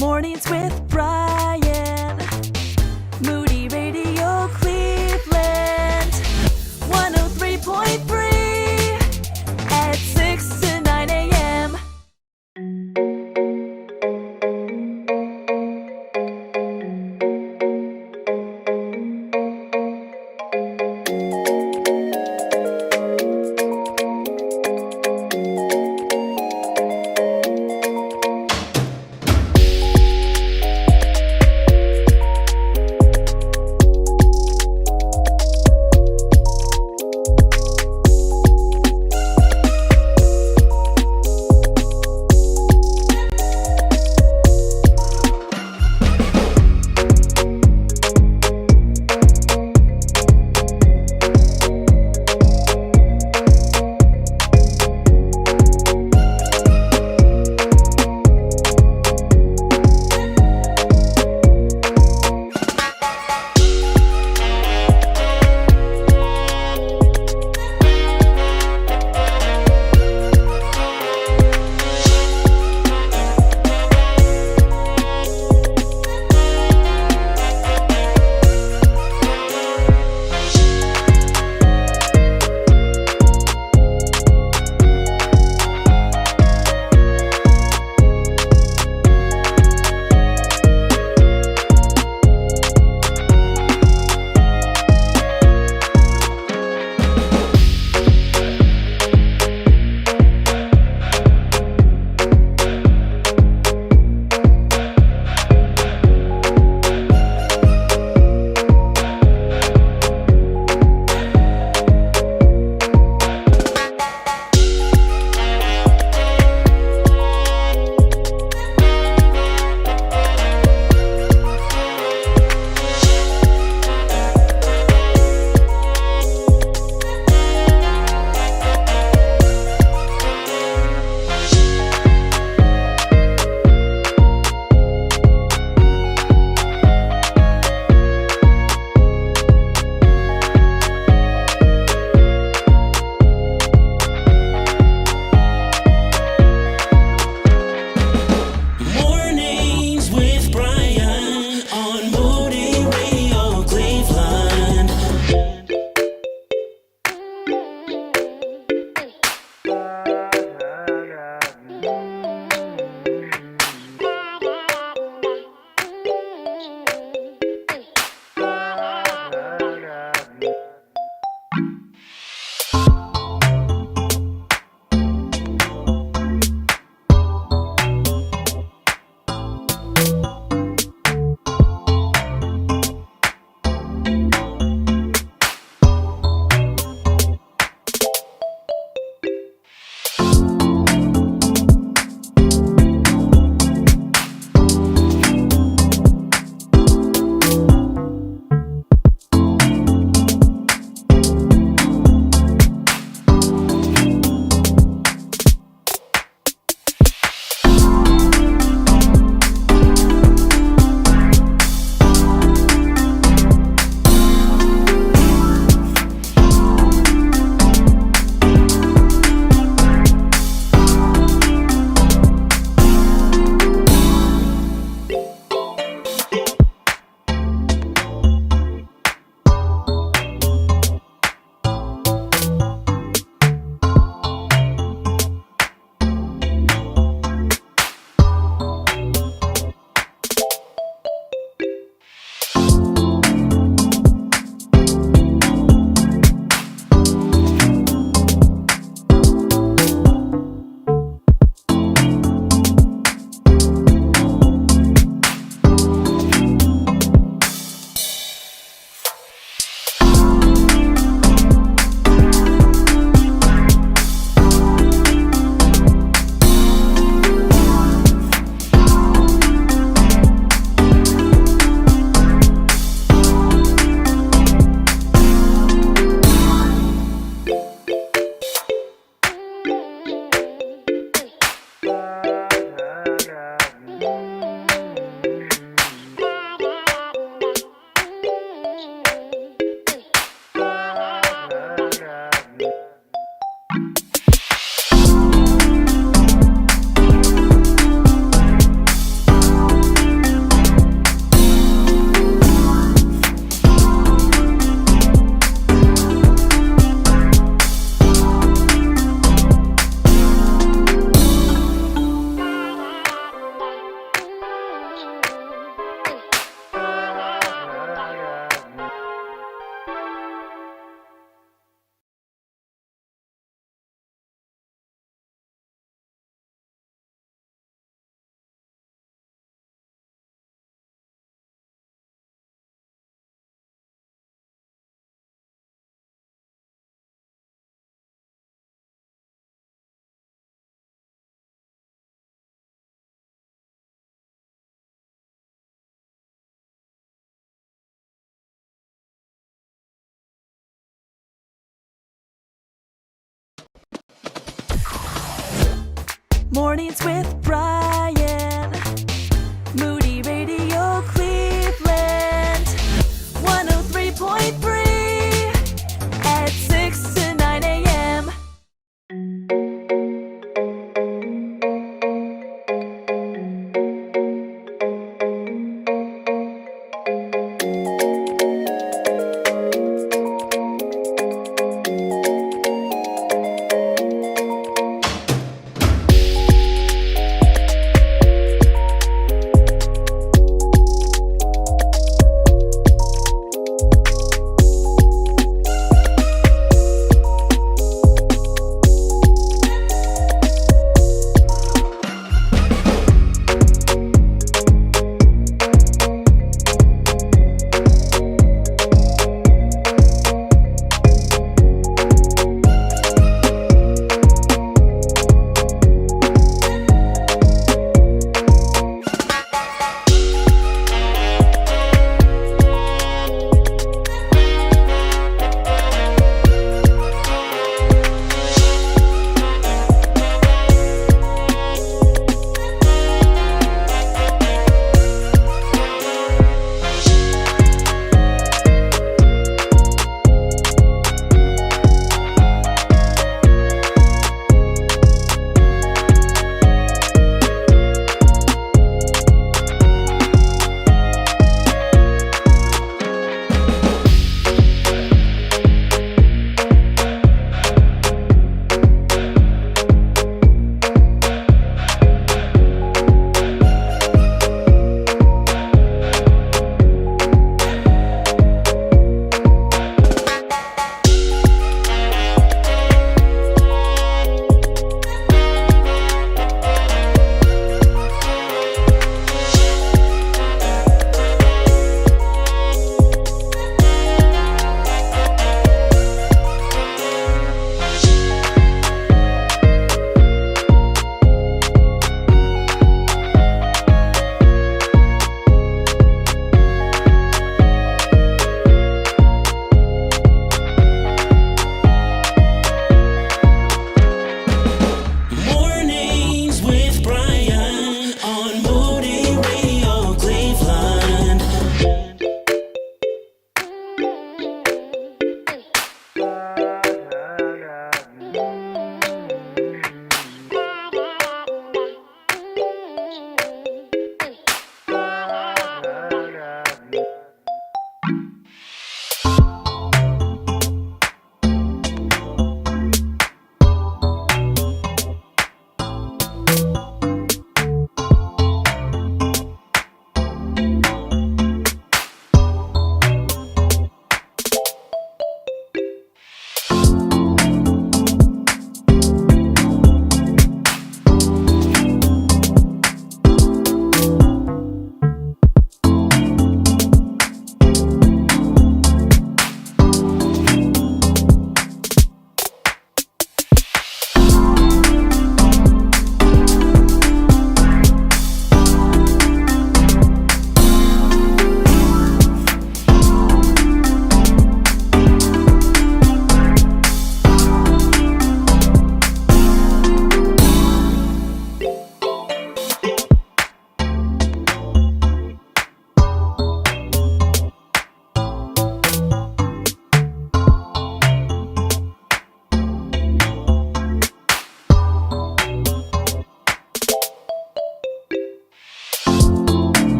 Mornings with Brian. Moody Radio Cleveland. 103.3 at 6 to 9 a.m. Mornings with Brian. Moody Radio Cleveland. 103.3 at 6 to 9 a.m.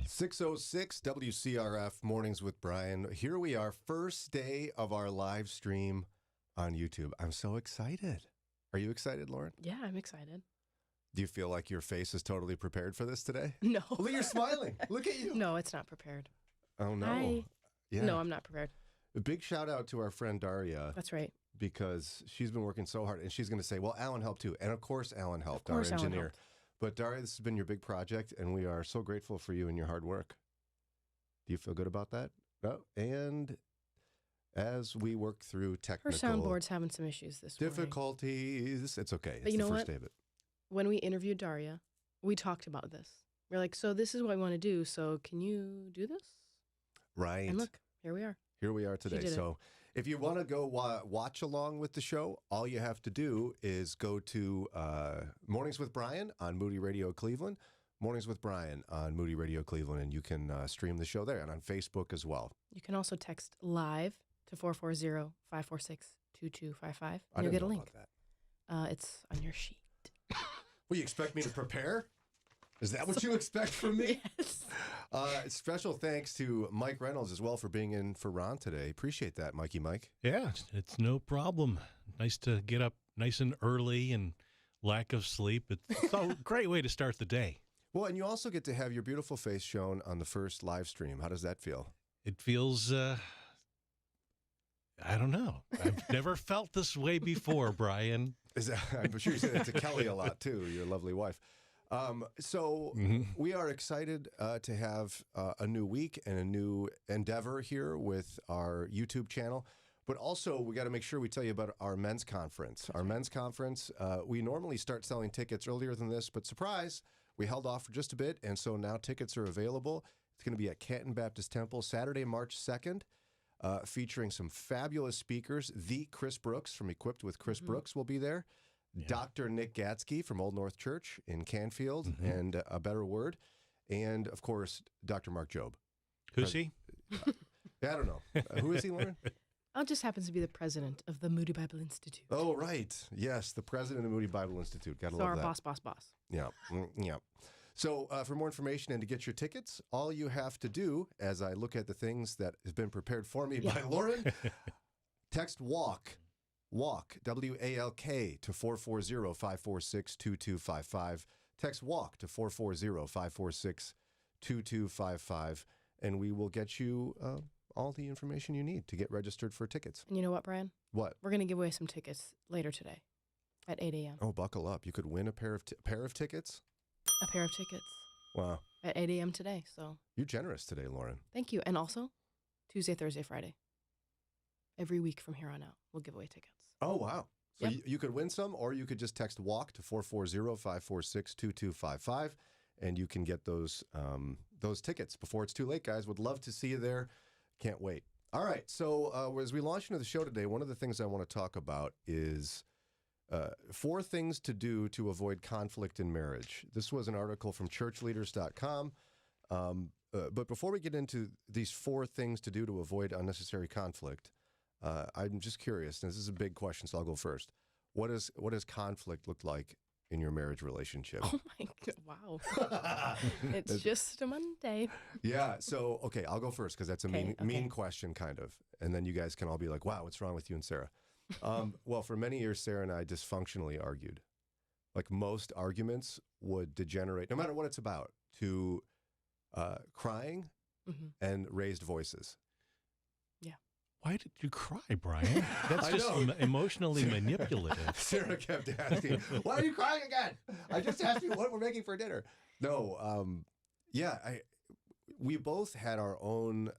6:06 WCRF Mornings with Brian. Here we are, first day of our live stream on YouTube. I'm so excited. Are you excited, Lauren? Yeah, I'm excited. Do you feel like your face is totally prepared for this today? No. Look, you're smiling. Look at you. No, it's not prepared. Oh, no. No, I'm not prepared. A big shout out to our friend Daria. That's right. Because she's been working so hard. And she's going to say, well, Alan helped too. And of course, Alan helped, Of course our Alan engineer. helped. But Daria, this has been your big project, and we are so grateful for you and your hard work. Do you feel good about that? Oh, and as we work through technical... Her soundboard's having some issues this morning. difficulties. It's okay. But it's you know the first what? day of it. When we interviewed Daria, we talked about this. We're like, so this is what I want to do, so can you do this? Right. And look, here we are. Here we are today. She did So if you want to go watch along with the show, all you have to do is go to Mornings with Brian on Moody Radio Cleveland, Mornings with Brian on Moody Radio Cleveland, and you can stream the show there and on Facebook as well. You can also text live to 440-546-2255. I You'll didn't get a know link. about that. It's on your sheet. Well, you expect me to prepare? Is that what you expect from me? Yes. Special thanks to Mike Reynolds as well for being in for Ron today. Appreciate that, Mikey Mike. Yeah, it's no problem. Nice to get up nice and early and lack of sleep. It's a great way to start the day. Well, and you also get to have your beautiful face shown on the first live stream. How does that feel? It feels, I don't know. I've never felt this way before, Brian. I'm sure you say that to Kelly a lot, too, your lovely wife. We are excited to have a new week and a new endeavor here with our YouTube channel. But also, we got to make sure we tell you about our men's conference. Our men's conference, we normally start selling tickets earlier than this, but surprise, we held off for just a bit, and so now tickets are available. It's going to be at Canton Baptist Temple, Saturday, March 2nd, featuring some fabulous speakers. The Chris Brooks from Equipped with Chris Brooks will be there. Yeah. Dr. Nick Gatsky from Old North Church in Canfield and A Better Word. And, of course, Dr. Mark Jobe. Who's he? I don't know. Who is he, Lauren? Just happens to be the president of the Moody Bible Institute. Oh, right. Yes, the president of Moody Bible Institute. Got to So love our that. boss. Yeah, yeah. So for more information and to get your tickets, all you have to do, as I look at the things that has been prepared for me by Lauren, text WALK, W-A-L-K, to 440-546-2255. Text WALK to 440-546-2255, and we will get you all the information you need to get registered for tickets. And you know what, Brian? What? We're going to give away some tickets later today at 8 a.m. Oh, buckle up. You could win a pair of tickets? A pair of tickets. Wow. At 8 a.m. today, so. You're generous today, Lauren. Thank you. And also, Tuesday, Thursday, Friday. Every week from here on out, we'll give away tickets. Oh, wow. So Yep. you could win some, or you could just text WALK to 440-546-2255, and you can get those tickets before it's too late, guys. Would love to see you there. Can't wait. All right. So as we launch into the show today, one of the things I want to talk about is 4 things to do to avoid conflict in marriage. This was an article from churchleaders.com. But before we get into these 4 things to do to avoid unnecessary conflict, I'm just curious, and this is a big question, so I'll go first. What does conflict look like in your marriage relationship? Oh my God, wow. It's just a Monday. Yeah, so, okay, I'll go first because that's a Okay. mean question, kind of. And then you guys can all be like, wow, what's wrong with you and Sarah? Well, for many years, Sarah and I dysfunctionally argued. Like most arguments would degenerate, no matter what it's about, to crying and raised voices. Yeah. Why did you cry, Brian? That's just emotionally manipulative. Sarah kept asking, why are you crying again? I just asked you what we're making for dinner. No, we both had our own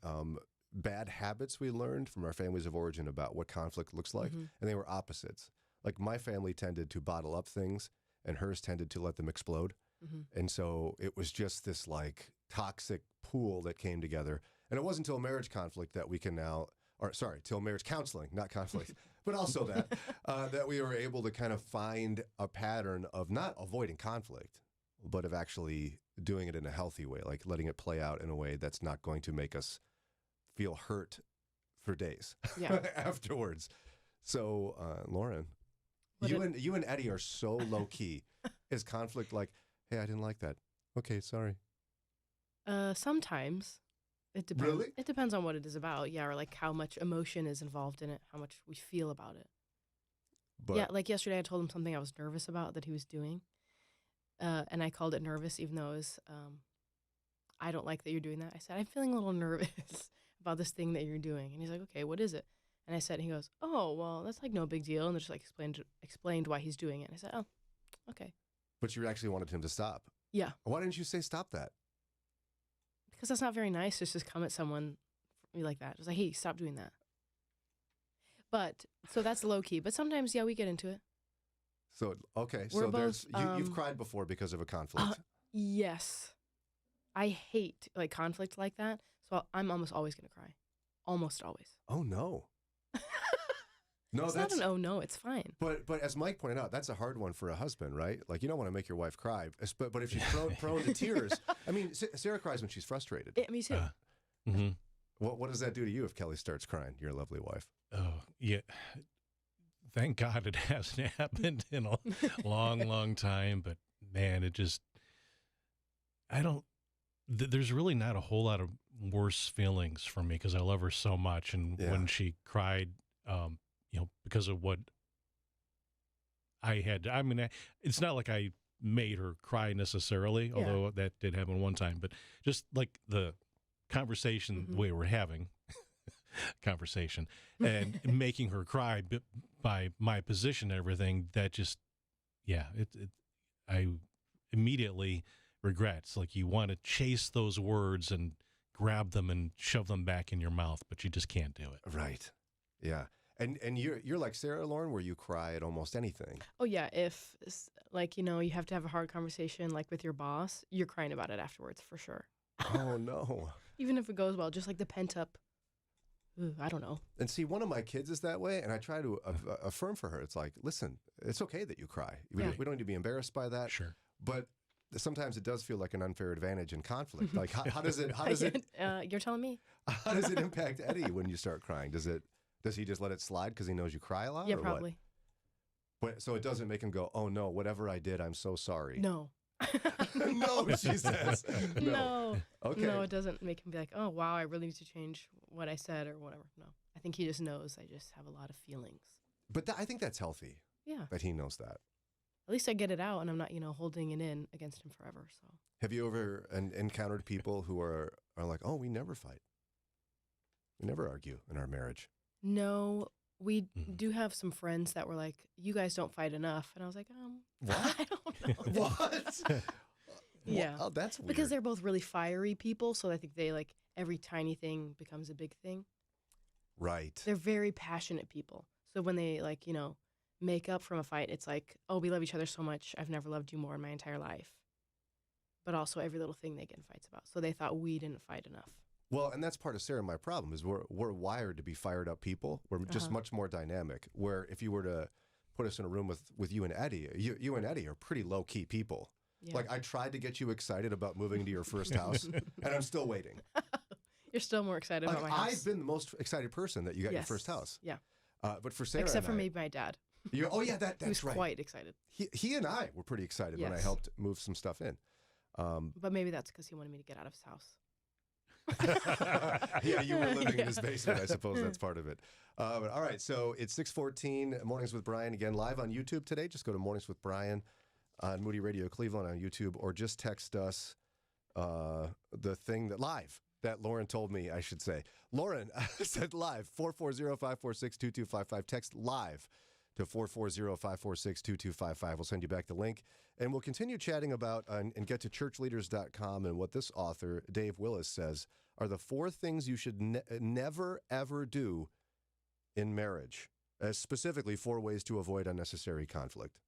bad habits we learned from our families of origin about what conflict looks like, and they were opposites. Like my family tended to bottle up things, and hers tended to let them explode. And so it was just this like toxic pool that came together. And it wasn't until marriage conflict that we can now, till marriage counseling, not conflict, but also that we were able to kind of find a pattern of not avoiding conflict, but of actually doing it in a healthy way, like letting it play out in a way that's not going to make us feel hurt for days afterwards. So, Lauren, you and Eddie are so low key. Is conflict like, hey, I didn't like that. Okay, sorry. Sometimes it depends. Really? It depends on what it is about. Yeah, or like how much emotion is involved in it, how much we feel about it. But Yeah, like yesterday I told him something I was nervous about that he was doing. And I called it nervous, even though it was, I don't like that you're doing that. I said, I'm feeling a little nervous about this thing that you're doing. And he's like, okay, what is it? And I said, and he goes, oh, well, that's like no big deal. And just like explained why he's doing it. And I said, oh, okay. but you actually wanted him to stop. Yeah, Why didn't you say stop that? because that's not very nice to just come at someone like that. Just like, hey, stop doing that. But, so that's low key. But sometimes, yeah, we get into it. So okay, We're so there's both, you've cried before because of a conflict. Yes. I hate like conflict like that. So I'm almost always going to cry. Almost always. Oh no. No, It's that's not an oh no, it's fine. but as Mike pointed out, that's a hard one for a husband, right? Like you don't want to make your wife cry, but if she's prone to tears, I mean, Sarah cries when she's frustrated. Me too. Mm-hmm. What does that do to you if Kelly starts crying? Your lovely wife. Oh, yeah. Thank God it hasn't happened in a long time. But man, it just, there's really not a whole lot of worse feelings for me because I love her so much. And Yeah. when she cried, because of what I had, it's not like I made her cry necessarily, Yeah. although that did happen one time, but just like the conversation, the way we're having conversation and making her cry by my position and everything, that just, I immediately regret. It's like you want to chase those words and grab them and shove them back in your mouth, but you just can't do it. Right. Yeah. And you're like Sarah, Lauren, where you cry at almost anything. Oh yeah, if like you have to have a hard conversation like with your boss, you're crying about it afterwards for sure. Oh no. Even if it goes well, just like the pent up. I don't know. And see, one of my kids is that way, and I try to affirm for her. It's like, listen, it's okay that you cry. We don't need to be embarrassed by that. Sure. But sometimes it does feel like an unfair advantage in conflict. Like, how does it? You're telling me? How does it impact Eddie when you start crying? Does he just let it slide because he knows you cry a lot? Yeah, or probably. What? So it doesn't make him go, oh no, whatever I did, I'm so sorry. No. No, she says. No. Okay. No, it doesn't make him be like, oh wow, I really need to change what I said or whatever. No, I think he just knows I just have a lot of feelings. But I think that's healthy. Yeah. That he knows that. At least I get it out, and I'm not, holding it in against him forever. So. Have you ever encountered people who are like, oh, we never fight, we never argue in our marriage? No, we do have some friends that were like, "You guys don't fight enough," and I was like, What? I don't know. What? Yeah. Oh, that's weird. Because they're both really fiery people, so I think they like every tiny thing becomes a big thing. Right. They're very passionate people, so when they like make up from a fight, it's like, oh, we love each other so much. I've never loved you more in my entire life. But also every little thing they get in fights about. So they thought we didn't fight enough. Well, and that's part of Sarah and my problem is we're wired to be fired up people. We're just much more dynamic. Where if you were to put us in a room with you and Eddie, you and Eddie are pretty low key people. Yeah. Like I tried to get you excited about moving into your first house, and I'm still waiting. You're still more excited Like, about my house. I've been the most excited person that you got your Yes. first house. Yeah. But for Sarah, Except and for I, maybe my dad. Oh yeah, that's He was right. quite excited. He and I were pretty excited when I Yes. helped move some stuff in. But maybe that's because he wanted me to get out of his house. Yeah, you were living in his basement. I suppose that's part of it. But all right, so it's 6:14 Mornings with Brian again live on YouTube today. Just go to Mornings with Brian on Moody Radio Cleveland on YouTube, or just text us the thing that Lauren told me I should say. Lauren said live 440-546-2255. Text live to 440-546-2255. We'll send you back the link. And we'll continue chatting about and get to churchleaders.com and what this author, Dave Willis, says are the 4 things you should never, ever do in marriage. Specifically, 4 ways to avoid unnecessary conflict.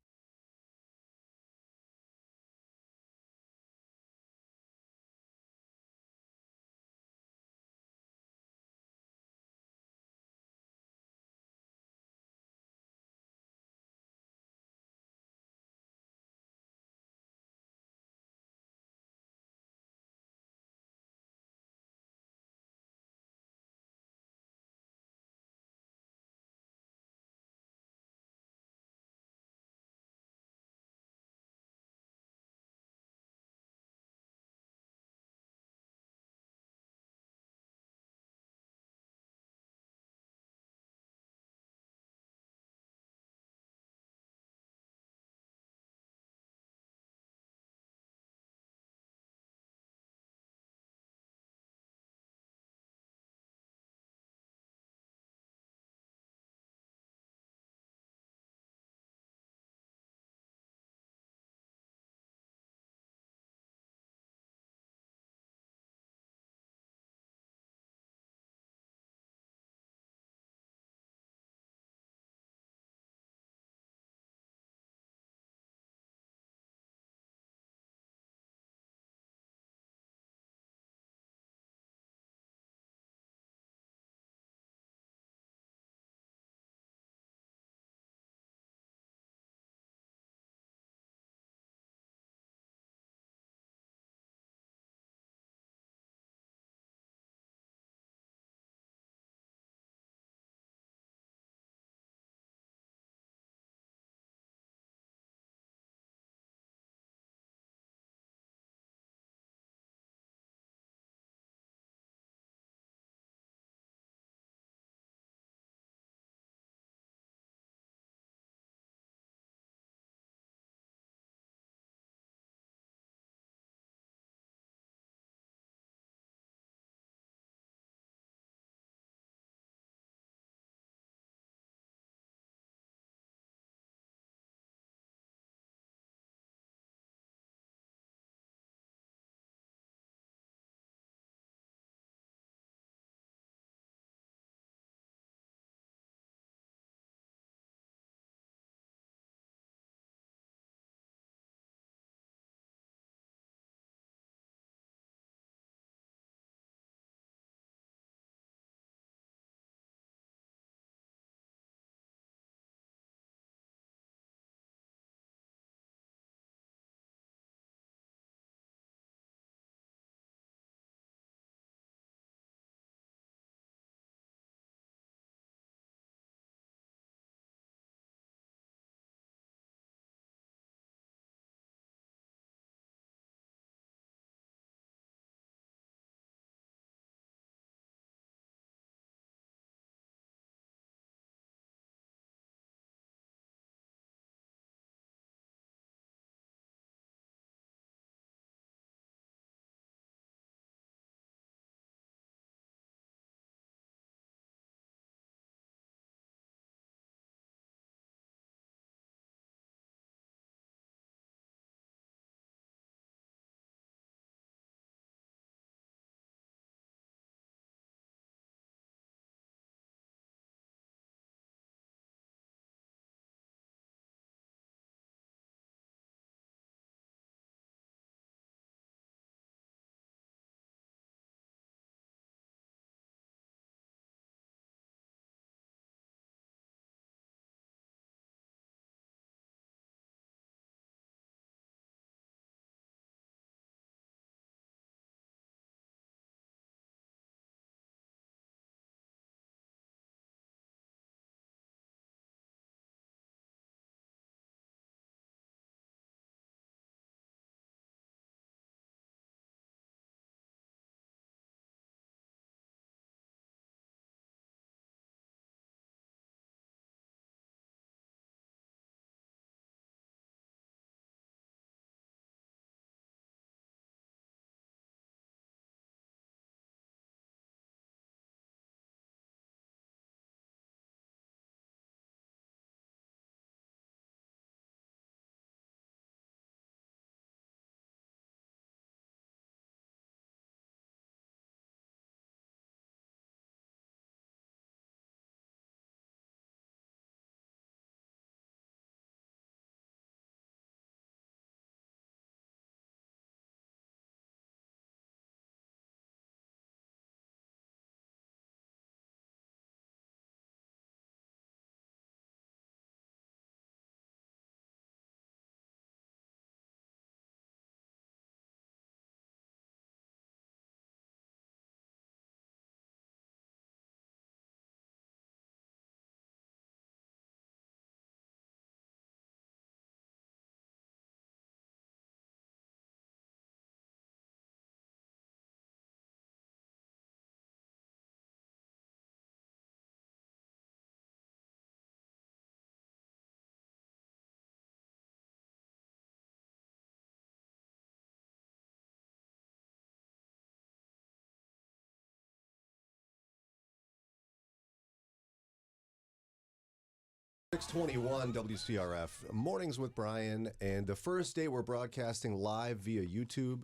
621 WCRF, Mornings with Brian, and the first day we're broadcasting live via YouTube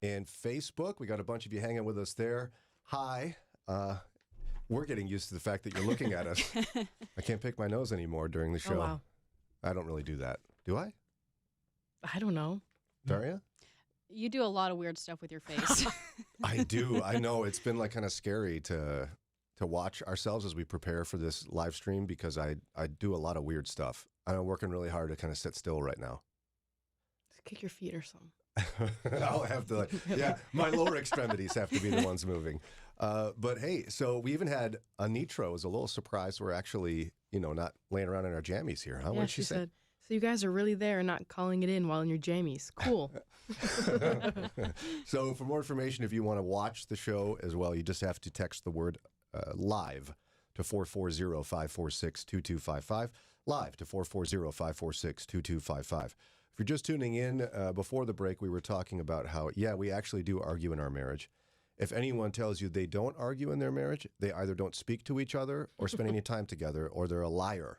and Facebook. We got a bunch of you hanging with us there. Hi. We're getting used to the fact that you're looking at us. I can't pick my nose anymore during the show. Oh, wow. I don't really do that. Do I? I don't know. Daria? You do a lot of weird stuff with your face. I do. I know. It's been like kind of scary to watch ourselves as we prepare for this live stream because I do a lot of weird stuff. I'm working really hard to kind of sit still right now. Just kick your feet or something. I'll have to, my lower extremities have to be the ones moving. But hey, so we even had Anitra was a little surprised we're actually, not laying around in our jammies here, huh? Yeah, What did she say? said, so you guys are really there and not calling it in while in your jammies. Cool. So for more information, if you want to watch the show as well, you just have to text the word live to 440-546-2255. Live to 440-546-2255. If you're just tuning in, before the break, we were talking about how, we actually do argue in our marriage. If anyone tells you they don't argue in their marriage, they either don't speak to each other or spend any time together, or they're a liar.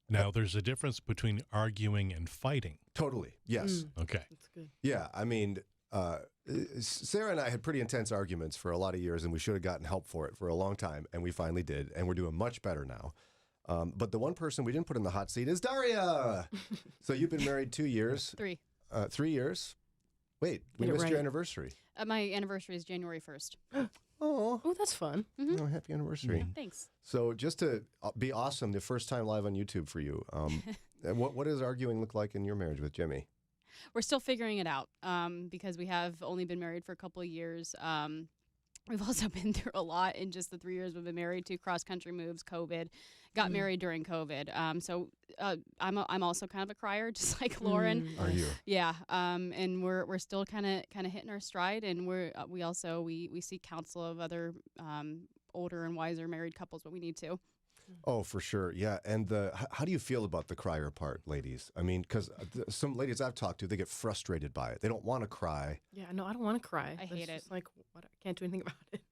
Now, there's a difference between arguing and fighting. Totally. Yes. Okay. That's good. Yeah. I mean, Sarah and I had pretty intense arguments for a lot of years, and we should have gotten help for it for a long time, and we finally did, and we're doing much better now. But the one person we didn't put in the hot seat is Daria. So you've been married 2 years. 3. 3 years. Wait, we Get it missed your right. anniversary. My anniversary is January 1st. Oh, Oh, that's fun. happy anniversary. Thanks. So just to be awesome, the first time live on YouTube for you, what does arguing look like in your marriage with Jimmy? We're still figuring it out because we have only been married for a couple of years. We've also been through a lot in just the 3 years we've been married. 2 cross-country moves, COVID. Got married during COVID. So I'm also kind of a crier, just like Lauren. Are you? Yeah, and we're still kind of hitting our stride, and we also seek counsel of other older and wiser married couples when we need to. Oh, for sure. Yeah. And how do you feel about the crier part, ladies? I mean, because some ladies I've talked to, they get frustrated by it. They don't want to cry. Yeah, no, I don't want to cry. I But hate it's it. just like, what? I can't do anything about it.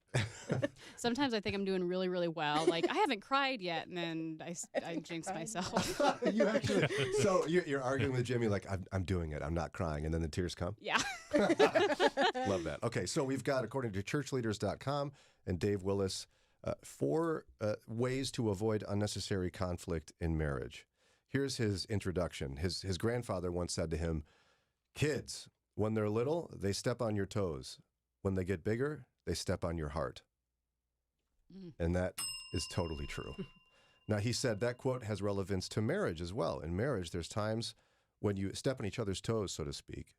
Sometimes I think I'm doing really, really well. Like, I haven't cried yet, and then I jinx myself. You actually, so you're arguing with Jimmy like, I'm doing it. I'm not crying. And then the tears come. Yeah. Love that. Okay. So we've got, according to churchleaders.com and Dave Willis, 4 ways to avoid unnecessary conflict in marriage. Here's his introduction. His grandfather once said to him, kids, when they're little, they step on your toes. When they get bigger, they step on your heart. And that is totally true. Now, he said that quote has relevance to marriage as well. In marriage, there's times when you step on each other's toes, so to speak.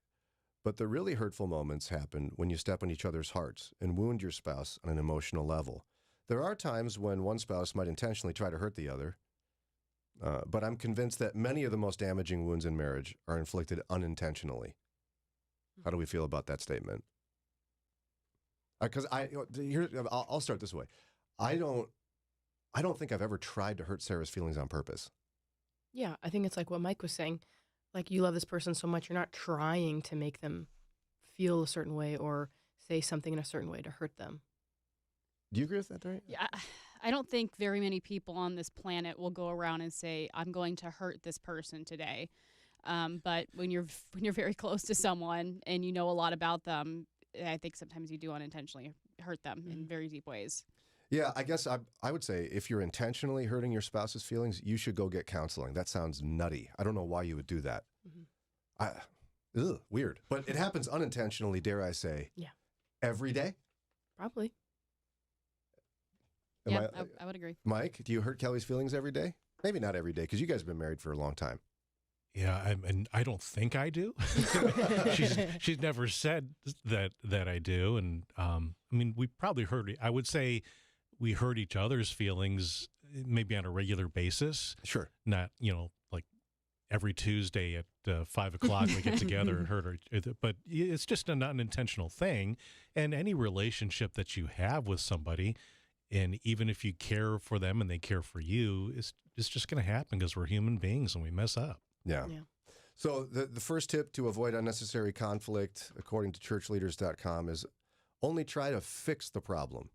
But the really hurtful moments happen when you step on each other's hearts and wound your spouse on an emotional level. There are times when one spouse might intentionally try to hurt the other, but I'm convinced that many of the most damaging wounds in marriage are inflicted unintentionally. How do we feel about that statement? Because I'll start this way. I don't think I've ever tried to hurt Sarah's feelings on purpose. Yeah, I think it's like what Mike was saying. Like, you love this person so much, you're not trying to make them feel a certain way or say something in a certain way to hurt them. Do you agree with that, Daria? Yeah, I don't think very many people on this planet will go around and say, I'm going to hurt this person today. But when you're very close to someone and you know a lot about them, I think sometimes you do unintentionally hurt them in very deep ways. Yeah, I guess I would say if you're intentionally hurting your spouse's feelings, you should go get counseling. That sounds nutty. I don't know why you would do that. Weird. But it happens unintentionally, dare I say. Yeah. Every day? Probably. I would agree. Mike, do you hurt Kelly's feelings every day? Maybe not every day, because you guys have been married for a long time. Yeah, and I don't think I do. she's never said that I do, and I mean, we probably hurt. I would say we hurt each other's feelings maybe on a regular basis. Sure. Not like every Tuesday at 5 o'clock we get together and hurt her. But it's just an unintentional thing, and any relationship that you have with somebody, and even if you care for them and they care for you, it's just going to happen because we're human beings and we mess up. Yeah. So the first tip to avoid unnecessary conflict, according to churchleaders.com, is only try to fix the problem.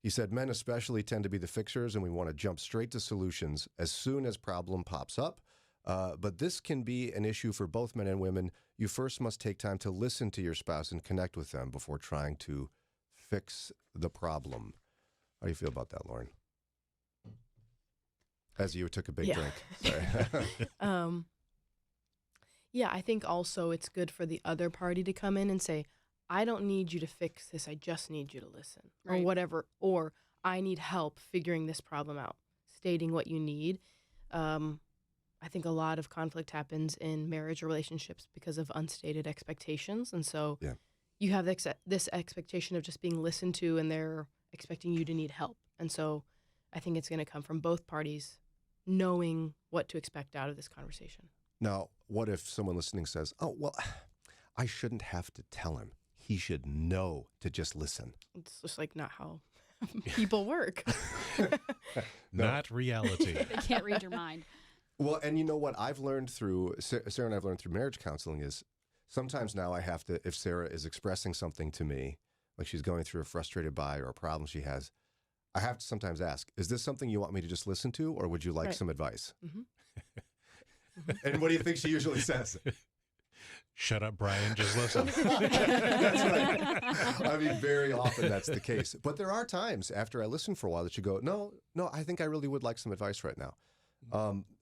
He said, men especially tend to be the fixers, and we want to jump straight to solutions as soon as problem pops up. But this can be an issue for both men and women. You first must take time to listen to your spouse and connect with them before trying to fix the problem. How do you feel about that, Lauren? As you took a big drink. Sorry. Yeah, I think also it's good for the other party to come in and say, I don't need you to fix this. I just need you to listen or Right. whatever. Or I need help figuring this problem out, stating what you need. I think a lot of conflict happens in marriage or relationships because of unstated expectations. And so you have this expectation of just being listened to, and they're expecting you to need help. And so I think it's going to come from both parties knowing what to expect out of this conversation. Now, what if someone listening says, oh, well, I shouldn't have to tell him. He should know to just listen. It's just like not how people work. Not reality. They can't read your mind. Well, and you know what I've learned through, Sarah and I've learned through marriage counseling is sometimes now I have to, if Sarah is expressing something to me, like she's going through a frustrated by or a problem she has, I have to sometimes ask, is this something you want me to just listen to, or would you like some advice? And what do you think she usually says? Shut up, Brian. Just listen. That's right. I mean, very often that's the case. But there are times after I listen for a while that you go, no, I think I really would like some advice right now.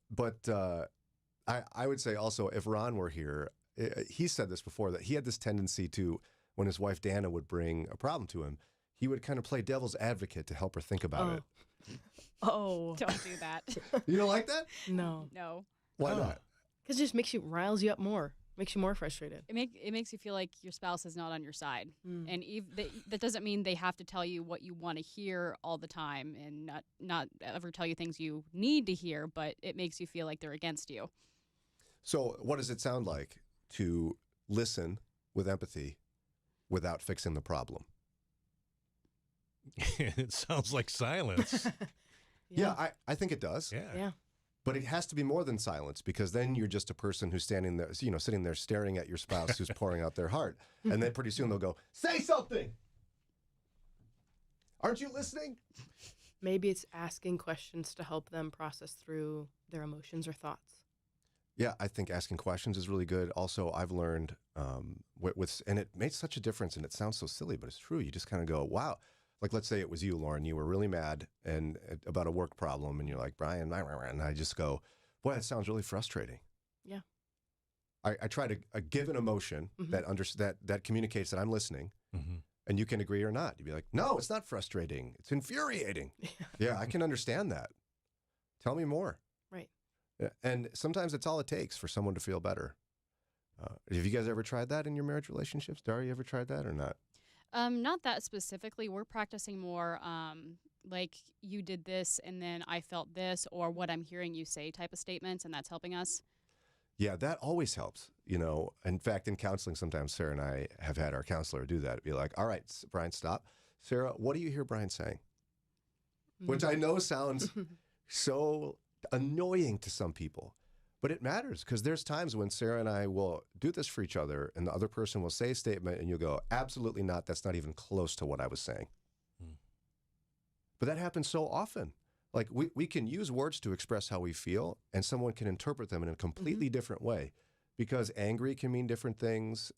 But I would say also, if Ron were here, he said this before, that he had this tendency to, when his wife Dana would bring a problem to him, he would kind of play devil's advocate to help her think about it. Oh. Don't do that. You don't like that? No. No. Why not? Because it just riles you up more. Makes you more frustrated. It makes you feel like your spouse is not on your side. And that doesn't mean they have to tell you what you want to hear all the time and not ever tell you things you need to hear, but it makes you feel like they're against you. So what does it sound like to listen with empathy without fixing the problem? It sounds like silence. Yeah, I think it does. Yeah. But it has to be more than silence, because then you're just a person who's standing there, sitting there staring at your spouse who's pouring out their heart. And then pretty soon they'll go, say something. Aren't you listening? Maybe it's asking questions to help them process through their emotions or thoughts. Yeah, I think asking questions is really good. Also, I've learned and it made such a difference, and it sounds so silly, but it's true. You just kind of go, wow. Like, let's say it was you, Lauren. You were really mad about a work problem, and you're like, Brian, and I just go, boy, that sounds really frustrating. Yeah. I try to give an emotion that communicates that I'm listening, and you can agree or not. You'd be like, no, it's not frustrating. It's infuriating. Yeah, I can understand that. Tell me more. Right. Yeah, and sometimes that's all it takes for someone to feel better. Have you guys ever tried that in your marriage relationships? Daria, you ever tried that or not? Not that specifically. We're practicing more like you did this and then I felt this, or what I'm hearing you say type of statements, and that's helping us. Yeah, that always helps. In fact, in counseling, sometimes Sarah and I have had our counselor do that. Be like, all right, Brian, stop. Sarah, what do you hear Brian saying? Which I know sounds so annoying to some people. But it matters, because there's times when Sarah and I will do this for each other, and the other person will say a statement, and you'll go, absolutely not. That's not even close to what I was saying. But that happens so often. Like, we can use words to express how we feel, and someone can interpret them in a completely different way, because angry can mean different things.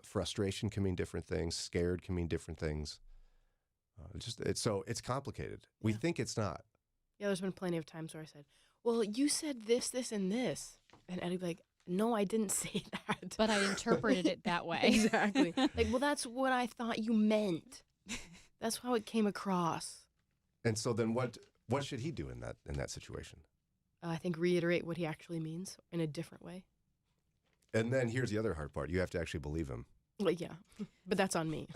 Frustration can mean different things. Scared can mean different things. It's complicated. We think it's not. Yeah, there's been plenty of times where I said, well, you said this, this, and this. And Eddie'd be like, no, I didn't say that. But I interpreted it that way. Exactly. Like, well, that's what I thought you meant. That's how it came across. And so then what should he do in that situation? I think reiterate what he actually means in a different way. And then here's the other hard part. You have to actually believe him. Well, yeah, but that's on me.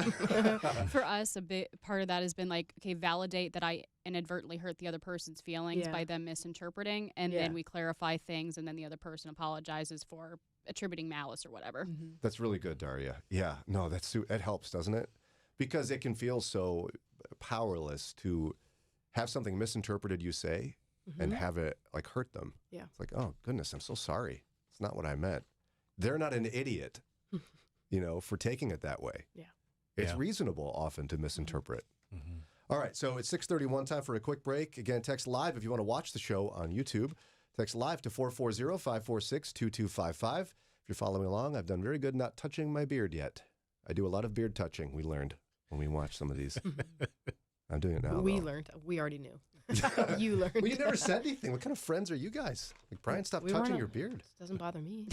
For us, a big part of that has been like, okay, validate that I inadvertently hurt the other person's feelings by them misinterpreting, and then we clarify things, and then the other person apologizes for attributing malice or whatever. That's really good, Daria. Yeah, no, that helps, doesn't it? Because it can feel so powerless to have something misinterpreted you say and have it like hurt them. Yeah. It's like, oh goodness, I'm so sorry. It's not what I meant. They're not an idiot, for taking it that way. Yeah. It's reasonable often to misinterpret. All right, so it's 6:31, time for a quick break. Again, text live if you want to watch the show on YouTube. Text live to 440-546-2255. If you're following along, I've done very good not touching my beard yet. I do a lot of beard touching, we learned when we watched some of these. I'm doing it now. We though. learned. We already knew. You learned. Well, you never said anything. What kind of friends are you guys? Like, Brian, stop We touching weren't- your beard. Doesn't bother me.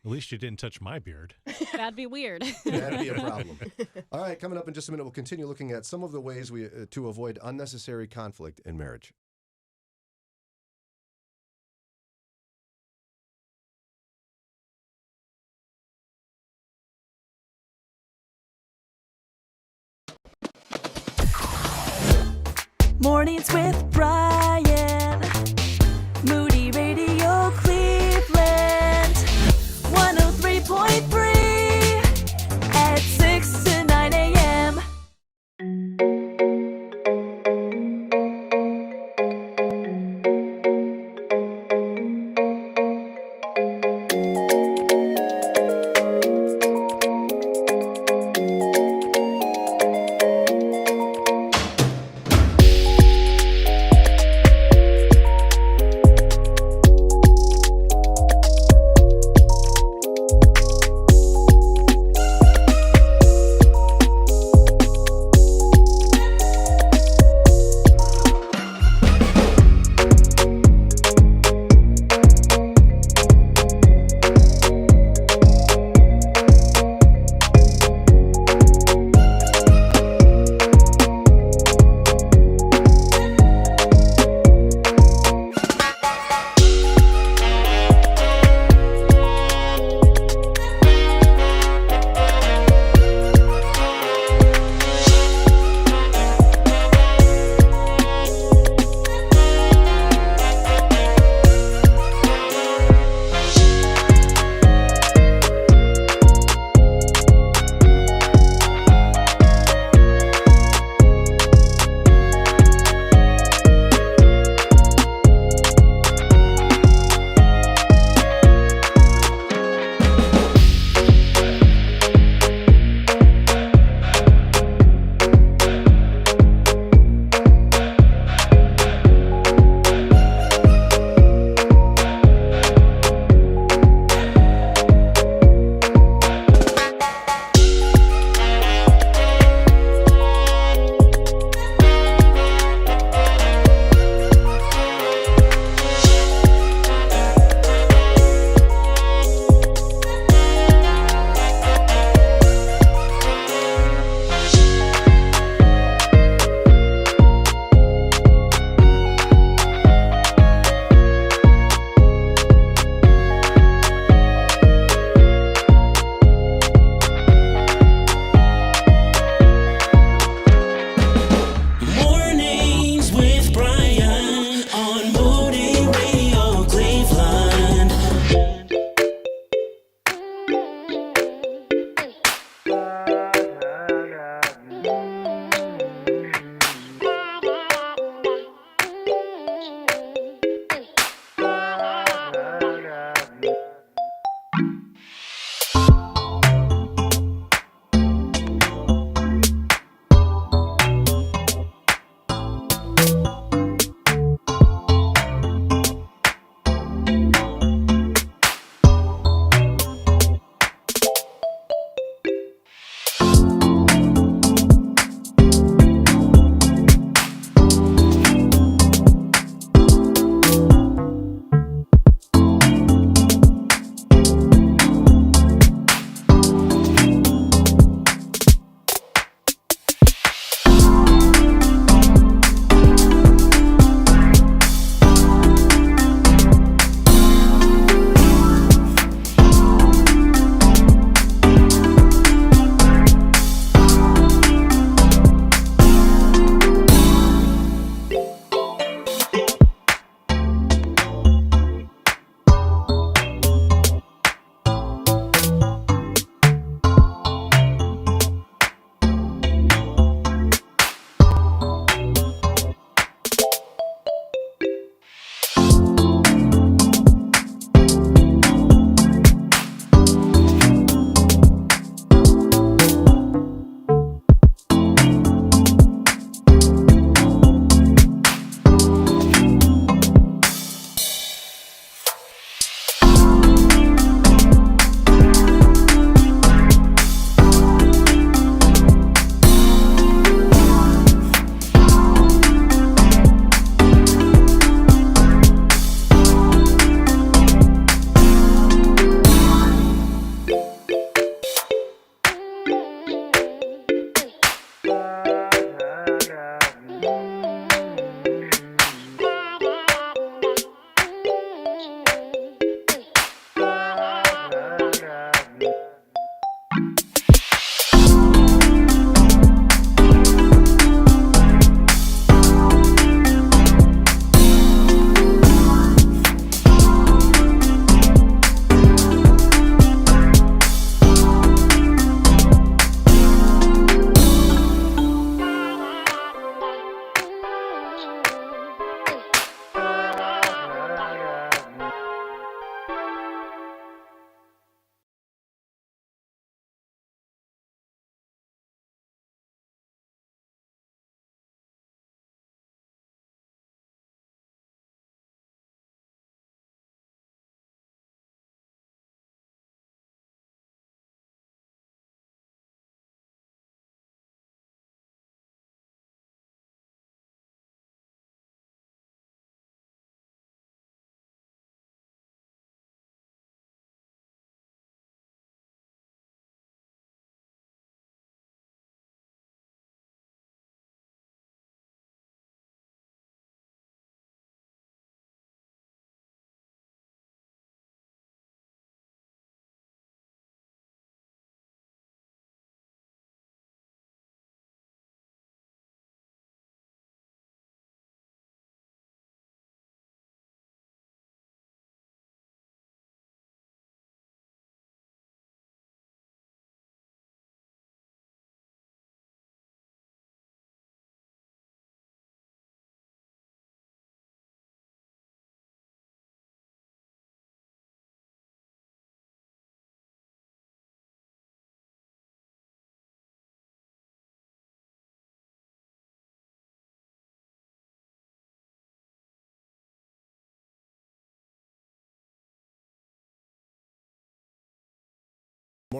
At least you didn't touch my beard. That'd be weird. That'd be a problem. All right, coming up in just a minute, we'll continue looking at some of the ways to avoid unnecessary conflict in marriage. Mornings with Brian. Moody Radio Cleveland. 103.3 at 6 to 9 a.m.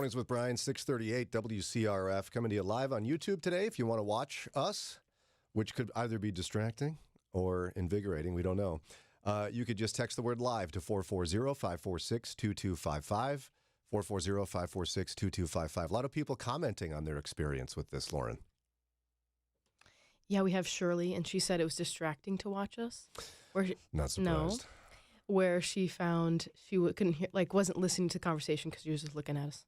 Mornings with Brian, 638 WCRF, coming to you live on YouTube today. If you want to watch us, which could either be distracting or invigorating, we don't know. You could just text the word live to 440-546-2255, 440-546-2255. A lot of people commenting on their experience with this, Lauren. Yeah, we have Shirley, and she said it was distracting to watch us. Not surprised. No, where she found she couldn't hear, like wasn't listening to the conversation because she was just looking at us,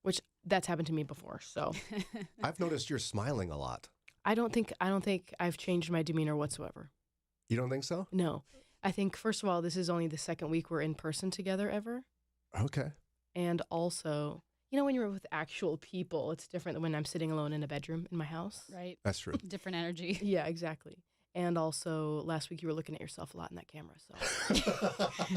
which that's happened to me before. So I've noticed you're smiling a lot. I don't think I've changed my demeanor whatsoever. You don't think so? No, I think first of all, this is only the second week we're in person together ever, Okay. and also, you know, when you're with actual people, it's different than when I'm sitting alone in a bedroom in my house. Right. That's true. Different energy. Yeah, exactly. And also, last week you were looking at yourself a lot in that camera, so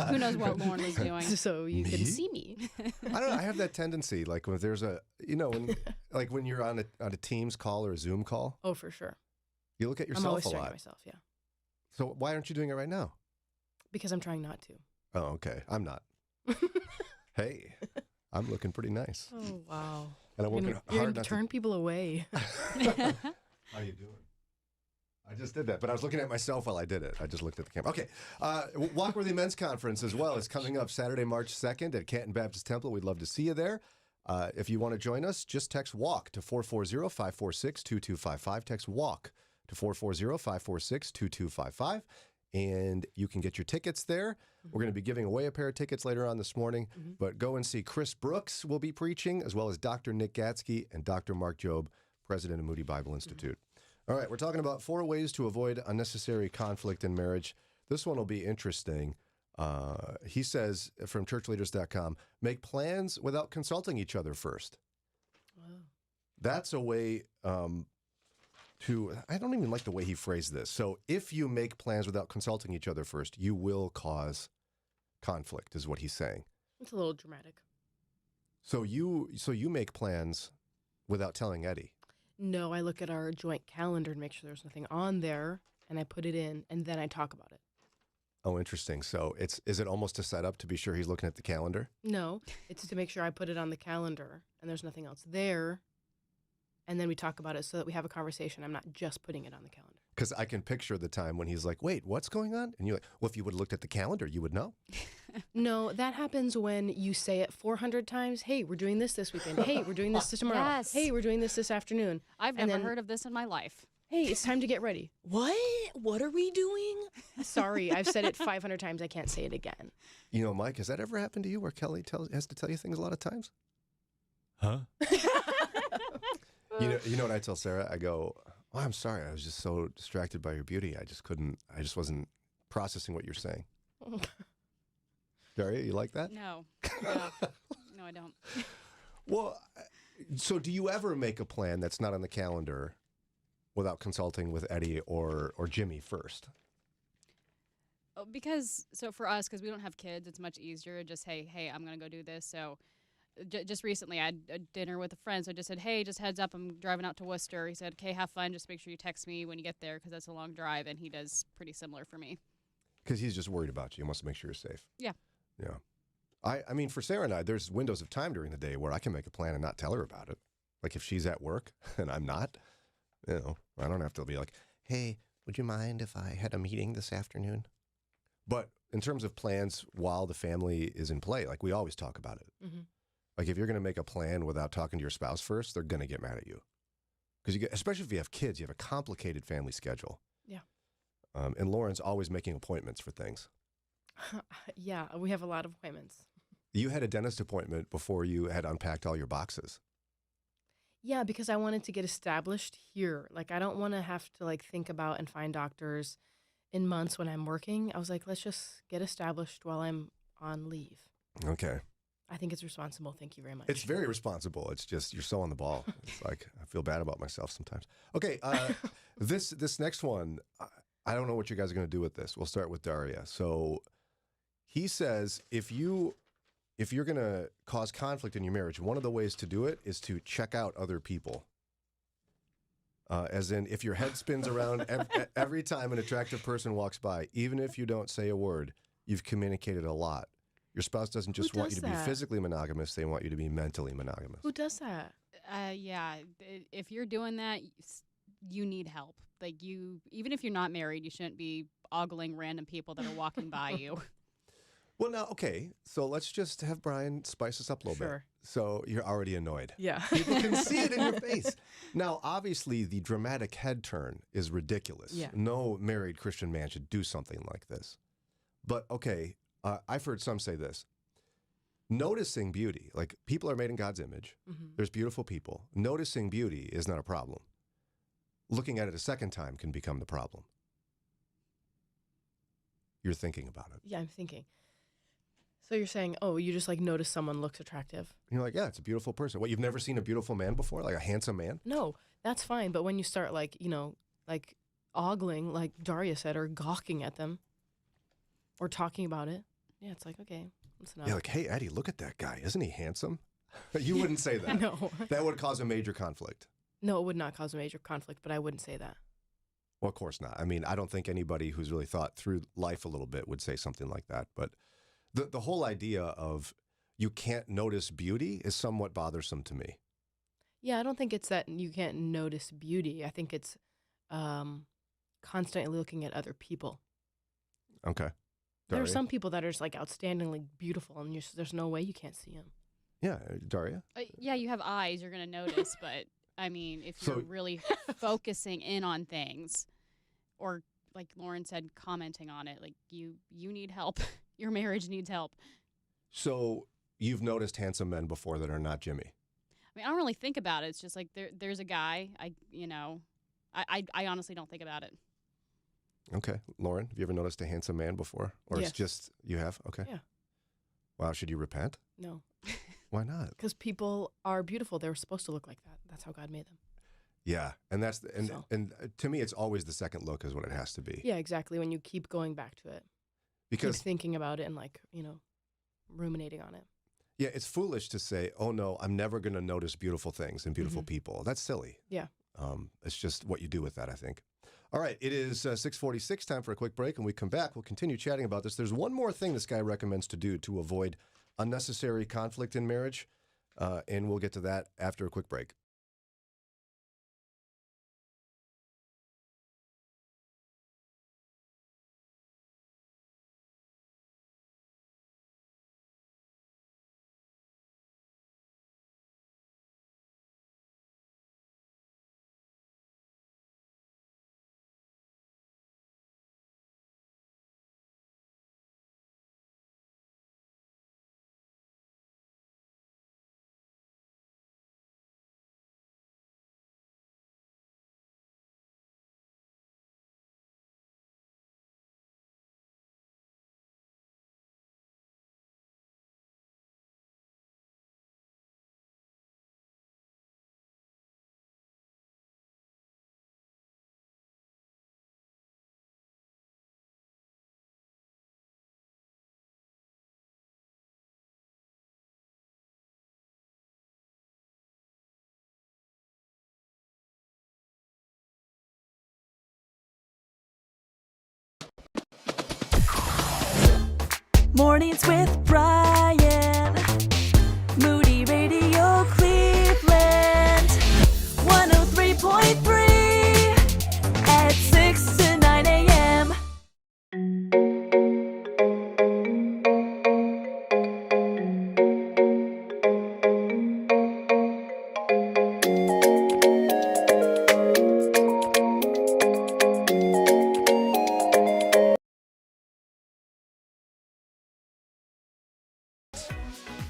Who knows what Lauren was doing? so you Me? can see me. I don't know. I have that tendency, like when there's a, you know, when you're on a Teams call or a Zoom call, Oh, for sure. you look at I'm yourself always a staring lot. at myself, yeah, So why aren't you doing it right now? because I'm trying not to. Oh, okay. I'm not. Hey, I'm looking pretty nice. Oh wow! And I'm working You're hard gonna not turn people away. How you doing? I just did that, but I was looking at myself while I did it. I just looked at the camera. Okay. Walkworthy Men's Conference as well is coming up Saturday, March 2nd at Canton Baptist Temple. We'd love to see you there. If you want to join us, just text WALK to 440-546-2255. Text WALK to 440-546-2255. And you can get your tickets there. We're going to be giving away a pair of tickets later on this morning. But go and see Chris Brooks will be preaching, as well as Dr. Nick Gatsky and Dr. Mark Jobe, president of Moody Bible Institute. All right, we're talking about 4 ways to avoid unnecessary conflict in marriage. This one will be interesting. He says from churchleaders.com, make plans without consulting each other first. Wow. That's a way I don't even like the way he phrased this. So if you make plans without consulting each other first, you will cause conflict, is what he's saying. It's a little dramatic. So you make plans without telling Eddie. No, I look at our joint calendar and make sure there's nothing on there, and I put it in, and then I talk about it. Oh, interesting. So is it almost a setup to be sure he's looking at the calendar? No, it's to make sure I put it on the calendar, and there's nothing else there, and then we talk about it so that we have a conversation. I'm not just putting it on the calendar. Because I can picture the time when he's like, wait, what's going on? And you're like, well, if you would have looked at the calendar, you would know. No, that happens when you say it 400 times. Hey, we're doing this weekend. Hey, we're doing this tomorrow. Yes. Hey, we're doing this afternoon. I've And never then- heard of this in my life. Hey, it's time to get ready. What? What are we doing? Sorry, I've said it 500 times. I can't say it again. You know, Mike, has that ever happened to you where Kelly has to tell you things a lot of times? Huh? You know what I tell Sarah? I go, oh, I'm sorry. I was just so distracted by your beauty. I just wasn't processing what you're saying. Daria, you like that? No. No, I don't. Well, so do you ever make a plan that's not on the calendar without consulting with Eddie or Jimmy first? Oh, because for us, because we don't have kids, it's much easier. Just hey, I'm gonna go do this. So just recently, I had a dinner with a friend. So I just said, hey, just heads up, I'm driving out to Worcester. He said, okay, have fun. Just make sure you text me when you get there because that's a long drive, and he does pretty similar for me. Because he's just worried about you. He wants to make sure you're safe. Yeah. Yeah. I mean, for Sarah and I, there's windows of time during the day where I can make a plan and not tell her about it. Like if she's at work and I'm not, I don't have to be like, hey, would you mind if I had a meeting this afternoon? But in terms of plans while the family is in play, like we always talk about it. Mm-hmm. Like if you're going to make a plan without talking to your spouse first, they're going to get mad at you. Because especially if you have kids, you have a complicated family schedule. Yeah. And Lauren's always making appointments for things. Yeah, we have a lot of appointments. You had a dentist appointment before you had unpacked all your boxes. Yeah, because I wanted to get established here. Like, I don't want to have to, like, think about and find doctors in months when I'm working. I was like, let's just get established while I'm on leave. Okay. I think it's responsible. Thank you very much. It's very responsible. It's just you're so on the ball. It's like I feel bad about myself sometimes. Okay, this next one, I don't know what you guys are going to do with this. We'll start with Daria. So he says if you're going to cause conflict in your marriage, one of the ways to do it is to check out other people. As in, if your head spins around every time an attractive person walks by, even if you don't say a word, you've communicated a lot. Your spouse doesn't just want you does to be that? physically monogamous, they want you to be mentally monogamous. Who does that? Yeah, if you're doing that, you need help. Like even if you're not married, you shouldn't be ogling random people that are walking by you. Well, now, okay, so let's just have Brian spice us up a little bit. Sure. So you're already annoyed. Yeah. People can see it in your face. Now, obviously, the dramatic head turn is ridiculous. Yeah. No married Christian man should do something like this. But, okay, I've heard some say this. Noticing beauty, like people are made in God's image. Mhm. There's beautiful people. Noticing beauty is not a problem. Looking at it a second time can become the problem. You're thinking about it. Yeah, I'm thinking. So you're saying, oh, you just like notice someone looks attractive? And you're like, yeah, it's a beautiful person. What, you've never seen a beautiful man before? Like a handsome man? No, that's fine. But when you start like, like ogling, like Daria said, or gawking at them or talking about it, yeah, it's like, okay, that's enough. Yeah, like, hey, Eddie, look at that guy. Isn't he handsome? You wouldn't say that. No. That would cause a major conflict. No, it would not cause a major conflict, but I wouldn't say that. Well, of course not. I mean, I don't think anybody who's really thought through life a little bit would say something like that. But the whole idea of you can't notice beauty is somewhat bothersome to me. Yeah, I don't think it's that you can't notice beauty. I think it's constantly looking at other people. Okay. There are Daria? some people that are just like outstandingly beautiful, and there's no way you can't see them. Yeah, Daria? Yeah, you have eyes, you're going to notice, but I mean, if So- you're really focusing in on things or like Lauren said, commenting on it, like you need help. Your marriage needs help. So you've noticed handsome men before that are not Jimmy. I mean, I don't really think about it. It's just like there's a guy, I honestly don't think about it. Okay. Lauren, have you ever noticed a handsome man before? Or Yes. it's just, you have? Okay. Yeah. Wow, should you repent? No, Why not? because people are beautiful. They were supposed to look like that. That's how God made them. Yeah, and that's So. and to me, it's always the second look is what it has to be. Yeah, exactly. When you keep going back to it, Because keep thinking about it and like, ruminating on it. yeah, it's foolish to say, "Oh no, I'm never going to notice beautiful things and beautiful people." That's silly. Yeah. It's just what you do with that, I think. All right, it is 6:46. Time for a quick break, and we come back. We'll continue chatting about this. There's one more thing this guy recommends to do to avoid unnecessary conflict in marriage, and we'll get to that after a quick break. Mornings with Brian. Moody Radio Cleveland. 103.3 at 6 to 9 a.m.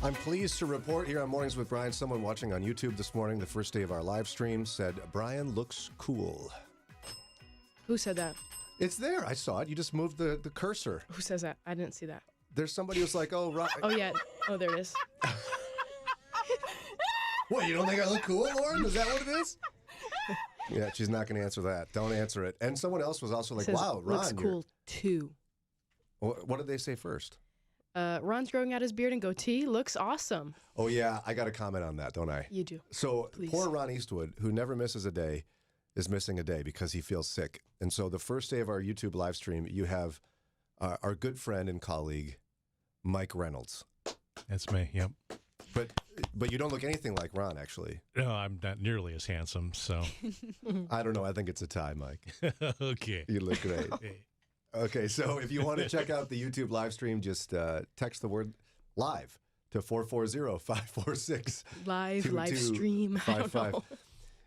I'm pleased to report here on Mornings with Brian, someone watching on YouTube this morning, the first day of our live stream, said, Brian looks cool. Who said that? It's there. I saw it. You just moved the cursor. Who says that? I didn't see that. There's somebody who's like, oh, right. Oh, yeah. Oh, there it is. What, you don't think I look cool, Lauren? Is that what it is? Yeah, she's not going to answer that. Don't answer it. And someone else was also like, Says, wow, Ron. looks cool too. What did they say first? Ron's growing out his beard and goatee. Looks awesome. Oh, yeah, I got to comment on that, don't I? You do. So Please. poor Ron Eastwood, who never misses a day, is missing a day because he feels sick. And so the first day of our YouTube live stream, you have our good friend and colleague, Mike Reynolds. That's me. Yep. But you don't look anything like Ron, actually. No, I'm not nearly as handsome. So I don't know. I think it's a tie, Mike. okay. You look great. Hey. Okay, so if you want to check out the YouTube live stream, just text the word live to 440-546. Live stream. I don't 55. know.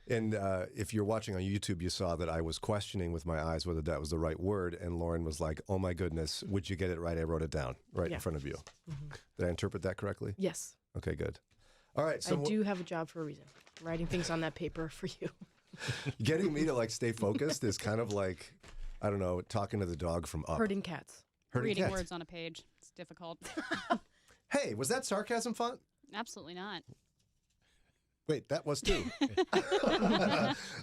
And if you're watching on YouTube, you saw that I was questioning with my eyes whether that was the right word. And Lauren was like, oh, my goodness, would you get it right? I wrote it down right in front of you. Mm-hmm. Did I interpret that correctly? Yes. Okay, good. All right. So I do have a job for a reason. I'm writing things on that paper for you. getting me to like stay focused is kind of like, I don't know, talking to the dog from Up. Herding cats. Herding Reading cats. words on a page. It's difficult. Hey, was that sarcasm font? Absolutely not. Wait, that was too.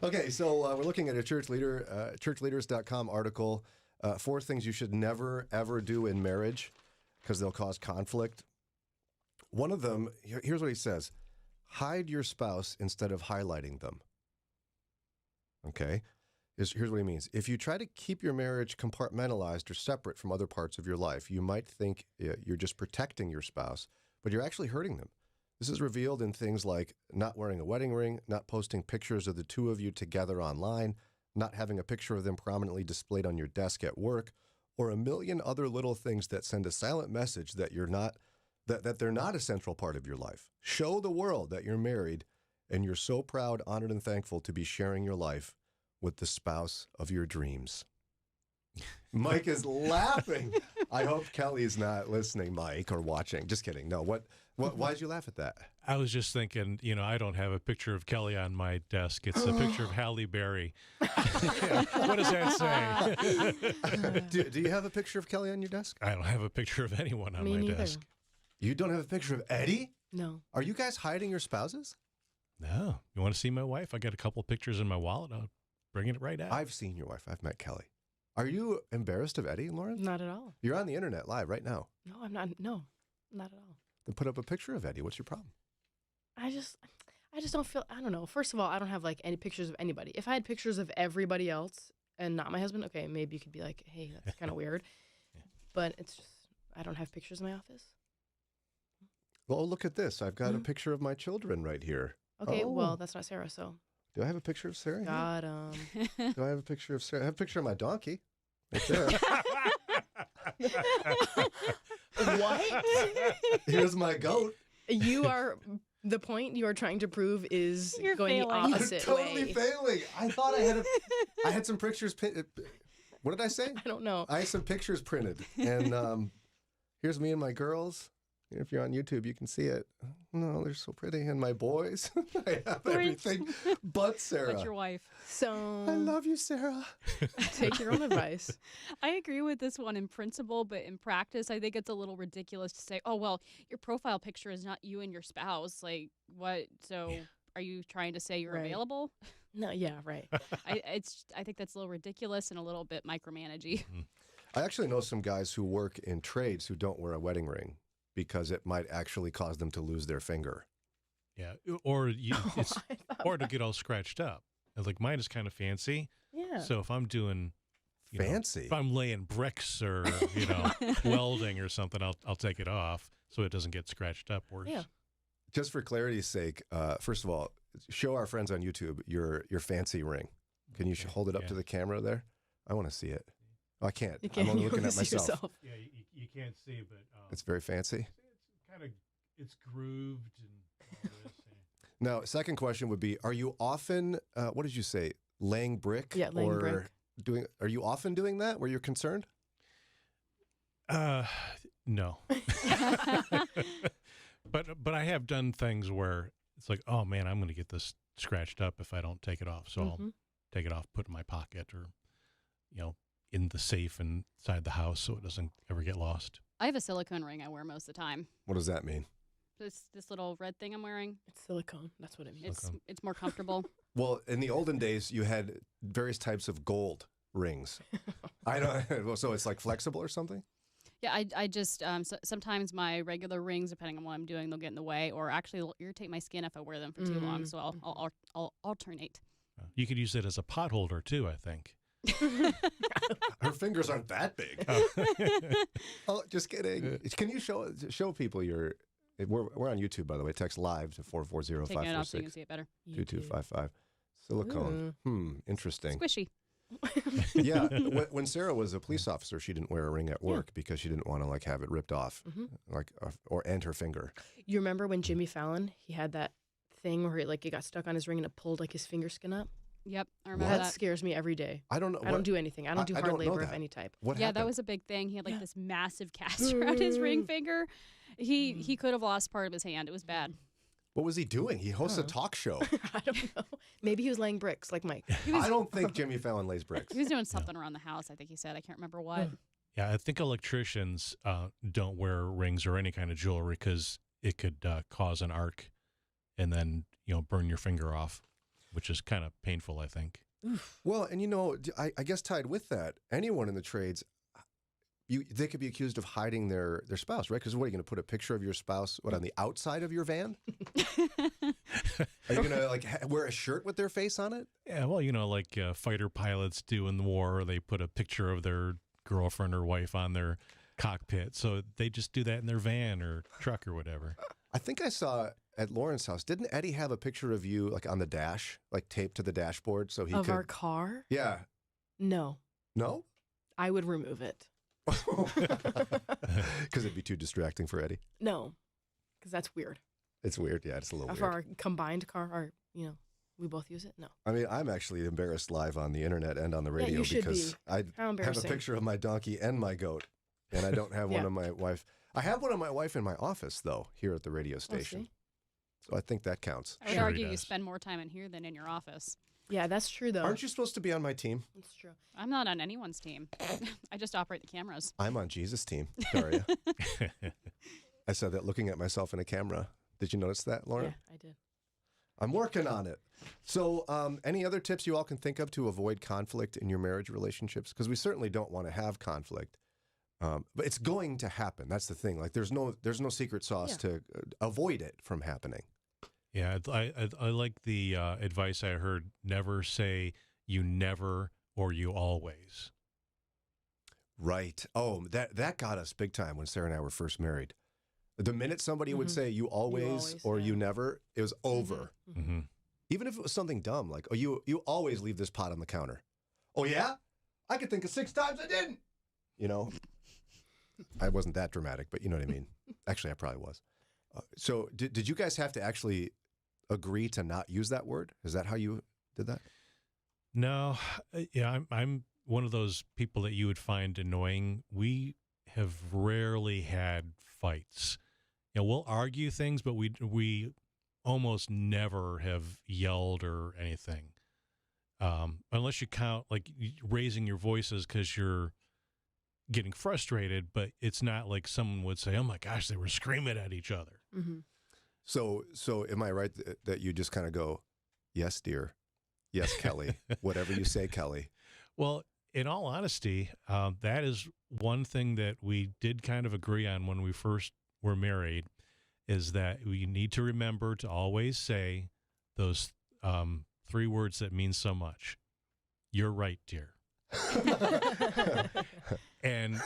Okay, so we're looking at a churchleaders.com article. 4 things you should never, ever do in marriage because they'll cause conflict. One of them, here's what he says. Hide your spouse instead of highlighting them. Okay? Here's what he means. If you try to keep your marriage compartmentalized or separate from other parts of your life, you might think you're just protecting your spouse, but you're actually hurting them. This is revealed in things like not wearing a wedding ring, not posting pictures of the two of you together online, not having a picture of them prominently displayed on your desk at work, or a million other little things that send a silent message that that they're not a central part of your life. Show the world that you're married and you're so proud, honored, and thankful to be sharing your life with the spouse of your dreams. Mike is laughing. I hope Kelly's not listening, Mike, or watching. Just kidding. No, why'd you laugh at that? I was just thinking, I don't have a picture of Kelly on my desk. It's a picture of Halle Berry. What does that say? Do you have a picture of Kelly on your desk? I don't have a picture of anyone on Me my neither. desk. You don't have a picture of Eddie? No. Are you guys hiding your spouses? No. You want to see my wife? I got a couple of pictures in my wallet. I'll bring it right out. I've seen your wife. I've met Kelly. Are you embarrassed of Eddie, Lauren? Not at all. You're on the internet live right now. No, I'm not. No, not at all. Then put up a picture of Eddie. What's your problem? I just don't feel, I don't know. First of all, I don't have like any pictures of anybody. If I had pictures of everybody else and not my husband, okay, maybe you could be like, hey, that's kind of weird. But it's just, I don't have pictures in my office. Well, look at this. I've got a picture of my children right here. Okay, Oh. well, that's not Sarah, so Do I have a picture of Sarah? here? got Do I have a picture of Sarah? I have a picture of my donkey right there. What? Here's my goat. You are, the point you are trying to prove is You're going failing. the You're opposite totally way. failing. I thought I had some pictures. What did I say? I don't know. I had some pictures printed, and here's me and my girls. If you're on YouTube, you can see it. No, they're so pretty. And my boys, I have everything but Sarah. But your wife. So I love you, Sarah. take your own advice. I agree with this one in principle, but in practice, I think it's a little ridiculous to say, oh, well, your profile picture is not you and your spouse. Like, what? So are you trying to say you're Right. available? No, yeah, right. I think that's a little ridiculous and a little bit micromanagey. I actually know some guys who work in trades who don't wear a wedding ring because it might actually cause them to lose their finger. Yeah. Or to get all scratched up. And like mine is kind of fancy. Yeah. So if I'm doing Fancy. if I'm laying bricks or welding or something, I'll take it off so it doesn't get scratched up worse. Yeah. Just for clarity's sake, first of all, show our friends on YouTube your fancy ring. Can you hold it up to the camera there? I want to see it. Oh, I can't. You can't. I'm only You looking wanna at see myself. yourself. Yeah, you can't see, but It's very fancy. it's grooved and all this. Now, second question would be: are you often? What did you say? Laying brick? Yeah, laying or brick. Are you often doing that? Where you're concerned? No. But I have done things where it's like, oh man, I'm going to get this scratched up if I don't take it off. So I'll take it off, put it in my pocket, or in the safe inside the house so it doesn't ever get lost. I have a silicone ring I wear most of the time. What does that mean? This little red thing I'm wearing. It's silicone. That's what it means. It's more comfortable. Well, in the olden days, you had various types of gold rings. I don't. Well, so it's like flexible or something. Yeah, I just sometimes my regular rings, depending on what I'm doing, they'll get in the way, or actually they'll irritate my skin if I wear them for too long. So I'll alternate. You could use it as a pot holder too, I think. Her fingers aren't that big. Oh, just kidding. Can you show people your? We're on YouTube, by the way. Text live to 440-546. Taking it off so you can see it better. 2255. Silicone. Interesting. Squishy. Yeah. When Sarah was a police officer, she didn't wear a ring at work because she didn't want to like have it ripped off, and her finger. You remember when Jimmy Fallon, he had that thing where it got stuck on his ring and it pulled like his finger skin up? Yep, I remember That that. scares me every day. I don't know. I don't do anything. I don't do hard don't know labor of that. any type. What Yeah, happened? that was a big thing. He had this massive cast around his ring finger. He could have lost part of his hand. It was bad. What was he doing? He hosts a talk show. I don't know. Maybe he was laying bricks like Mike. I don't think Jimmy Fallon lays bricks. He was doing something around the house, I think he said. I can't remember what. Yeah, I think electricians don't wear rings or any kind of jewelry because it could cause an arc and then, burn your finger off, which is kind of painful, I think. Well, and I guess tied with that, anyone in the trades, they could be accused of hiding their spouse, right? Because what, are you going to put a picture of your spouse on the outside of your van? Are you going to wear a shirt with their face on it? Yeah, well, like fighter pilots do in the war, they put a picture of their girlfriend or wife on their cockpit. So they just do that in their van or truck or whatever. I think I saw at Lauren's house, didn't Eddie have a picture of you on the dash, taped to the dashboard so he Of could? our car? Yeah. No. No? I would remove it. Because it'd be too distracting for Eddie. No. Because that's weird. It's weird. Yeah, it's a little Of weird. our combined car, we both use it? No. I mean, I'm actually embarrassed live on the internet and on the Yeah, radio you should because be. I How have a embarrassing. picture of my donkey and my goat, and I don't have one Yeah. of my wife. I have one of my wife in my office, though, here at the radio station. see. So I think that counts. I would Sure he argue you does. spend more time in here than in your office. Yeah, that's true, though. Aren't you supposed to be on my team? That's true. I'm not on anyone's team. I just operate the cameras. I'm on Jesus' team, Daria. I said that looking at myself in a camera. Did you notice that, Lauren? Yeah, I did. I'm working on it. So any other tips you all can think of to avoid conflict in your marriage relationships? Because we certainly don't want to have conflict. But it's going to happen. That's the thing. There's no secret sauce to avoid it from happening. Yeah, I like the advice I heard, never say you never or you always. Right. Oh, that got us big time when Sarah and I were first married. The minute somebody would say you always or you never, it was over. Mm-hmm. Even if it was something dumb, like, oh, you always leave this pot on the counter. Oh, yeah? I could think of 6 times I didn't. I wasn't that dramatic, but you know what I mean. Actually, I probably was. So did you guys have to actually agree to not use that word? Is that how you did that? No, yeah, I'm one of those people that you would find annoying. We have rarely had fights. We'll argue things, but we almost never have yelled or anything, unless you count raising your voices because you're getting frustrated. But it's not like someone would say, "Oh my gosh, they were screaming at each other." Mm-hmm. So am I right that you just kind of go, "Yes, dear. Yes, Kelly. Whatever you say, Kelly." Well, in all honesty, that is one thing that we did kind of agree on when we first were married, is that we need to remember to always say those 3 words that mean so much. You're right, dear. and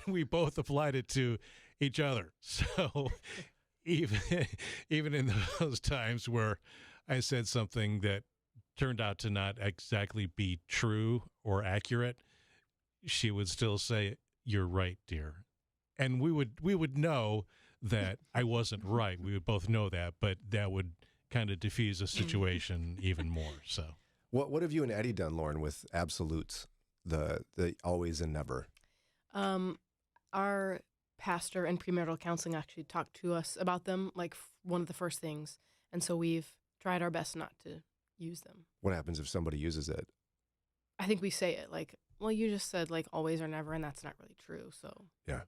we both applied it to each other. So even in those times where I said something that turned out to not exactly be true or accurate, she would still say, "You're right, dear." And we would know that I wasn't right. We would both know that, but that would kind of diffuse the situation even more. So What have you and Eddie done, Lauren, with absolutes, the always and never? Our pastor and premarital counseling actually talked to us about them, one of the first things. And so we've tried our best not to use them. What happens if somebody uses it? I think we say it well, you just said always or never, and that's not really true. So Yeah.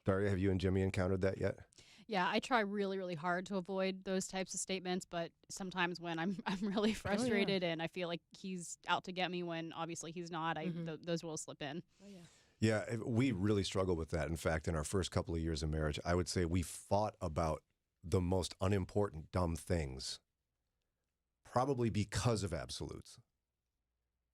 Daria, have you and Jimmy encountered that yet? Yeah, I try really, really hard to avoid those types of statements, but sometimes when I'm really frustrated and I feel like he's out to get me when obviously he's not, those will slip in. Oh, yeah. Yeah, we really struggled with that. In fact, in our first couple of years of marriage, I would say we fought about the most unimportant, dumb things, probably because of absolutes.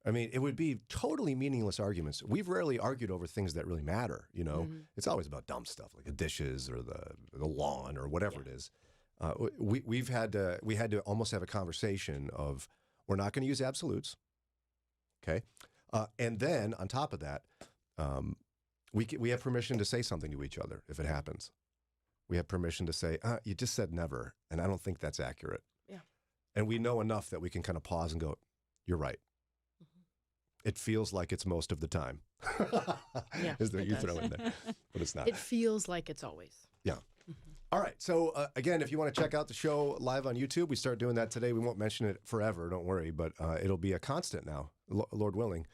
I mean, it would be totally meaningless arguments. We've rarely argued over things that really matter. You know, it's always about dumb stuff like the dishes or the lawn or whatever it is. We had to almost have a conversation of we're not going to use absolutes, okay? And then on top of that, we have permission to say something to each other if it happens. We have permission to say, you just said never, and I don't think that's accurate. Yeah. And we know enough that we can kind of pause and go, you're right. It feels like it's most of the time. Yeah, Is there it you does. throw in there, but it's not. It feels like it's always. Yeah. All right. So again, if you want to check out the show live on YouTube, we start doing that today. We won't mention it forever, don't worry, but it'll be a constant now, Lord willing,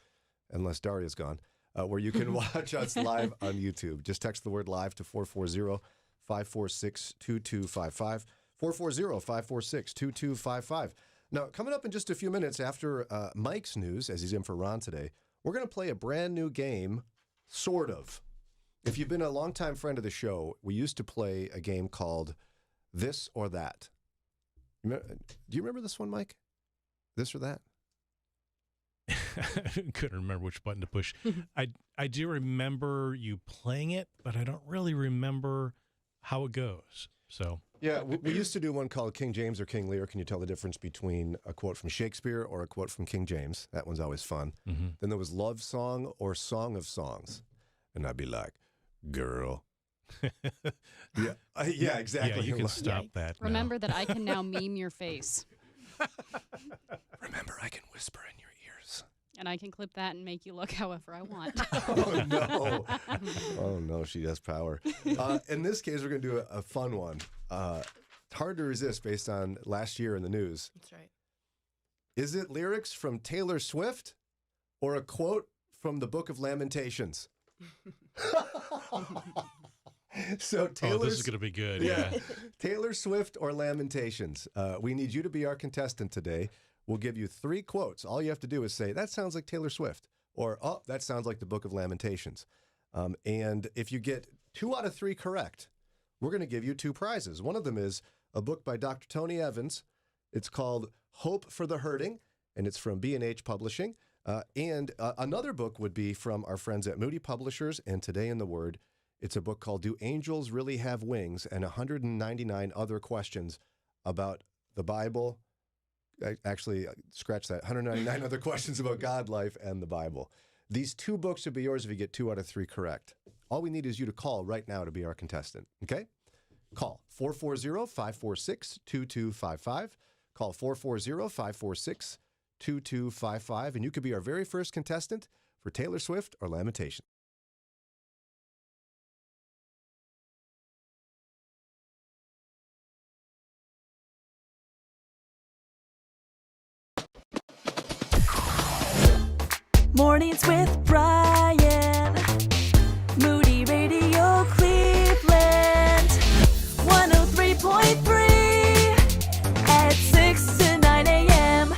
unless Daria's gone, where you can watch us live on YouTube. Just text the word live to 440-546-2255. 440-546-2255. Now, coming up in just a few minutes after Mike's news, as he's in for Ron today, we're going to play a brand new game, sort of. If you've been a longtime friend of the show, we used to play a game called This or That. Do you remember this one, Mike? This or That? I couldn't remember which button to push. I do remember you playing it, but I don't really remember how it goes. So yeah, we used to do one called King James or King Lear. Can you tell the difference between a quote from Shakespeare or a quote from King James? That one's always fun. Then there was Love Song or Song of Songs. And I'd be like, girl. Yeah, exactly. Yeah, you can stop that. now. Remember that I can now meme your face, Remember, I can whisper in your ears. and I can clip that and make you look however I want. Oh, no. Oh, no, she has power. In this case, we're going to do a fun one. Hard to resist based on last year in the news. That's right. Is it lyrics from Taylor Swift or a quote from the Book of Lamentations? So Taylor, this is going to be good. yeah, Taylor Swift or Lamentations. We need you to be our contestant today. We'll give you 3 quotes. All you have to do is say, that sounds like Taylor Swift, or, oh, that sounds like the Book of Lamentations. And if you get 2 out of 3 correct, we're going to give you 2 prizes. One of them is a book by Dr. Tony Evans. It's called Hope for the Hurting, and it's from B&H Publishing. And another book would be from our friends at Moody Publishers and Today in the Word. It's a book called Do Angels Really Have Wings? And 199 other questions about the Bible. Actually, scratch that. 199 other questions about God, life, and the Bible. These 2 books would be yours if you get 2 out of 3 correct. All we need is you to call right now to be our contestant, okay? Call 440-546-2255. Call 440-546-2255, and you could be our very first contestant for Taylor Swift or Lamentation. Mornings with Brian. Moody Radio Cleveland. 103.3 at 6 to 9 a.m.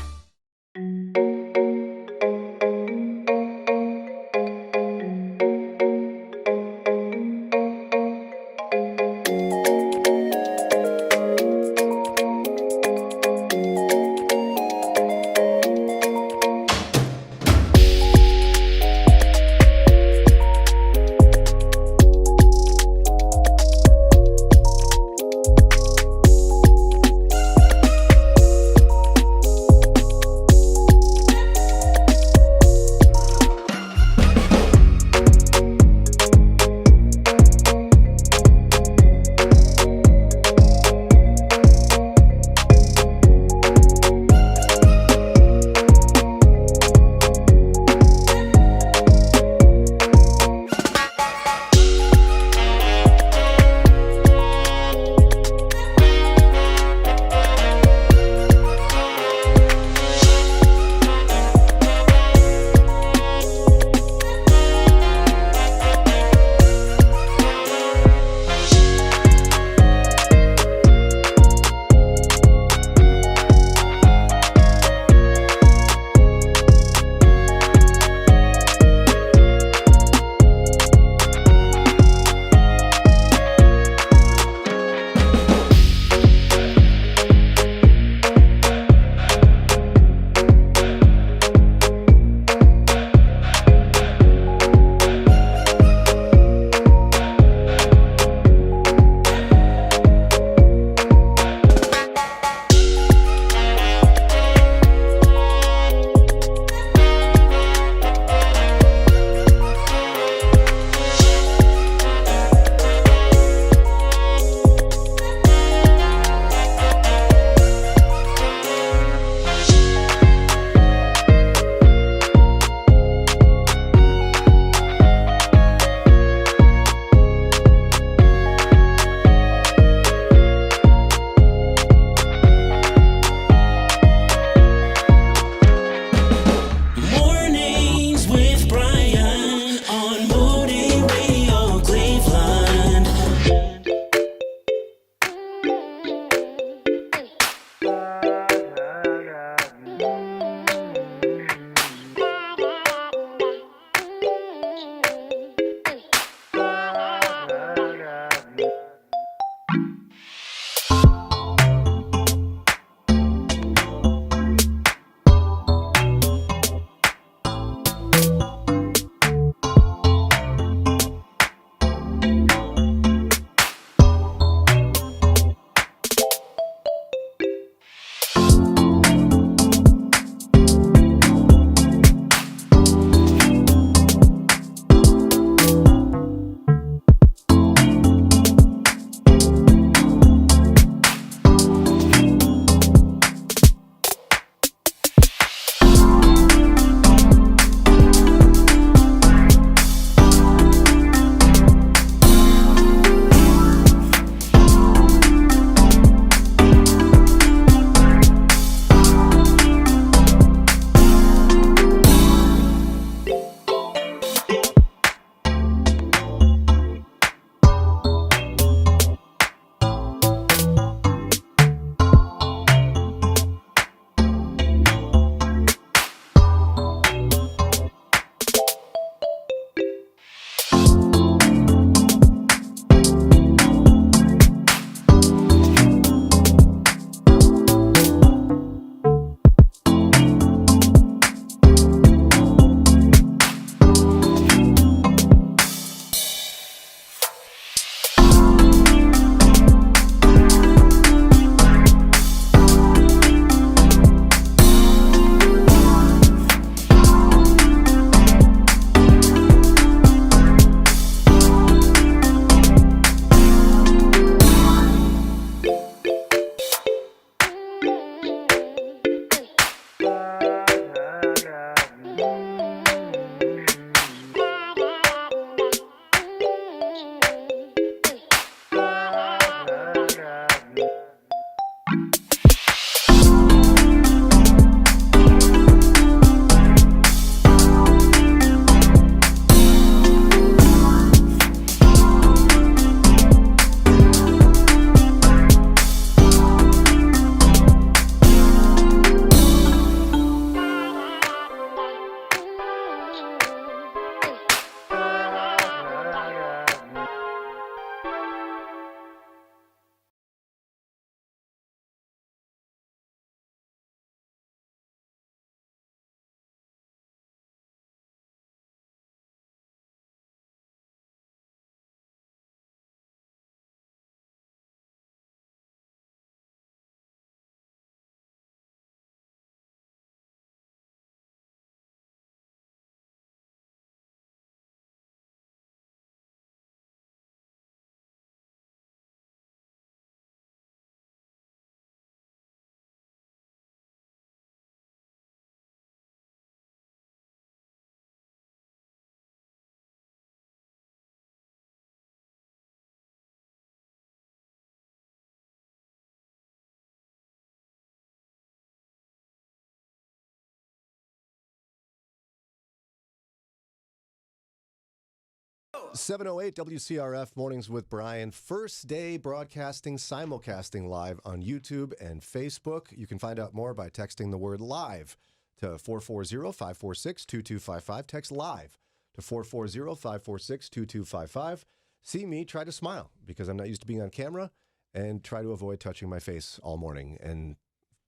708 WCRF Mornings with Brian. First day broadcasting, simulcasting live on YouTube and Facebook. You can find out more by texting the word live to 440-546-2255. Text live to 440-546-2255. See me, try to smile because I'm not used to being on camera, and try to avoid touching my face all morning and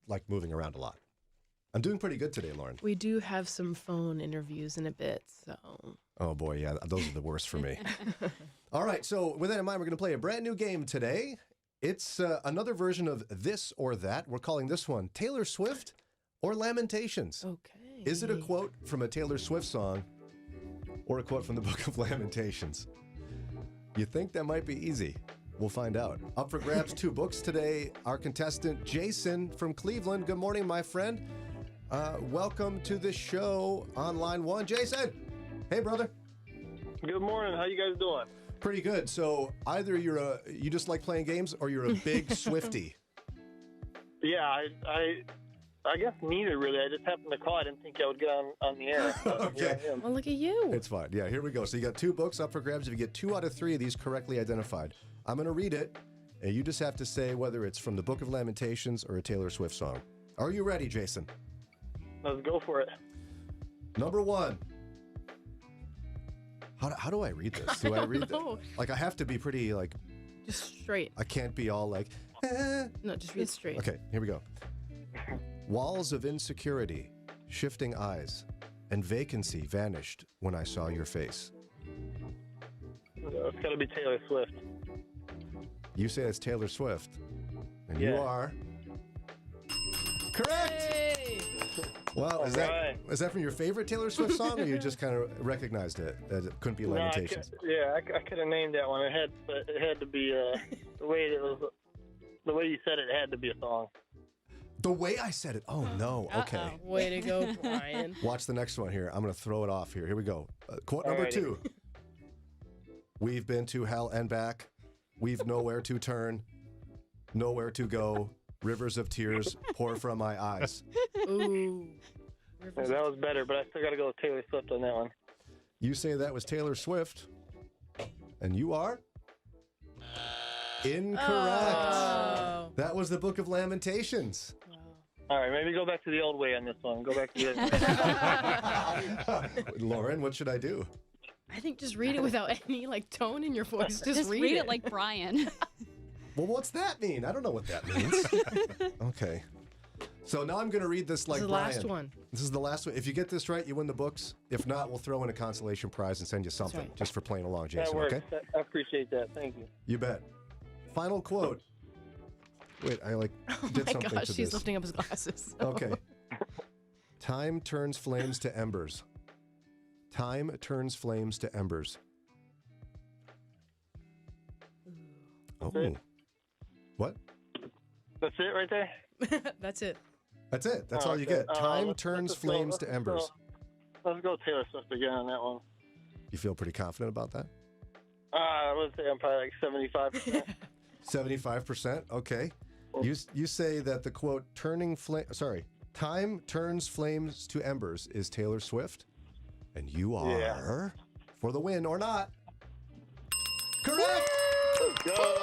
like moving around a lot. I'm doing pretty good today, Lauren. We do have some phone interviews in a bit, so. Oh, boy, yeah, those are the worst for me. All right, so with that in mind, we're going to play a brand new game today. It's another version of This or That. We're calling this one Taylor Swift or Lamentations. Okay. Is it a quote from a Taylor Swift song or a quote from the Book of Lamentations? You think that might be easy? We'll find out. Up for grabs, 2 books today. Our contestant, Jason from Cleveland. Good morning, my friend. Welcome to the show on line 1. Jason! Hey, brother. Good morning. How you guys doing? Pretty good. So either you just like playing games or you're a big Swiftie. Yeah, I guess neither really. I just happened to call. I didn't think I would get on the air. Okay. Yeah, Well, look at you. It's fine. Yeah, here we go. So you got 2 books up for grabs. If you get 2 out of 3 of these correctly identified, I'm going to read it, and you just have to say whether it's from the Book of Lamentations or a Taylor Swift song. Are you ready, Jason? Let's go for it. Number 1. How do I read this? Do I read know. it? Like, I have to be pretty, like, Just straight. I can't be all like, No, just read straight. Okay, here we go. Walls of insecurity, shifting eyes, and vacancy vanished when I saw your face. It's got to be Taylor Swift. You say it's Taylor Swift, and you Yeah. are correct. Hey! Well, is Alright. that from your favorite Taylor Swift song, or you just kind of recognized it that it couldn't be Lamentations? I could have named that one. It had to be the way it was. The way you said it had to be a song. The way I said it. Oh no. Okay. Uh-oh. Way to go, Brian. Watch the next one here. I'm going to throw it off here. Here we go. Quote number Alrighty. 2. We've been to hell and back. We've nowhere to turn, nowhere to go. Rivers of tears pour from my eyes. Ooh. Yeah, that was better, but I still got to go with Taylor Swift on that one. You say that was Taylor Swift, and you are incorrect. Oh. That was the Book of Lamentations. All right, maybe go back to the old way on this one. Go back to the other Lauren, what should I do? I think just read it without any like tone in your voice. Just read it like Brian. Well, what's that mean? I don't know what that means. Okay. So now I'm going to read this like This is the Brian. last one. This is the last one. If you get this right, you win the books. If not, we'll throw in a consolation prize and send you something right. just for playing along, That Jason, works. okay? I appreciate that. Thank you. You bet. Final quote. Wait, I like Oh did my something gosh, to he's this. lifting up his glasses. Okay. Time turns flames to embers. Time turns flames to embers. Oh. it. What? That's it right there? That's it. That's it. That's Oh, all you okay. get. Time Let's turns just go- flames let's to just embers. Let's go Taylor Swift again on that one. You feel pretty confident about that? I would say I'm probably like 75%. 75%. Okay. You say that the quote time turns flames to embers is Taylor Swift, and you are for the win or not. Correct. Go!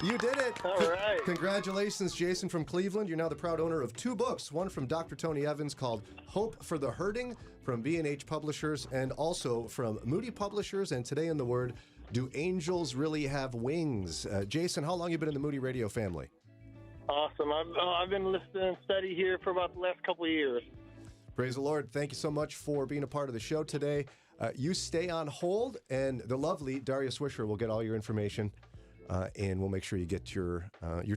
You did it. All right. Congratulations, Jason from Cleveland. You're now the proud owner of 2 books, one from Dr. Tony Evans called Hope for the Hurting from B&H Publishers, and also from Moody Publishers and Today in the Word, Do Angels Really Have Wings? Jason, how long have you been in the Moody Radio family? Awesome. I've been listening and studying here for about the last couple of years. Praise the Lord. Thank you so much for being a part of the show today. You stay on hold, and the lovely Daria Swisher will get all your information, and we'll make sure you get your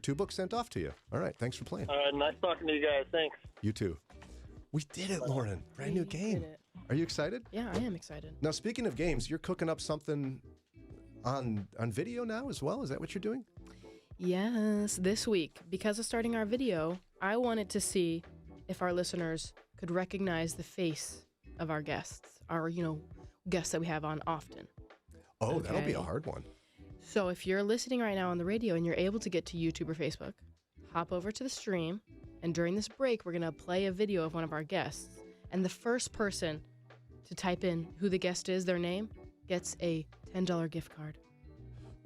2 books sent off to you. All right. Thanks for playing. Nice talking to you guys. Thanks. You too. We did it, Lauren. Brand new We game. did it. Are you excited? Yeah, I am excited. Now, speaking of games, you're cooking up something on video now as well? Is that what you're doing? Yes, this week, because of starting our video, I wanted to see if our listeners could recognize the face of our guests, our, guests that we have on often. Oh, that'll be a Okay. hard one. So if you're listening right now on the radio and you're able to get to YouTube or Facebook, hop over to the stream, and during this break, we're going to play a video of one of our guests. And the first person to type in who the guest is, their name, gets a $10 gift card.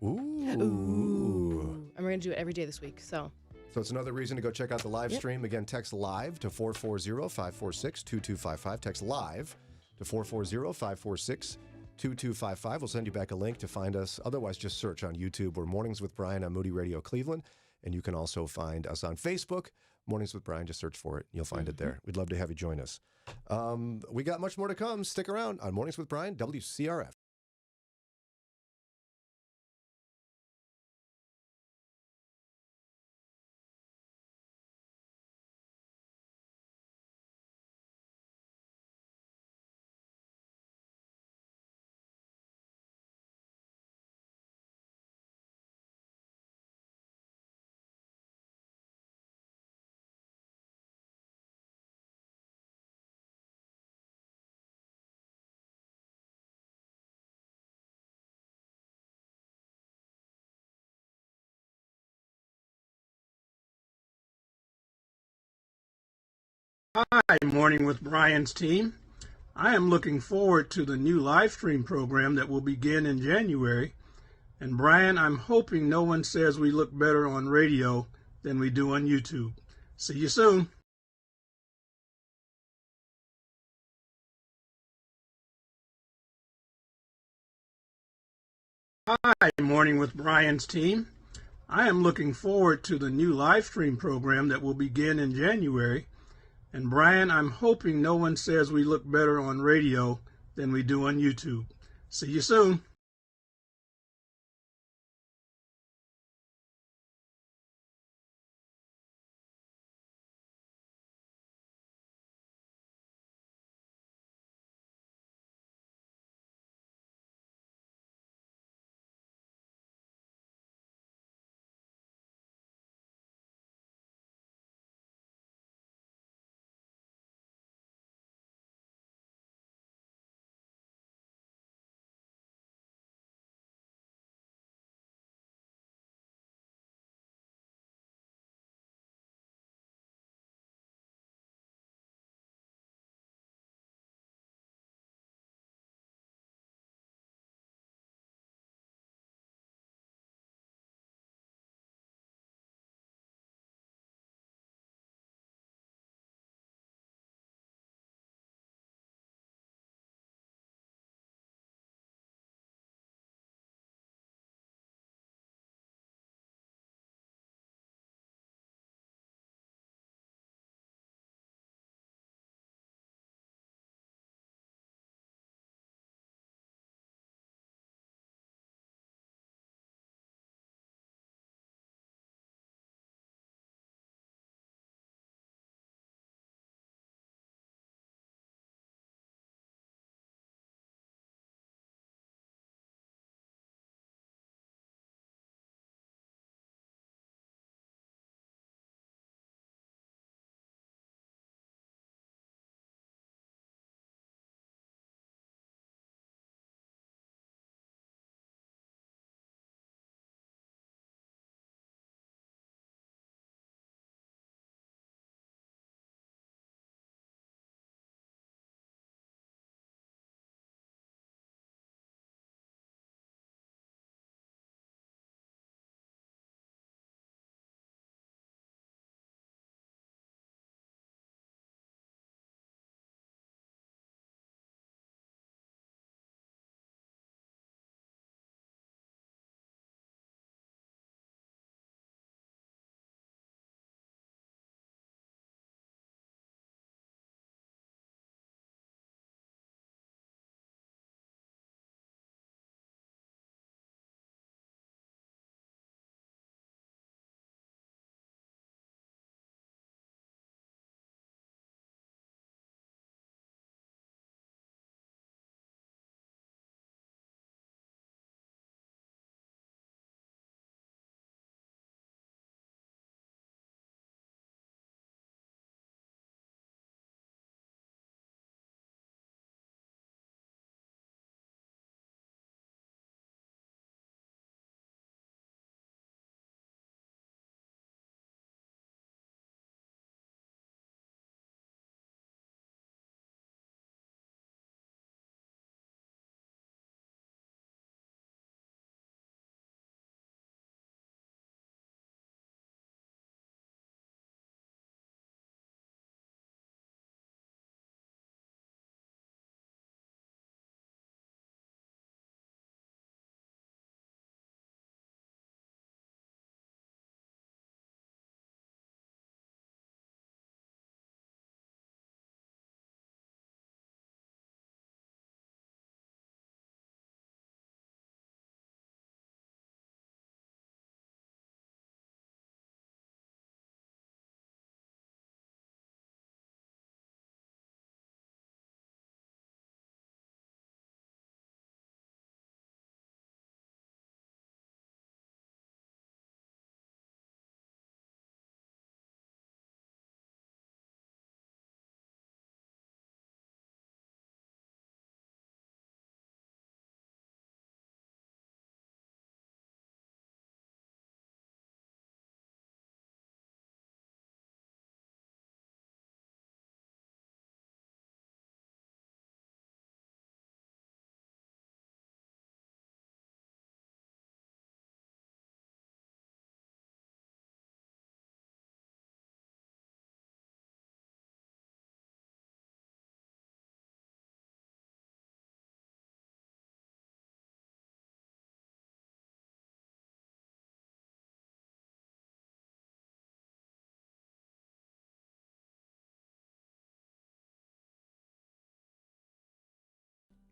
Ooh. And we're going to do it every day this week. So So it's another reason to go check out the live stream. Again, text live to 440-546-2255. Text live to 440-546-2255. We'll send you back a link to find us. Otherwise, just search on YouTube. We're Mornings with Brian on Moody Radio Cleveland. And you can also find us on Facebook. Mornings with Brian, just search for it. You'll find it there. We'd love to have you join us. We got much more to come. Stick around on Mornings with Brian, WCRF. Hi, Morning with Brian's team. I am looking forward to the new live stream program that will begin in January. And Brian, I'm hoping no one says we look better on radio than we do on YouTube. See you soon. Hi, Morning with Brian's team. I am looking forward to the new live stream program that will begin in January. And Brian, I'm hoping no one says we look better on radio than we do on YouTube. See you soon.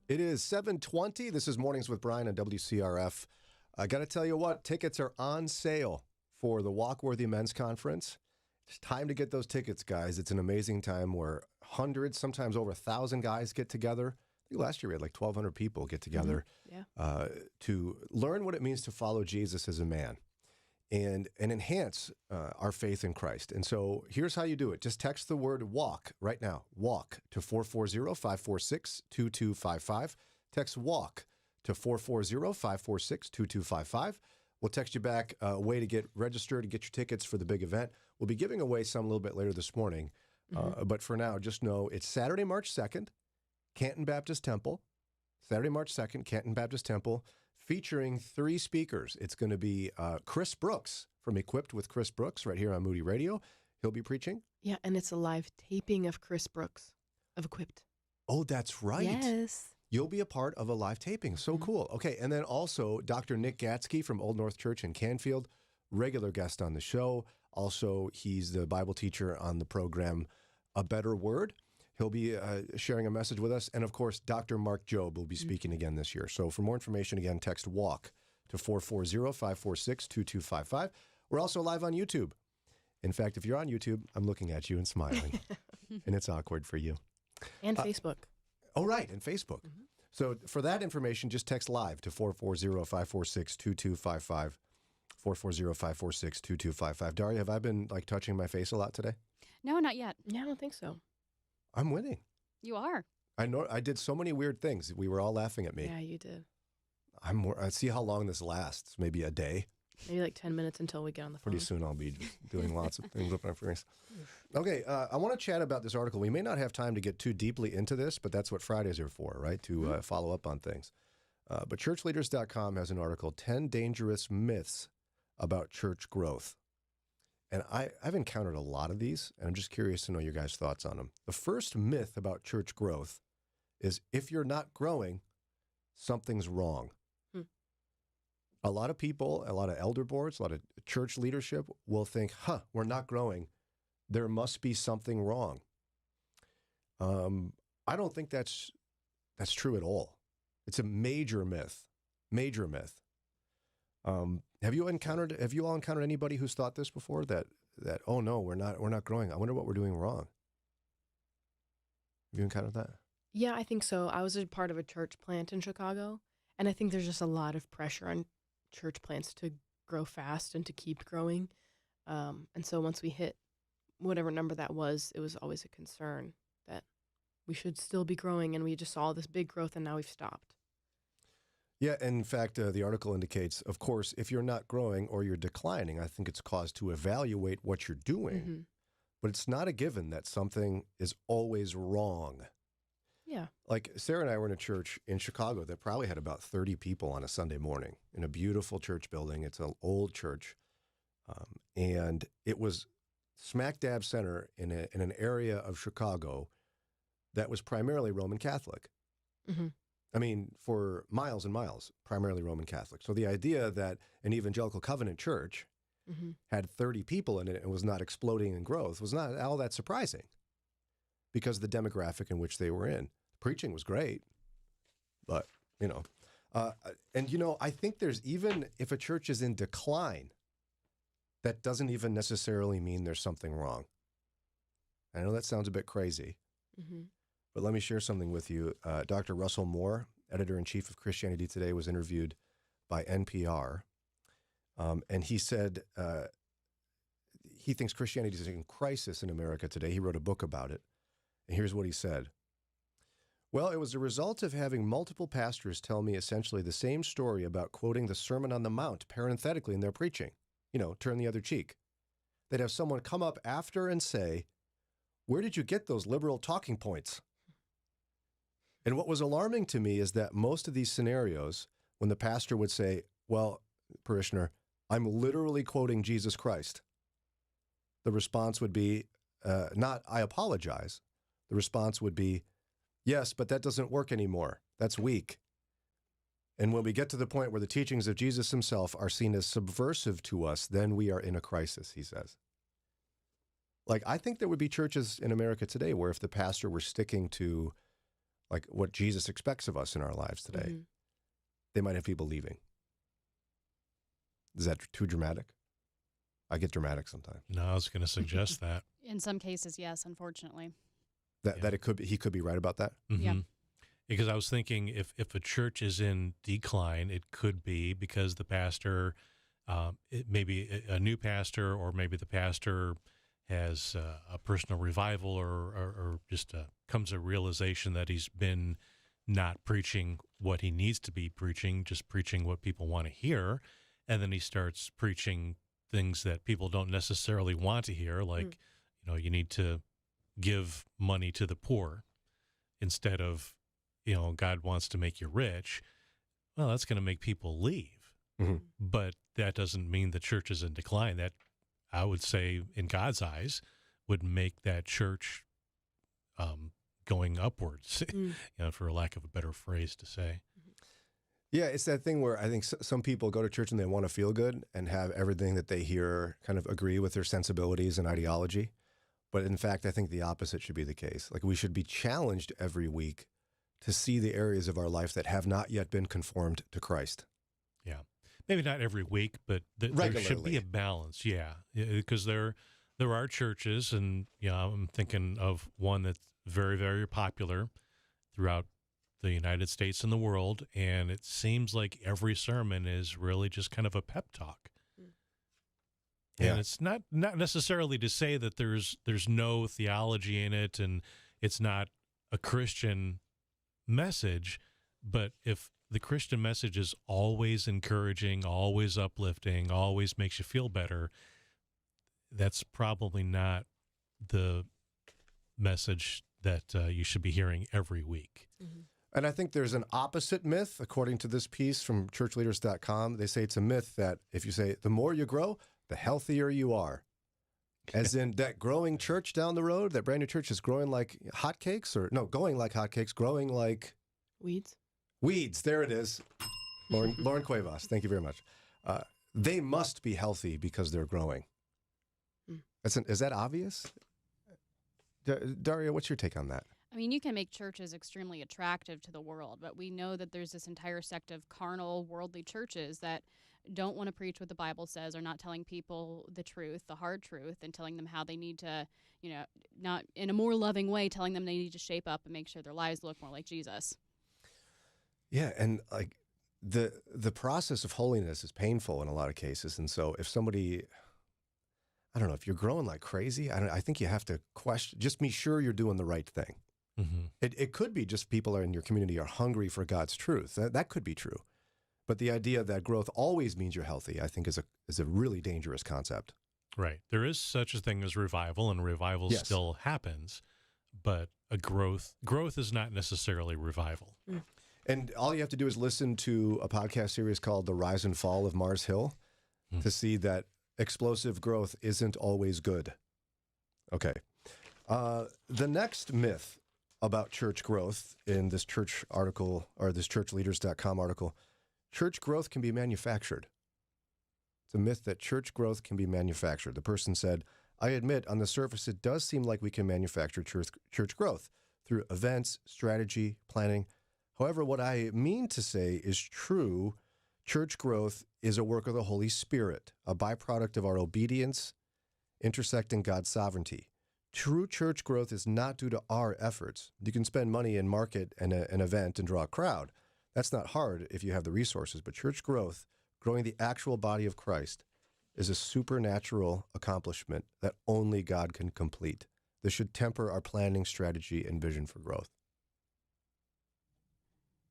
It is 7:20. This is Mornings with Brian on WCRF. I got to tell you what, tickets are on sale for the Walkworthy Men's Conference. It's time to get those tickets, guys. It's an amazing time where hundreds, sometimes over 1,000 guys get together. I think last year we had like 1,200 people get together to learn what it means to follow Jesus as a man and enhance our faith in Christ. And so here's how you do it. Just text the word walk right now, walk, to 440-546-2255. Text walk to 440-546-2255. We'll text you back a way to get registered and get your tickets for the big event. We'll be giving away some a little bit later this morning. But for now, just know it's Saturday, March 2nd, Canton Baptist Temple. Saturday, March 2nd, Canton Baptist Temple, featuring 3 speakers. It's going to be Chris Brooks from Equipped with Chris Brooks right here on Moody Radio. He'll be preaching. Yeah, and it's a live taping of Chris Brooks of Equipped. Oh, that's right. Yes. You'll be a part of a live taping. So cool. Okay, and then also Dr. Nick Gatsky from Old North Church in Canfield, regular guest on the show. Also, he's the Bible teacher on the program A Better Word. He'll be sharing a message with us. And, of course, Dr. Mark Jobe will be speaking again this year. So for more information, again, text WALK to 440-546-2255. We're also live on YouTube. In fact, if you're on YouTube, I'm looking at you and smiling, and it's awkward for you. And Facebook. Oh, right, and Facebook. So for that information, just text live to 440-546-2255, 440-546-2255. Daria, have I been, like, touching my face a lot today? No, not yet. Yeah, I don't think so. I'm winning. You are. I know I did so many weird things. We were all laughing at me. Yeah, you did. I see how long this lasts. Maybe a day. Maybe like 10 minutes until we get on the phone. Pretty soon I'll be just doing lots of things up my face. Okay, I want to chat about this article. We may not have time to get too deeply into this, but that's what Fridays are for, right? To follow up on things. But churchleaders.com has an article, 10 Dangerous Myths About Church Growth. And I've encountered a lot of these, and I'm just curious to know your guys' thoughts on them. The first myth about church growth is if you're not growing, something's wrong. A lot of people, a lot of elder boards, a lot of church leadership will think, we're not growing. There must be something wrong. I don't think that's true at all. It's a major myth. Major myth. Have you all encountered anybody who's thought this before? That oh no, we're not growing. I wonder what we're doing wrong. Have you encountered that? Yeah, I think so. I was a part of a church plant in Chicago, and I think there's just a lot of pressure on church plants to grow fast and to keep growing. And so once we hit whatever number that was, it was always a concern that we should still be growing, and we just saw this big growth, and now we've stopped. Yeah, in fact, the article indicates, of course, if you're not growing or you're declining, I think it's cause to evaluate what you're doing. But it's not a given that something is always wrong. Yeah. Like Sarah and I were in a church in Chicago that probably had about 30 people on a Sunday morning in a beautiful church building. It's an old church. And it was smack dab center in an area of Chicago that was primarily Roman Catholic. I mean, for miles and miles, primarily Roman Catholic. So the idea that an evangelical covenant church had 30 people in it and was not exploding in growth was not all that surprising because of the demographic in which they were in. Preaching was great, but, I think there's, even if a church is in decline, that doesn't even necessarily mean there's something wrong. I know that sounds a bit crazy, but let me share something with you. Dr. Russell Moore, editor-in-chief of Christianity Today, was interviewed by NPR, and he said he thinks Christianity is in crisis in America today. He wrote a book about it, and here's what he said. Well, it was a result of having multiple pastors tell me essentially the same story about quoting the Sermon on the Mount parenthetically in their preaching. Turn the other cheek. They'd have someone come up after and say, "Where did you get those liberal talking points?" And what was alarming to me is that most of these scenarios, when the pastor would say, "Well, parishioner, I'm literally quoting Jesus Christ," the response would be, not, "I apologize." The response would be, "Yes, but that doesn't work anymore. That's weak." And when we get to the point where the teachings of Jesus himself are seen as subversive to us, then we are in a crisis, he says. Like, I think there would be churches in America today where if the pastor were sticking to like what Jesus expects of us in our lives today, Mhm. they might have people leaving. Is that too dramatic? I get dramatic sometimes. No, I was going to suggest that. In some cases, yes, unfortunately. That it could be, he could be right about that. Yeah. Mhm. Because I was thinking if a church is in decline, it could be because the pastor, it may be a new pastor, or maybe the pastor has a personal revival, or just comes a realization that he's been not preaching what he needs to be preaching, just preaching what people want to hear. And then he starts preaching things that people don't necessarily want to hear, like, you need to give money to the poor instead of, God wants to make you rich. Well, that's going to make people leave. Mhm. But that doesn't mean the church is in decline. That, I would say, in God's eyes, would make that church going upwards, for a lack of a better phrase to say. Yeah, it's that thing where I think some people go to church and they want to feel good and have everything that they hear kind of agree with their sensibilities and ideology. But in fact, I think the opposite should be the case. Like, we should be challenged every week to see the areas of our life that have not yet been conformed to Christ. Yeah. Maybe not every week, but there should Regularly. be a balance. Yeah. Because there are churches, and I'm thinking of one that's very, very popular throughout the United States and the world, and it seems like every sermon is really just kind of a pep talk. Yeah. And it's not necessarily to say that there's no theology in it and it's not a Christian message, but if the Christian message is always encouraging, always uplifting, always makes you feel better, that's probably not the message that you should be hearing every week. And I think there's an opposite myth, according to this piece from churchleaders.com. They say it's a myth that if you say the more you grow, the healthier you are. As in that growing church down the road, that brand new church is growing like hotcakes, going like hotcakes, growing like Weeds. weeds. There it is. Lauren Cuevas, thank you very much. They must be healthy because they're growing. Is that obvious? Daria, what's your take on that? I mean, you can make churches extremely attractive to the world, but we know that there's this entire sect of carnal, worldly churches that don't want to preach what the Bible says, or not telling people the truth, the hard truth, and telling them how they need to, not in a more loving way, telling them they need to shape up and make sure their lives look more like Jesus. Yeah, and like the process of holiness is painful in a lot of cases, and so if somebody, I don't know, if you're growing like crazy, I think you have to question. Just be sure you're doing the right thing. Mm-hmm. It could be just people in your community are hungry for God's truth. That could be true, but the idea that growth always means you're healthy, I think, is a really dangerous concept. Right. There is such a thing as revival, and revival Yes. still happens, but a growth is not necessarily revival. And all you have to do is listen to a podcast series called The Rise and Fall of Mars Hill to see that explosive growth isn't always good. Okay. The next myth about church growth in this church article, or this churchleaders.com article, church growth can be manufactured. It's a myth that church growth can be manufactured. The person said, I admit on the surface it does seem like we can manufacture church growth through events, strategy, planning. However, what I mean to say is true. Church growth is a work of the Holy Spirit, a byproduct of our obedience, intersecting God's sovereignty. True church growth is not due to our efforts. You can spend money and market an event and draw a crowd. That's not hard if you have the resources, but church growth, growing the actual body of Christ, is a supernatural accomplishment that only God can complete. This should temper our planning, strategy, and vision for growth.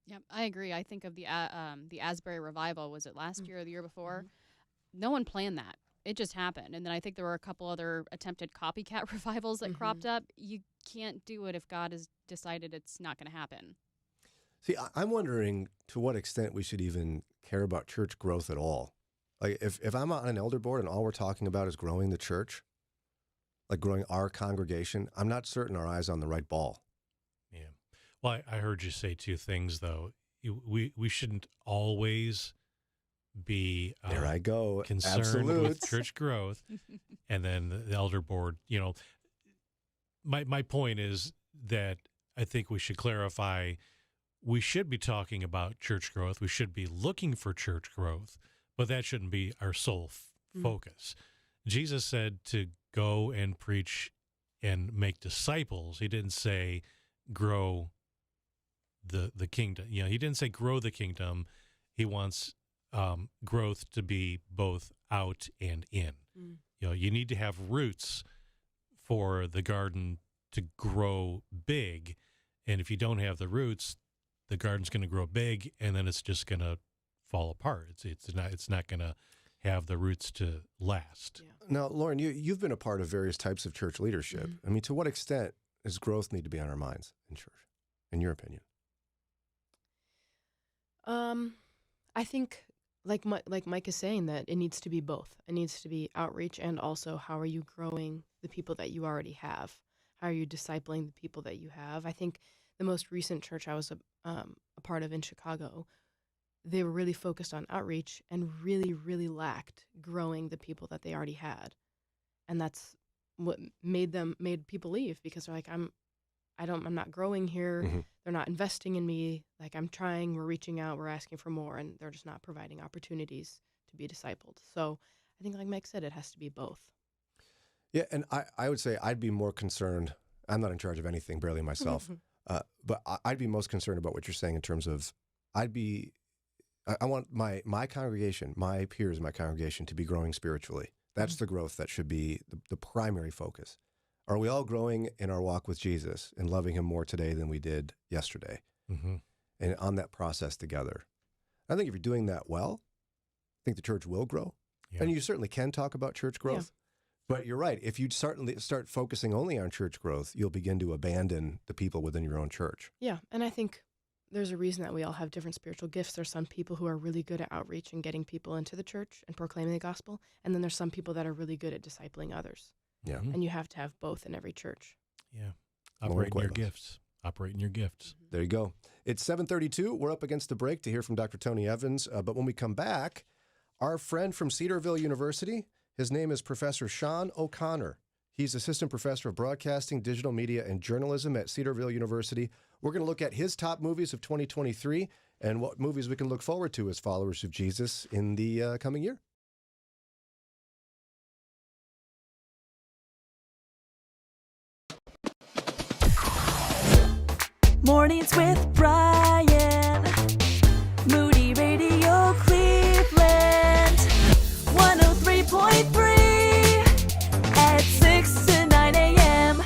Yep, I agree. I think of the Asbury revival. Was it last year or the year before? No one planned that. It just happened. And then I think there were a couple other attempted copycat revivals that cropped up. You can't do it if God has decided it's not going to happen. See, I'm wondering to what extent we should even care about church growth at all. Like if I'm on an elder board and all we're talking about is growing the church, like growing our congregation, I'm not certain our eye's on the right ball. Yeah. Well, I heard you say two things, though. We shouldn't always be There I go. concerned Absolute. with church growth. And then the elder board, my point is that I think we should clarify, we should be talking about church growth. We should be looking for church growth, but that shouldn't be our sole focus. Jesus said to go and preach and make disciples. He didn't say grow the kingdom. You know, he didn't say grow the kingdom. He wants growth to be both out and in. You know, you need to have roots for the garden to grow big, and if you don't have the roots, the garden's going to grow big, and then it's just going to fall apart. It's not going to have the roots to last. Yeah. Now, Lauren, you've been a part of various types of church leadership. I mean, to what extent does growth need to be on our minds in church, in your opinion? I think, like Mike is saying, that it needs to be both. It needs to be outreach, and also how are you growing the people that you already have? How are you discipling the people that you have? I think the most recent church I was a part of in Chicago, they were really focused on outreach and really, really lacked growing the people that they already had. And that's what made people leave, because they're like, I'm not growing here. Mm-hmm. They're not investing in me. Like, I'm trying, we're reaching out, we're asking for more, and they're just not providing opportunities to be discipled. So I think, like Mike said, it has to be both. Yeah, and I would say I'd be more concerned. I'm not in charge of anything, barely myself. But I'd be most concerned about what you're saying in terms of I want my congregation, my peers in my congregation to be growing spiritually. That's the growth that should be the primary focus. Are we all growing in our walk with Jesus and loving him more today than we did yesterday? Mm-hmm. And on that process together. I think if you're doing that well, I think the church will grow. Yeah. And you certainly can talk about church growth. But you're right. If you start focusing only on church growth, you'll begin to abandon the people within your own church. Yeah, and I think there's a reason that we all have different spiritual gifts. There's some people who are really good at outreach and getting people into the church and proclaiming the gospel, and then there's some people that are really good at discipling others. Yeah. And you have to have both in every church. Yeah. Lauren Operate in your Cuevas. gifts. Operate in your gifts. There you go. It's 7:32. We're up against the break to hear from Dr. Tony Evans. But when we come back, our friend from Cedarville University, his name is Professor Sean O'Connor. He's assistant professor of broadcasting, digital media, and journalism at Cedarville University. We're going to look at his top movies of 2023 and what movies we can look forward to as followers of Jesus in the coming year. Mornings with Brian. Moody Radio Cleveland. 103.3 at 6 to 9 a.m.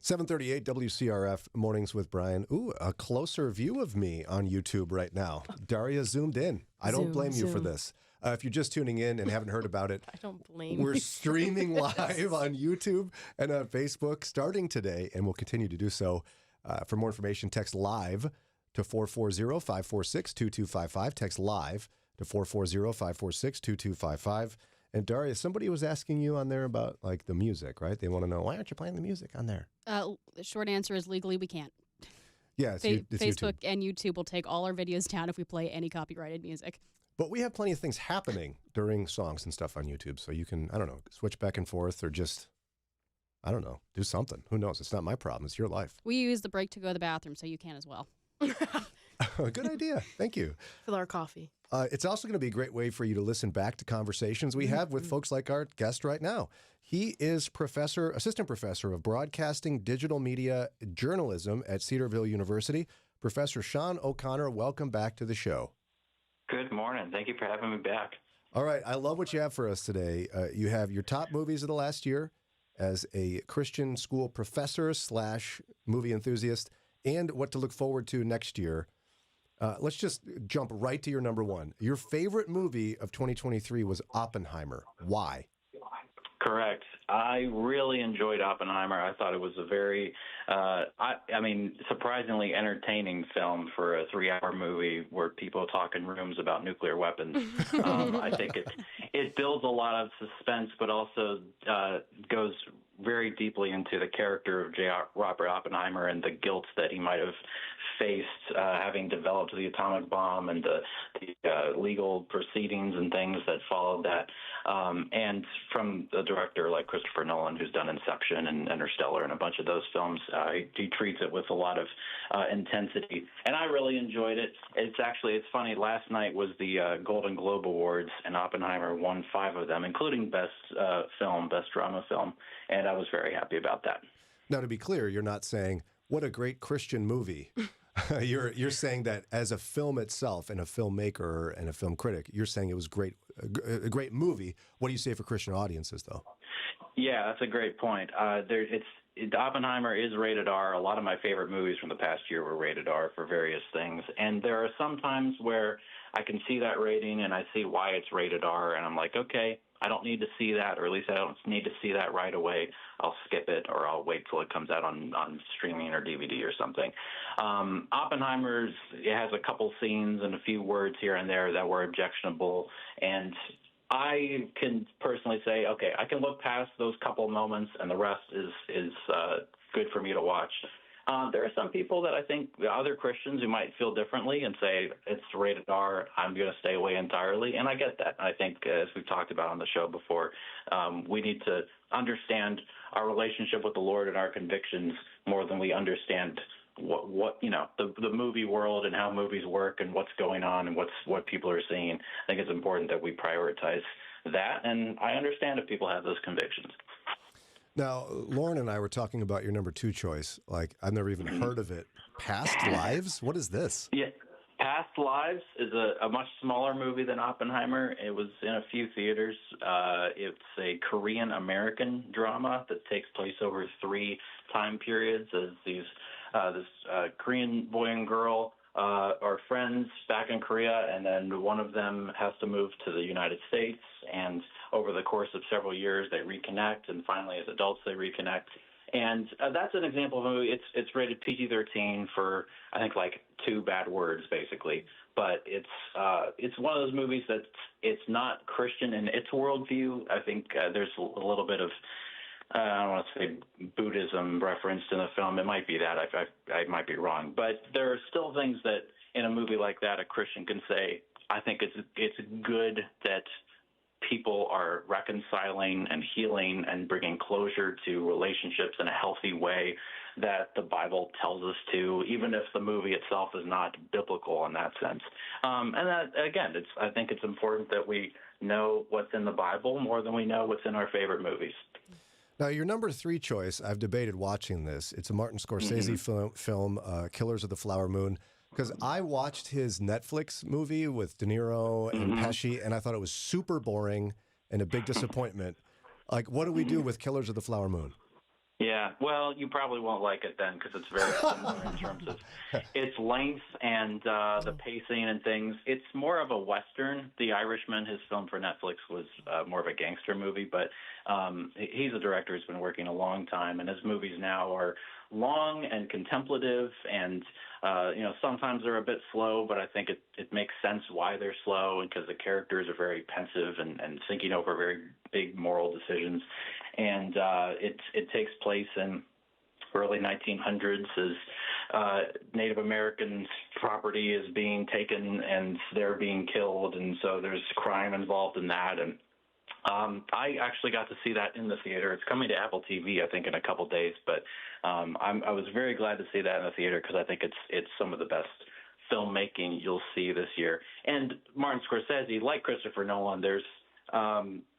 738 WCRF Mornings with Brian. Ooh, a closer view of me on YouTube right now. Daria zoomed in. I don't blame you for this. If you're just tuning in and haven't heard about it, I don't blame we're you. streaming live on YouTube and on Facebook starting today, and we'll continue to do so. For more information, text live to 440-546-2255. Text live to 440-546-2255. And Daria, somebody was asking you on there about like the music, right? They want to know, why aren't you playing the music on there? The short answer is legally we can't. Yeah, it's Facebook YouTube. and YouTube will take all our videos down if we play any copyrighted music. But we have plenty of things happening during songs and stuff on YouTube. So you can, I don't know, switch back and forth or just, I don't know, do something. Who knows? It's not my problem. It's your life. We use the break to go to the bathroom, so you can as well. Good idea. Thank you. Fill our coffee. It's also going to be a great way for you to listen back to conversations we have with folks like our guest right now. He is assistant professor of broadcasting, digital media, journalism at Cedarville University. Professor Sean O'Connor, welcome back to the show. Good morning. Thank you for having me back. All right. I love what you have for us today. You have your top movies of the last year as a Christian school professor / movie enthusiast, and what to look forward to next year. Let's just jump right to your number one. Your favorite movie of 2023 was Oppenheimer. Why? Correct. I really enjoyed Oppenheimer. I thought it was a very, surprisingly entertaining film for a 3-hour movie where people talk in rooms about nuclear weapons. I think it builds a lot of suspense, but also goes very deeply into the character of Robert Oppenheimer and the guilt that he might have faced having developed the atomic bomb and the legal proceedings and things that followed that. And from a director like Christopher Nolan, who's done Inception and Interstellar and a bunch of those films, he treats it with a lot of intensity. And I really enjoyed it. It's funny. Last night was the Golden Globe Awards, and Oppenheimer won 5 of them, including Best Drama Film. And I was very happy about that. Now, to be clear, you're not saying, what a great Christian movie. You're saying that as a film itself and a filmmaker and a film critic, you're saying it was a great movie. What do you say for Christian audiences, though? Yeah, that's a great point. Oppenheimer is rated R. A lot of my favorite movies from the past year were rated R for various things. And there are some times where I can see that rating and I see why it's rated R, and I'm like, okay, I don't need to see that, or at least I don't need to see that right away. I'll skip it, or I'll wait till it comes out on streaming or DVD or something. Oppenheimer's it has a couple scenes and a few words here and there that were objectionable, and I can personally say, okay, I can look past those couple moments, and the rest is good for me to watch. There are some people that I think, other Christians who might feel differently and say it's rated R, I'm going to stay away entirely, and I get that. I think, as we've talked about on the show before, we need to understand our relationship with the Lord and our convictions more than we understand the movie world and how movies work and what's going on and what people are seeing. I think it's important that we prioritize that, and I understand if people have those convictions. Now, Lauren and I were talking about your number 2 choice. Like, I've never even heard of it. Past Lives? What is this? Yeah. Past Lives is a much smaller movie than Oppenheimer. It was in a few theaters. It's a Korean-American drama that takes place over 3 time periods as this Korean boy and girl are friends back in Korea, and then one of them has to move to the United States, and over the course of several years they reconnect, and finally as adults they reconnect. And that's an example of a movie. It's rated PG-13 for, I think, like 2 bad words, basically. But it's one of those movies that it's not Christian in its worldview. I think there's a little bit of, I don't want to say Buddhism referenced in the film. It might be that. I might be wrong. But there are still things that in a movie like that a Christian can say. I think it's good that people are reconciling and healing and bringing closure to relationships in a healthy way that the Bible tells us to, even if the movie itself is not biblical in that sense. And that, again, I think it's important that we know what's in the Bible more than we know what's in our favorite movies. Now, your number 3 choice, I've debated watching this. It's a Martin Scorsese film, Killers of the Flower Moon, because I watched his Netflix movie with De Niro and Pesci, and I thought it was super boring and a big disappointment. Like, what do we do with Killers of the Flower Moon? Yeah, well, you probably won't like it then because it's very similar in terms of its length and the pacing and things. It's more of a Western. The Irishman, his film for Netflix, was more of a gangster movie, but he's a director who's been working a long time, and his movies now are long and contemplative, and sometimes they're a bit slow, but I think it makes sense why they're slow, because the characters are very pensive and thinking over very big moral decisions. And it takes place in early 1900s as Native American property is being taken and they're being killed, and so there's crime involved in that. And I actually got to see that in the theater. It's coming to Apple TV, I think, in a couple days, but I was very glad to see that in the theater because I think it's some of the best filmmaking you'll see this year. And Martin Scorsese, like Christopher Nolan, there's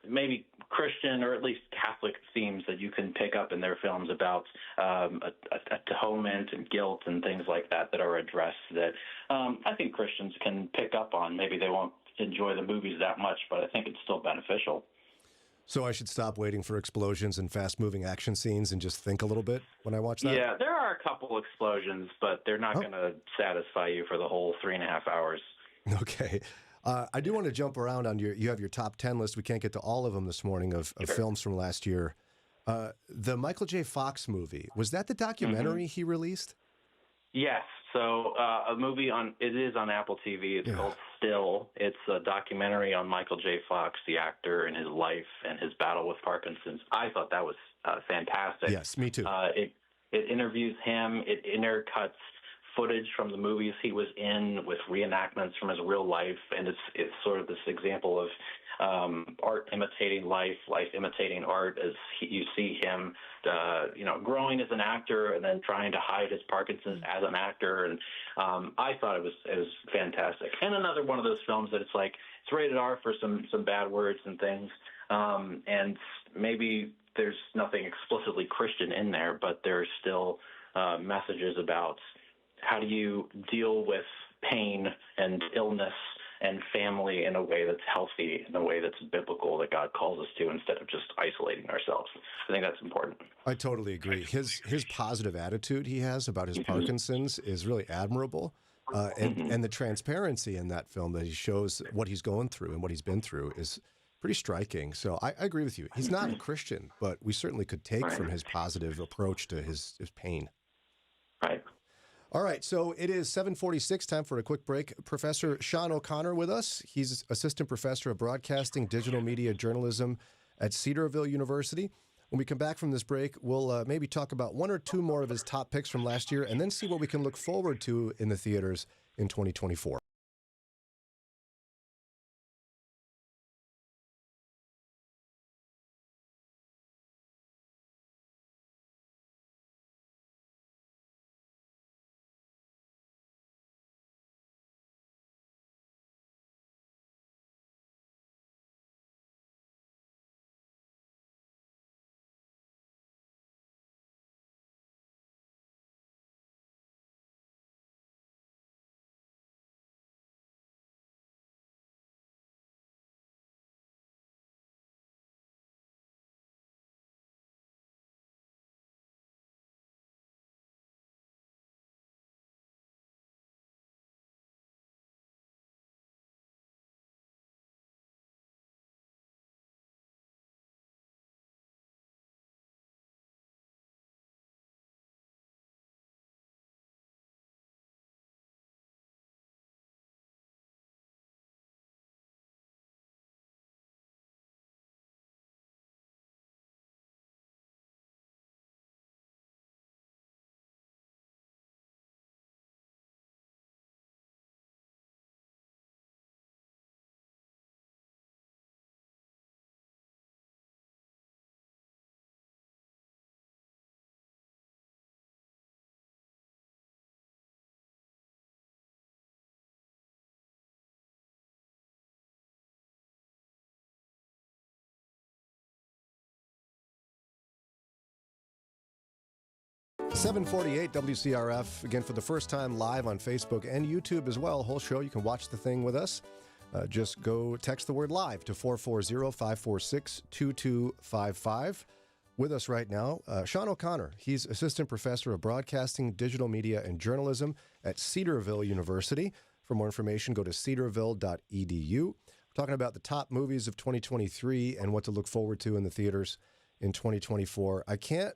maybe Christian or at least Catholic themes that you can pick up in their films about atonement and guilt and things like that are addressed that I think Christians can pick up on. Maybe they won't enjoy the movies that much, but I think it's still beneficial. So I should stop waiting for explosions and fast-moving action scenes and just think a little bit when I watch that? Yeah, there are a couple explosions, but they're not going to satisfy you for the whole 3.5 hours. Okay. I do want to jump around on you have your top 10 list. We can't get to all of them this morning of films from last year. The Michael J. Fox movie, was that the documentary he released? Yes. So a movie it is on Apple TV. It's called Still. It's a documentary on Michael J. Fox, the actor, and his life and his battle with Parkinson's. I thought that was fantastic. Yes, me too. It interviews him. It intercuts footage from the movies he was in with reenactments from his real life, and it's sort of this example of art imitating life imitating art, as you see him growing as an actor and then trying to hide his Parkinson's as an actor. And I thought it was fantastic. And another one of those films that it's rated R for some bad words and things, and maybe there's nothing explicitly Christian in there, but there's still messages about how do you deal with pain and illness and family in a way that's healthy, in a way that's biblical, that God calls us to, instead of just isolating ourselves. I think that's important. I totally agree. His positive attitude he has about his Parkinson's is really admirable. And the transparency in that film that he shows what he's going through and what he's been through is pretty striking. So I agree with you. He's not a Christian, but we certainly could take from his positive approach to his pain. Right. All right, so it is 7:46, time for a quick break. Professor Sean O'Connor with us. He's Assistant Professor of Broadcasting, Digital Media Journalism at Cedarville University. When we come back from this break, we'll maybe talk about one or two more of his top picks from last year and then see what we can look forward to in the theaters in 2024. .48 WCRF, again for the first time live on Facebook and YouTube as well. Whole show, you can watch the thing with us. Just go text the word live to 440-546-2255. With us right now, Sean O'Connor. He's Assistant Professor of Broadcasting, Digital Media, and Journalism at Cedarville University. For more information, go to cedarville.edu. We're talking about the top movies of 2023 and what to look forward to in the theaters in 2024. I can't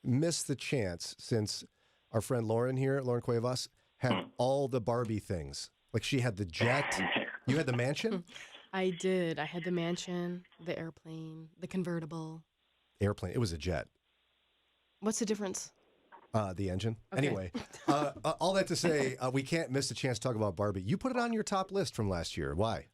miss the chance, since our friend Lauren here, Lauren Cuevas, had all the Barbie things. Like, she had the jet. You had the mansion? I did. I had the mansion, the airplane, the convertible. Airplane. It was a jet. What's the difference? The engine. Okay. Anyway, all that to say, we can't miss the chance to talk about Barbie. You put it on your top list from last year. Why?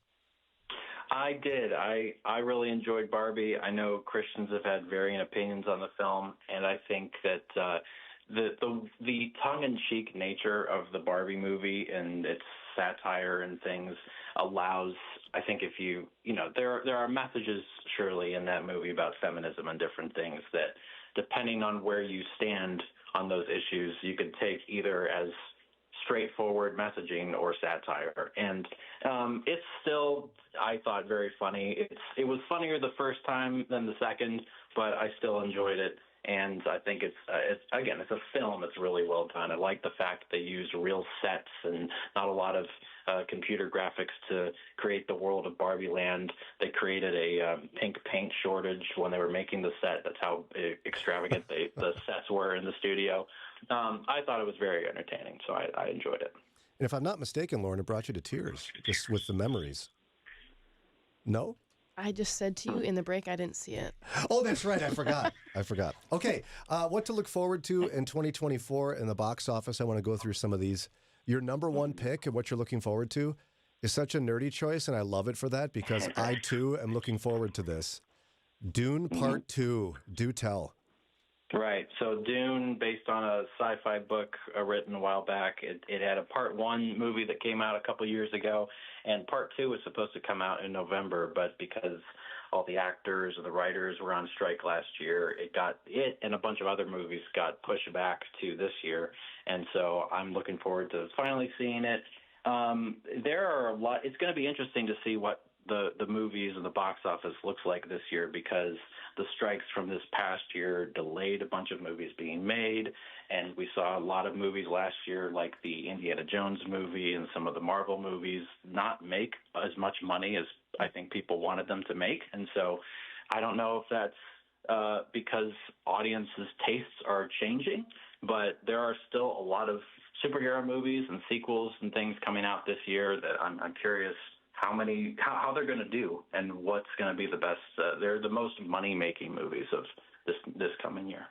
I did. I really enjoyed Barbie. I know Christians have had varying opinions on the film, and I think that the tongue-in-cheek nature of the Barbie movie and its satire and things allows, I think, if you know, there are messages surely in that movie about feminism and different things that, depending on where you stand on those issues, you could take either as straightforward messaging or satire. And it's still, I thought, very funny. It was funnier the first time than the second, but I still enjoyed it. And I think it's a film that's really well done. I like the fact they used real sets and not a lot of computer graphics to create the world of Barbie Land. They created a pink paint shortage when they were making the set. That's how extravagant the sets were in the studio. I thought it was very entertaining, so I enjoyed it. And if I'm not mistaken, Lauren, it brought you to tears just with the memories. No? I just said to you in the break I didn't see it. Oh, that's right. I forgot. Okay. What to look forward to in 2024 in the box office. I want to go through some of these. Your number one pick and what you're looking forward to is such a nerdy choice, and I love it for that because I, too, am looking forward to this. Dune Part 2. Do tell. Right. So Dune, based on a sci-fi book written a while back, it had a Part 1 movie that came out a couple years ago, and Part 2 was supposed to come out in November, but because all the actors and the writers were on strike last year, it and a bunch of other movies got pushed back to this year, and so I'm looking forward to finally seeing it. There are a lot. It's going to be interesting to see what the movies and the box office looks like this year, because the strikes from this past year delayed a bunch of movies being made, and we saw a lot of movies last year, like the Indiana Jones movie and some of the Marvel movies, not make as much money as I think people wanted them to make. And so I don't know if that's because audiences' tastes are changing, but there are still a lot of superhero movies and sequels and things coming out this year that I'm curious how they're going to do and what's going to be the best. They're the most money-making movies of this coming year.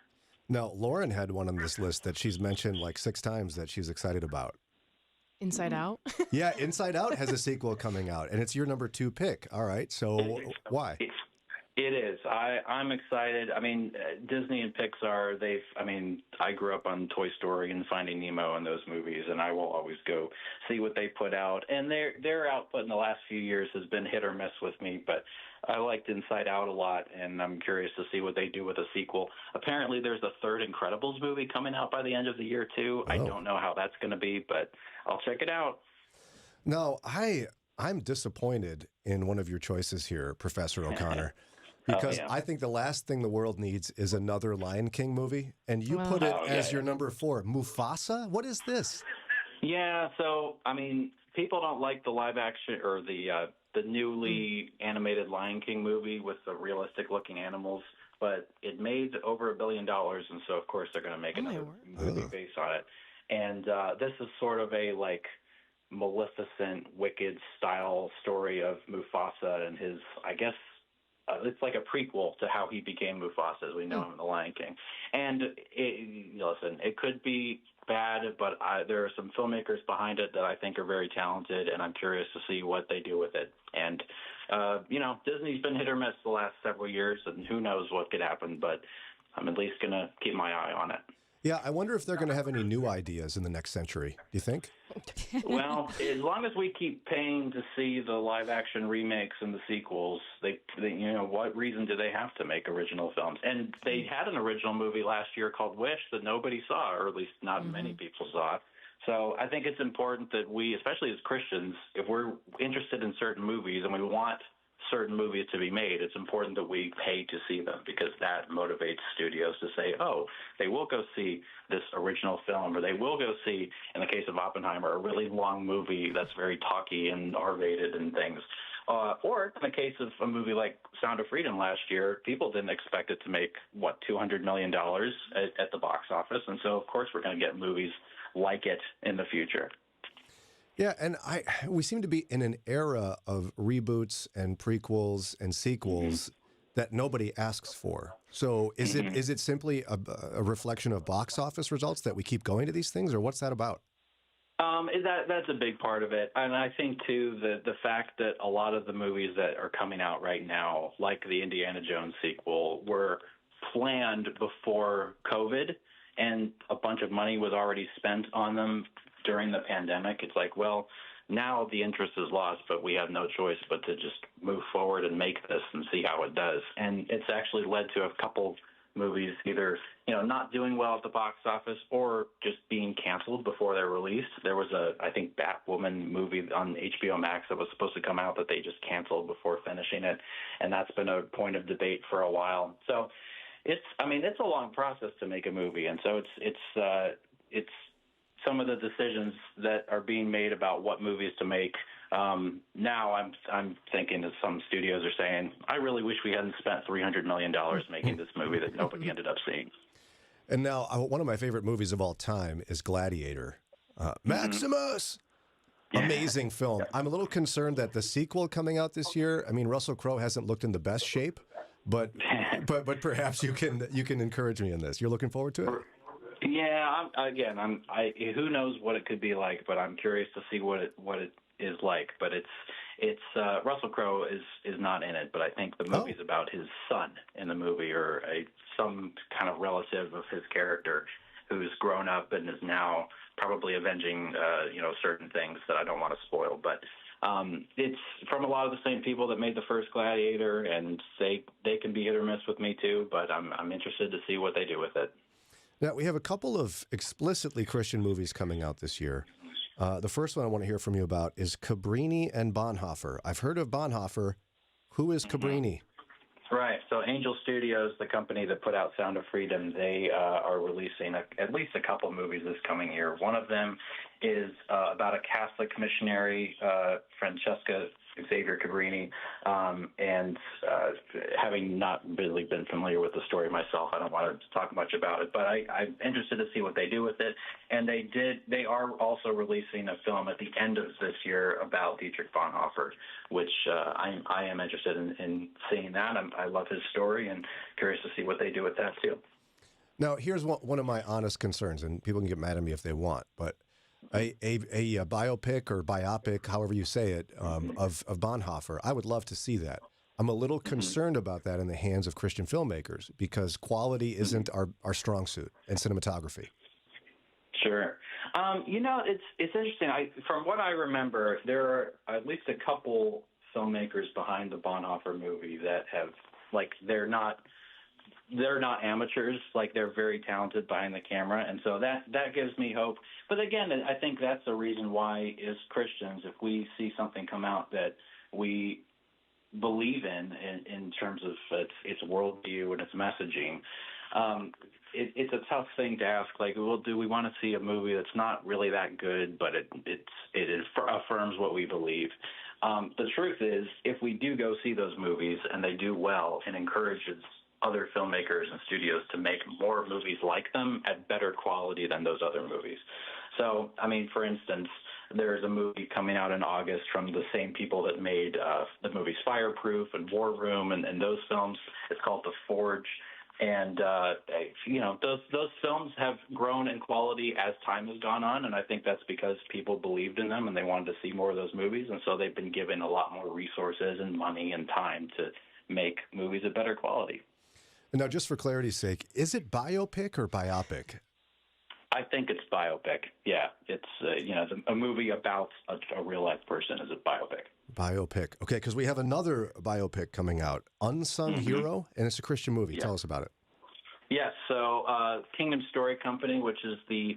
Now, Lauren had one on this list that she's mentioned like 6 times that she's excited about. Inside Out? Yeah, Inside Out has a sequel coming out, and it's your number 2 pick. All right, so why? It is. I'm excited. I mean, Disney and Pixar, I grew up on Toy Story and Finding Nemo and those movies, and I will always go see what they put out. And their output in the last few years has been hit or miss with me, but I liked Inside Out a lot, and I'm curious to see what they do with a sequel. Apparently, there's a third Incredibles movie coming out by the end of the year, too. Oh. I don't know how that's going to be, but I'll check it out. No, I'm disappointed in one of your choices here, Professor O'Connor. Because I think the last thing the world needs is another Lion King movie, and you put it as your number 4. Mufasa? What is this? Yeah, so, I mean, people don't like the live action or the newly animated Lion King movie with the realistic-looking animals, but it made over $1 billion, and so, of course, they're going to make another movie based on it. And this is sort of a, like, Maleficent, Wicked-style story of Mufasa and his, I guess, it's like a prequel to how he became Mufasa as we know him in The Lion King. And listen, it could be bad, but there are some filmmakers behind it that I think are very talented, and I'm curious to see what they do with it. And, Disney's been hit or miss the last several years, and who knows what could happen, but I'm at least going to keep my eye on it. Yeah, I wonder if they're going to have any new ideas in the next century. Do you think? Well, as long as we keep paying to see the live-action remakes and the sequels, they what reason do they have to make original films? And they had an original movie last year called Wish that nobody saw, or at least not many people saw. So I think it's important that we, especially as Christians, if we're interested in certain movies and we want certain movies to be made, it's important that we pay to see them, because that motivates studios to say, oh, they will go see this original film, or they will go see, in the case of Oppenheimer, a really long movie that's very talky and R-rated and things. Or in the case of a movie like Sound of Freedom last year, people didn't expect it to make, $200 million at the box office. And so, of course, we're going to get movies like it in the future. Yeah, and we seem to be in an era of reboots and prequels and sequels that nobody asks for. So is it simply a reflection of box office results that we keep going to these things, or what's that about? That's a big part of it. And I think, too, the fact that a lot of the movies that are coming out right now, like the Indiana Jones sequel, were planned before COVID, and a bunch of money was already spent on them during the pandemic. It's like, well, now the interest is lost, but we have no choice but to just move forward and make this and see how it does. And it's actually led to a couple movies either, not doing well at the box office or just being canceled before they're released. There was I think, Batwoman movie on HBO Max that was supposed to come out that they just canceled before finishing it. And that's been a point of debate for a while. So it's a long process to make a movie. And so it's some of the decisions that are being made about what movies to make. Now I'm thinking that some studios are saying, I really wish we hadn't spent $300 million making this movie that nobody ended up seeing. And now one of my favorite movies of all time is Gladiator. Maximus! Amazing film. I'm a little concerned that the sequel coming out this year, Russell Crowe hasn't looked in the best shape, but perhaps you can encourage me in this. You're looking forward to it? Yeah, who knows what it could be like, but I'm curious to see what it is like. But it's Russell Crowe is not in it, but I think the movie's about his son in the movie, or some kind of relative of his character who's grown up and is now probably avenging certain things that I don't want to spoil. But it's from a lot of the same people that made the first Gladiator, and they can be hit or miss with me too. But I'm interested to see what they do with it. Now, we have a couple of explicitly Christian movies coming out this year. The first one I want to hear from you about is Cabrini and Bonhoeffer. I've heard of Bonhoeffer. Who is Cabrini? Right. So Angel Studios, the company that put out Sound of Freedom, they are releasing at least a couple movies this coming year. One of them is about a Catholic missionary, Francesca Xavier Cabrini, and having not really been familiar with the story myself, I don't want to talk much about it, but I'm interested to see what they do with it. And they are also releasing a film at the end of this year about Dietrich Bonhoeffer, which I am interested in seeing that. I love his story and curious to see what they do with that too. Now, here's one of my honest concerns, and people can get mad at me if they want, but a biopic or biopic, however you say it, of Bonhoeffer, I would love to see that. I'm a little concerned about that in the hands of Christian filmmakers, because quality isn't our strong suit, and cinematography. Sure. It's interesting. From what I remember, there are at least a couple filmmakers behind the Bonhoeffer movie that have, they're not amateurs, they're very talented behind the camera, and so that gives me hope. But again, I think that's the reason why, as Christians, if we see something come out that we believe in terms of its worldview and its messaging, it's a tough thing to ask. Do we want to see a movie that's not really that good, but it affirms what we believe? The truth is, if we do go see those movies and they do well and encourages other filmmakers and studios to make more movies like them at better quality than those other movies. So, for instance, there's a movie coming out in August from the same people that made the movies Fireproof and War Room and those films. It's called The Forge. And, those films have grown in quality as time has gone on, and I think that's because people believed in them and they wanted to see more of those movies, and so they've been given a lot more resources and money and time to make movies of better quality. Now, just for clarity's sake, is it biopic or biopic? I think it's biopic. Yeah, it's a movie about a real life person is a biopic. Biopic. Okay, because we have another biopic coming out, Unsung Hero, and it's a Christian movie. Yeah. Tell us about it. Yes, So Kingdom Story Company, which is the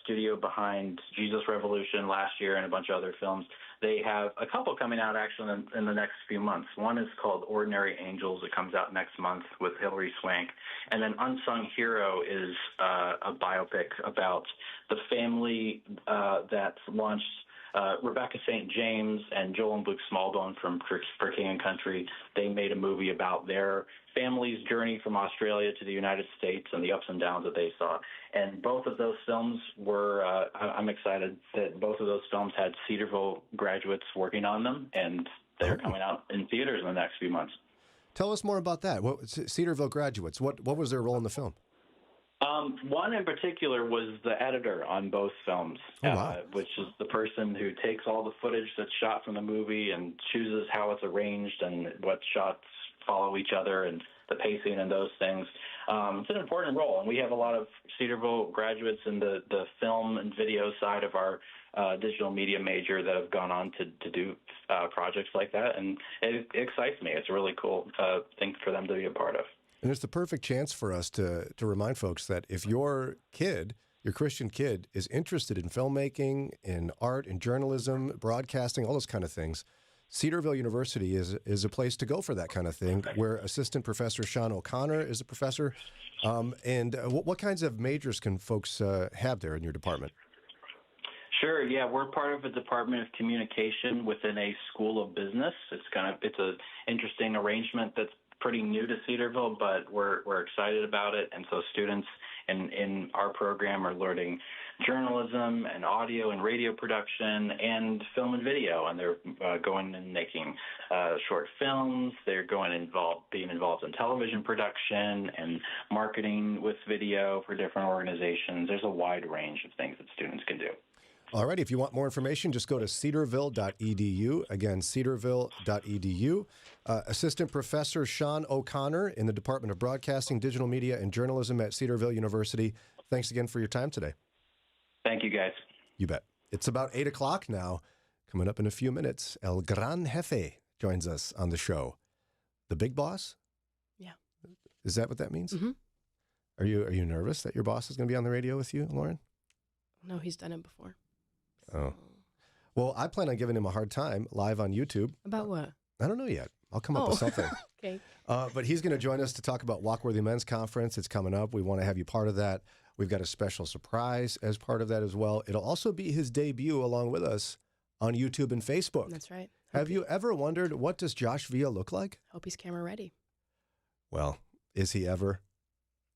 studio behind Jesus Revolution last year and a bunch of other films, they have a couple coming out actually in the next few months. One is called Ordinary Angels. It comes out next month with Hilary Swank. And then Unsung Hero is a biopic about the family that launched Rebecca St. James and Joel and Luke Smallbone from For King and Country. They made a movie about their family's journey from Australia to the United States and the ups and downs that they saw. And both of those films were, I'm excited that both of those films had Cedarville graduates working on them, and they're coming out in theaters in the next few months. Tell us more about that. Cedarville graduates, what was their role in the film? One in particular was the editor on both films, which is the person who takes all the footage that's shot from the movie and chooses how it's arranged and what shots follow each other and the pacing and those things. It's an important role, and we have a lot of Cedarville graduates in the film and video side of our digital media major that have gone on to do projects like that, and it excites me. It's a really cool thing for them to be a part of. And it's the perfect chance for us to remind folks that if your kid, your Christian kid, is interested in filmmaking, in art, in journalism, broadcasting, all those kind of things, Cedarville University is a place to go for that kind of thing, where Assistant Professor Sean O'Connor is a professor. And what kinds of majors can folks have there in your department? Sure. Yeah, we're part of a Department of Communication within a School of Business. It's an interesting arrangement that's pretty new to Cedarville, but we're excited about it. And so students in our program are learning journalism and audio and radio production and film and video. And they're going and making short films. They're being involved in television production and marketing with video for different organizations. There's a wide range of things that students can do. All right. If you want more information, just go to cedarville.edu. Again, cedarville.edu. Assistant Professor Sean O'Connor in the Department of Broadcasting, Digital Media, and Journalism at Cedarville University. Thanks again for your time today. Thank you, guys. You bet. It's about 8 o'clock now. Coming up in a few minutes, El Gran Jefe joins us on the show. The big boss? Yeah. Is that what that means? Mm-hmm. Are you nervous that your boss is going to be on the radio with you, Lauren? No, he's done it before. Oh. Well, I plan on giving him a hard time live on YouTube. About what? I don't know yet. I'll come up with something. Okay. But he's going to join us to talk about Walkworthy Men's Conference. It's coming up. We want to have you part of that. We've got a special surprise as part of that as well. It'll also be his debut along with us on YouTube and Facebook. That's right. Have you ever wondered, what does Josh Villa look like? Hope he's camera ready. Well, is he ever?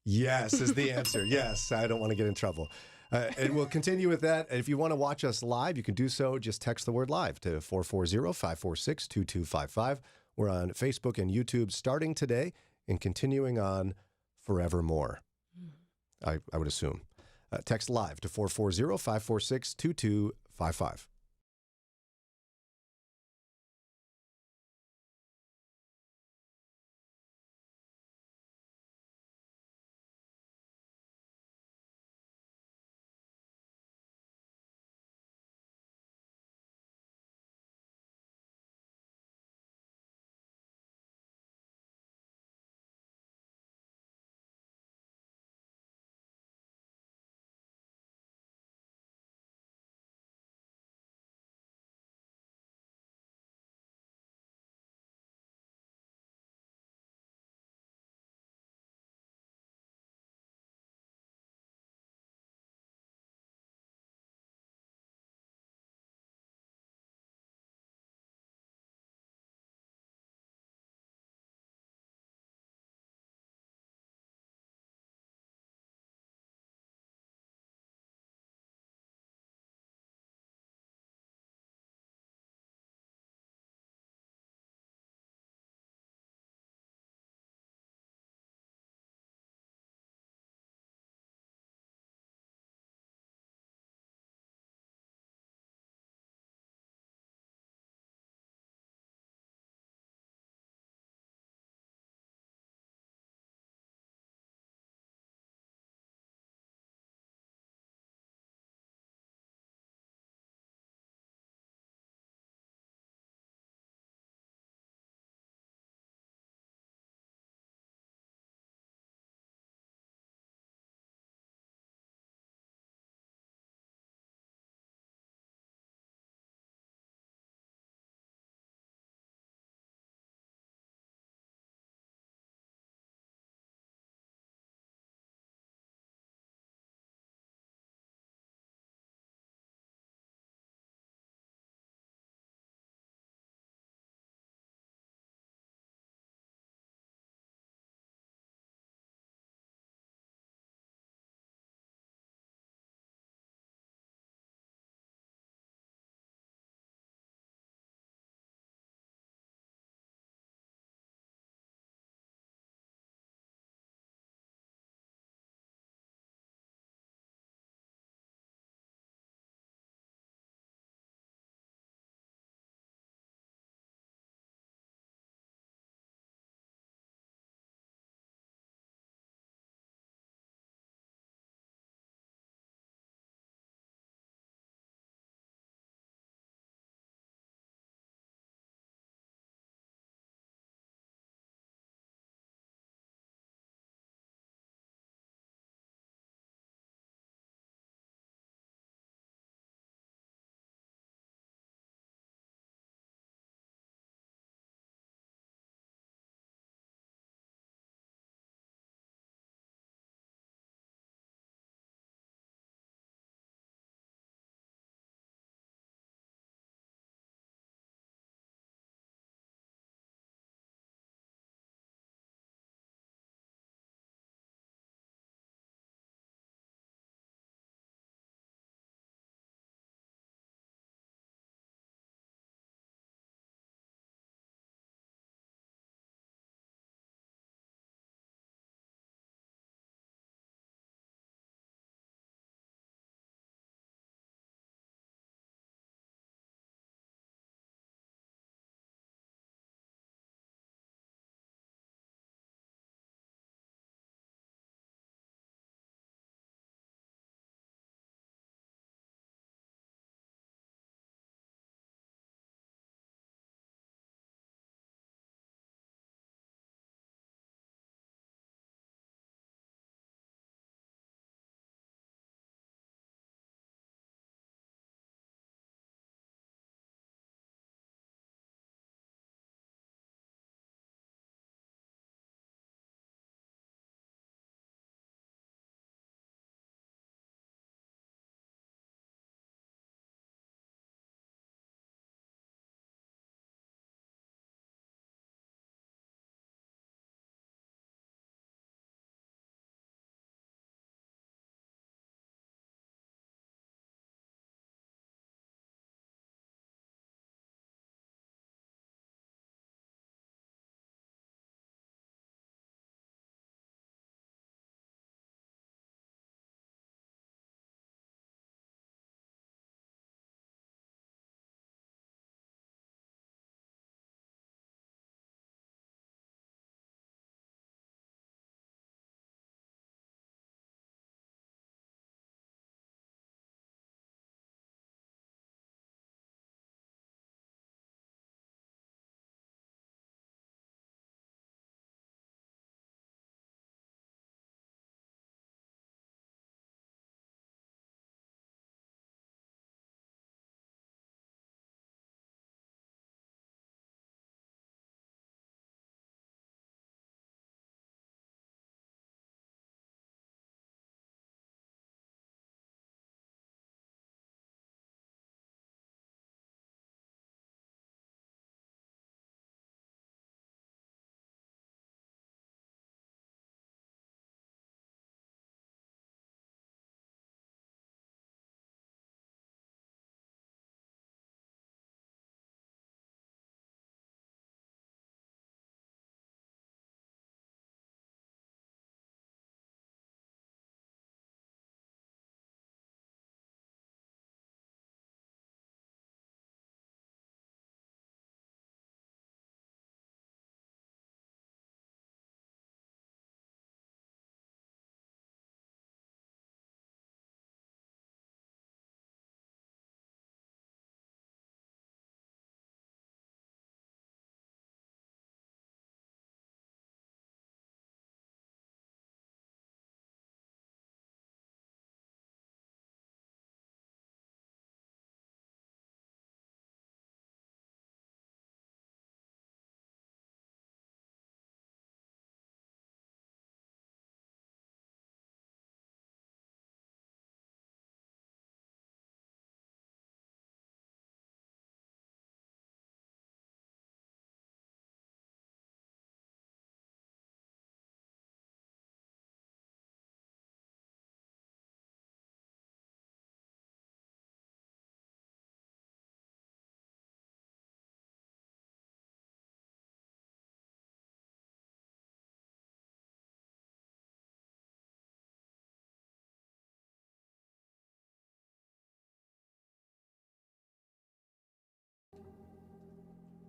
Yes is the answer. Yes. I don't want to get in trouble. And we'll continue with that. And if you want to watch us live, you can do so. Just text the word live to 440-546-2255. We're on Facebook and YouTube starting today and continuing on forevermore. I would assume. Text live to 440-546-2255.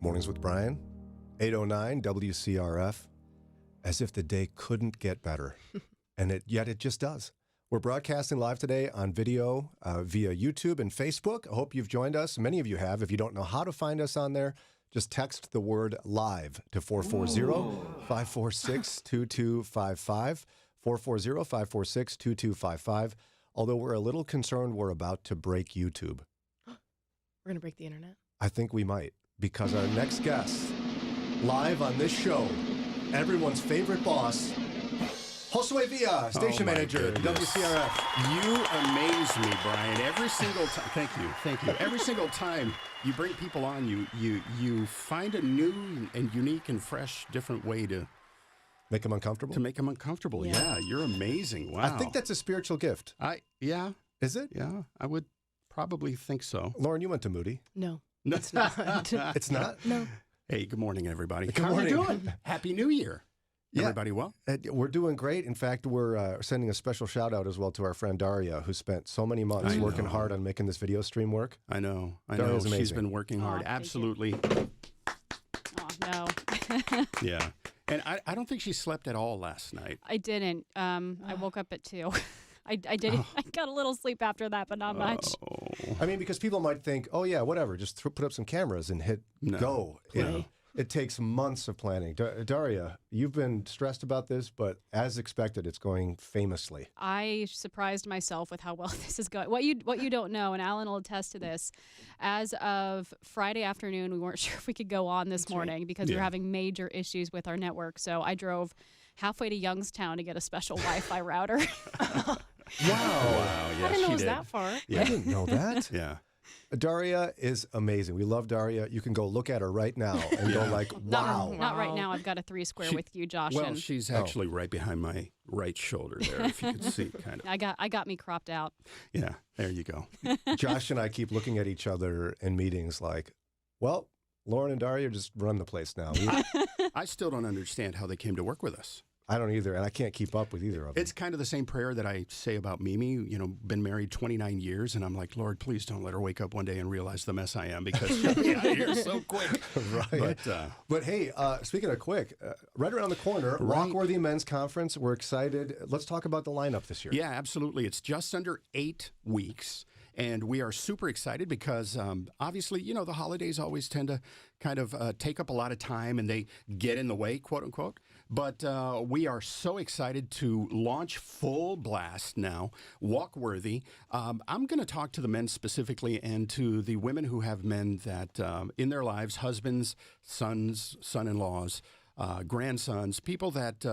Mornings with Brian, 809 WCRF, as if the day couldn't get better. And yet it just does. We're broadcasting live today on video via YouTube and Facebook. I hope you've joined us. Many of you have. If you don't know how to find us on there, just text the word live to 440-546-2255. 440-546-2255. Although we're a little concerned we're about to break YouTube. We're going to break the internet? I think we might, because our next guest, live on this show, everyone's favorite boss, Josue Villa, station manager, WCRF. You amaze me, Brian. Every single time. Thank you. Every single time you bring people on, you find a new and unique and fresh, different way to make them uncomfortable. Yeah, you're amazing. Wow. I think that's a spiritual gift. Yeah. Is it? Yeah, I would probably think so. Lauren, you went to Moody. No, it's not. It's not? No. Hey, good morning, everybody. Good How morning. are you doing? Happy New Year. Yeah. Everybody well? We're doing great. In fact, we're sending a special shout out as well to our friend Daria, who spent so many months working hard on making this video stream work. I know. Daria's amazing. She's been working hard. Absolutely. Oh, no. Yeah. And I don't think she slept at all last night. I didn't. I woke up at 2. I did. I got a little sleep after that, but not much. I mean, because people might think, oh, yeah, whatever, just put up some cameras and hit go. It takes months of planning. Daria, you've been stressed about this, but as expected, it's going famously. I surprised myself with how well this is going. What you don't know, and Alan will attest to this, as of Friday afternoon, we weren't sure if we could go on this morning because we were having major issues with our network. So I drove halfway to Youngstown to get a special Wi-Fi router. Wow. Yeah, I didn't know it was that far. I didn't know that. Yeah. Daria is amazing. We love Daria. You can go look at her right now and go like, wow. Not right now. I've got a 3-square with you, Josh. Well, she's actually right behind my right shoulder there, if you can see, kind of. I got me cropped out. Yeah, there you go. Josh and I keep looking at each other in meetings like, well, Lauren and Daria just run the place now. I still don't understand how they came to work with us. I don't either, and I can't keep up with either of them. It's kind of the same prayer that I say about Mimi. You know, been married 29 years, and I'm like, Lord, please don't let her wake up one day and realize the mess I am, because she'll be out of here so quick. Right. But hey, speaking of quick, right around the corner, Walkworthy Men's Conference. We're excited. Let's talk about the lineup this year. Yeah, absolutely. It's just under 8 weeks. And we are super excited because obviously, you know, the holidays always tend to kind of take up a lot of time and they get in the way, quote unquote. But we are so excited to launch full blast now, Walkworthy. I'm going to talk to the men specifically and to the women who have men that in their lives, husbands, sons, son-in-laws, grandsons, people that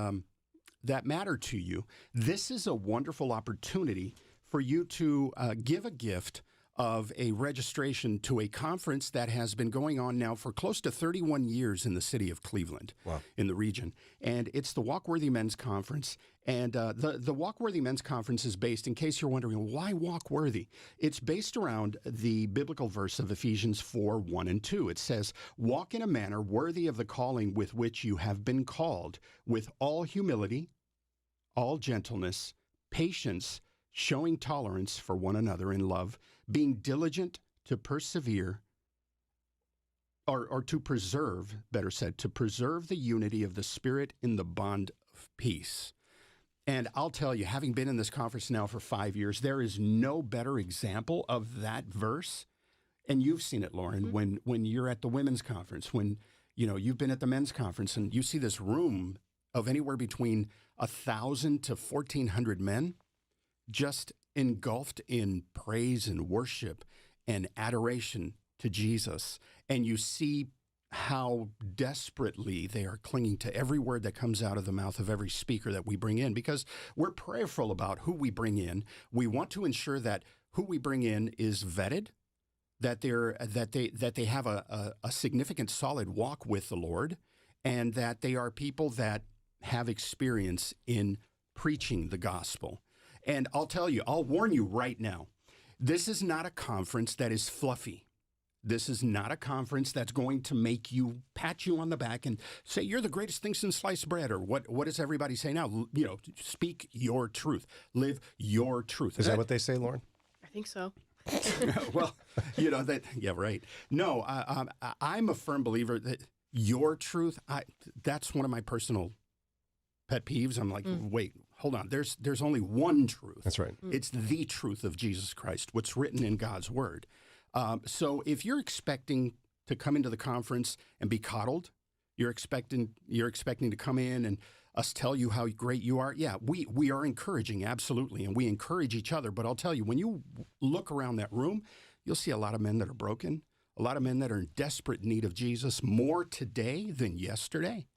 that matter to you. This is a wonderful opportunity for you to give a gift of a registration to a conference that has been going on now for close to 31 years in the city of Cleveland, in the region. And it's the Walkworthy Men's Conference. And the Walkworthy Men's Conference is based, in case you're wondering, why Walkworthy? It's based around the biblical verse of Ephesians 4:1-2. It says, walk in a manner worthy of the calling with which you have been called, with all humility, all gentleness, patience, showing tolerance for one another in love, being diligent to persevere, or to preserve, better said, to preserve the unity of the Spirit in the bond of peace. And I'll tell you, having been in this conference now for 5 years, there is no better example of that verse. And you've seen it, Lauren, when you're at the women's conference, when you know you've been at the men's conference, and you see this room of anywhere between 1,000 to 1,400 men, just engulfed in praise and worship and adoration to Jesus. And you see how desperately they are clinging to every word that comes out of the mouth of every speaker that we bring in, because we're prayerful about who we bring in. We want to ensure that who we bring in is vetted, that they have a significant solid walk with the Lord, and that they are people that have experience in preaching the gospel. And I'll tell you, I'll warn you right now, this is not a conference that is fluffy. This is not a conference that's going to make you, pat you on the back and say, you're the greatest thing since sliced bread, or what does everybody say now? You know, speak your truth. Live your truth. Is that what they say, Lauren? I think so. Well, you know that. Yeah, right. No, I'm a firm believer that your truth. That's one of my personal pet peeves. I'm like, wait, hold on. There's only one truth. That's right. It's the truth of Jesus Christ, what's written in God's Word. So if you're expecting to come into the conference and be coddled, you're expecting to come in and us tell you how great you are. Yeah, we are encouraging, absolutely, and we encourage each other. But I'll tell you, when you look around that room, you'll see a lot of men that are broken, a lot of men that are in desperate need of Jesus, more today than yesterday.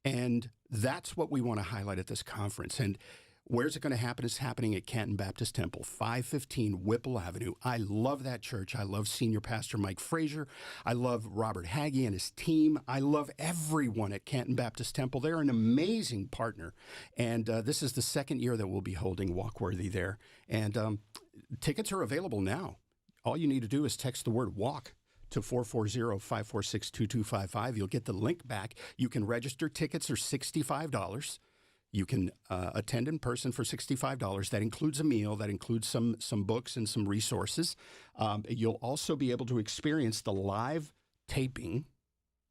And that's what we want to highlight at this conference. And where's it going to happen? It's happening at Canton Baptist Temple, 515 Whipple Avenue. I love that church. I love Senior Pastor Mike Frazier. I love Robert Hagee and his team. I love everyone at Canton Baptist Temple. They're an amazing partner. And this is the second year that we'll be holding Walkworthy there. And tickets are available now. All you need to do is text the word WALK to 440-546-2255. You'll get the link back. You can register. Tickets are $65. You can attend in person for $65. That includes a meal. That includes some books and some resources. You'll also be able to experience the live taping.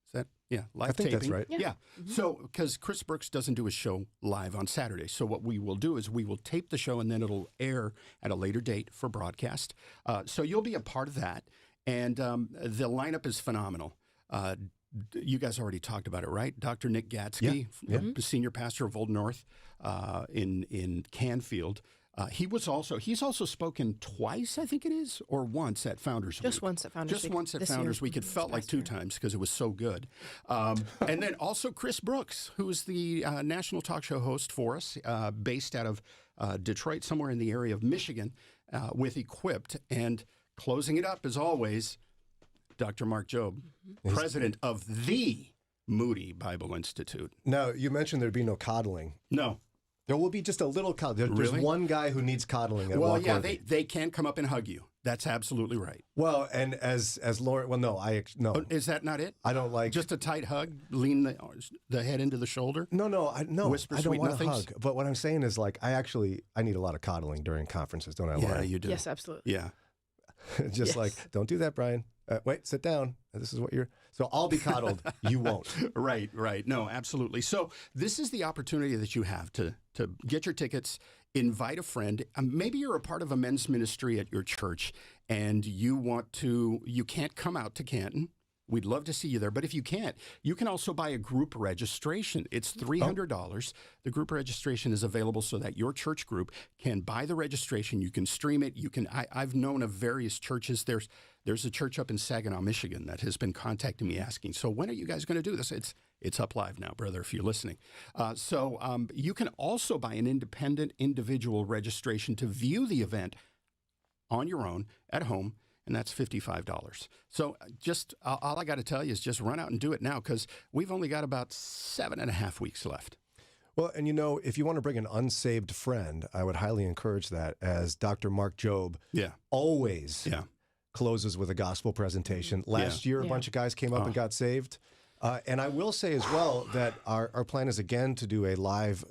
Is that, live I think taping. that's right. Yeah. So, because Chris Brooks doesn't do a show live on Saturday. So what we will do is we will tape the show and then it'll air at a later date for broadcast. So you'll be a part of that. And the lineup is phenomenal. You guys already talked about it, right? Dr. Nick Gatsky, senior pastor of Old North in Canfield. He's also spoken twice, I think it is, or once at Founders Week. Just once at Founders Week. Just once at Founders Week. It felt like two times because it was so good. And then also Chris Brooks, who is the national talk show host for us, based out of Detroit, somewhere in the area of Michigan, with Equipped. And closing it up, as always, Dr. Mark Jobe, president of the Moody Bible Institute. Now, you mentioned there'd be no coddling. No. There will be just a little coddling. There's Really? one guy who needs coddling at Well, yeah, Walkworthy. they can come up and hug you. That's absolutely right. Well, and as Lauren, well, no, no. Oh, is that not it? I don't like Just a tight hug, lean the head into the shoulder? No, Whisper I don't sweet want a nothings? hug. But what I'm saying is, like, I need a lot of coddling during conferences, don't I, Yeah, Lauren? you do. Yes, absolutely. Yeah. Just Yes. like, don't do that, Brian. Wait, sit down. This is what you're. So I'll be coddled. You won't. Right. No, absolutely. So this is the opportunity that you have to get your tickets, invite a friend. Maybe you're a part of a men's ministry at your church and you can't come out to Canton. We'd love to see you there. But if you can't, you can also buy a group registration. It's $300. The group registration is available so that your church group can buy the registration. You can stream it. I've known of various churches. There's a church up in Saginaw, Michigan that has been contacting me asking, so when are you guys going to do this? It's up live now, brother, if you're listening. So you can also buy an independent individual registration to view the event on your own at home, and that's $55. So just all I got to tell you is just run out and do it now because we've only got about 7.5 weeks left. Well, and if you want to bring an unsaved friend, I would highly encourage that, as Dr. Mark Jobe always closes with a gospel presentation. Last year, a bunch of guys came up and got saved. And I will say as well that our plan is again to do a live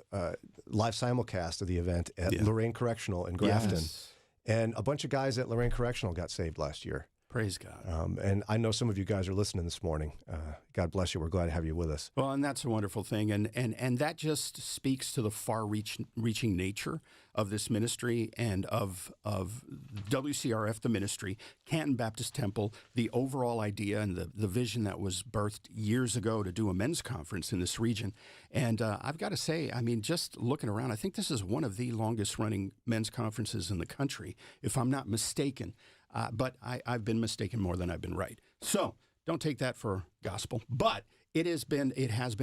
simulcast of the event at Lorraine Correctional in Grafton. Yes. And a bunch of guys at Lorraine Correctional got saved last year. Praise God. And I know some of you guys are listening this morning. God bless you. We're glad to have you with us. Well, and that's a wonderful thing. And that just speaks to the far-reaching nature of this ministry and of WCRF, the ministry, Canton Baptist Temple, the overall idea and the vision that was birthed years ago to do a men's conference in this region. And I've got to say, I mean, just looking around, I think this is one of the longest-running men's conferences in the country, if I'm not mistaken. But I've been mistaken more than I've been right. So don't take that for gospel. But it has been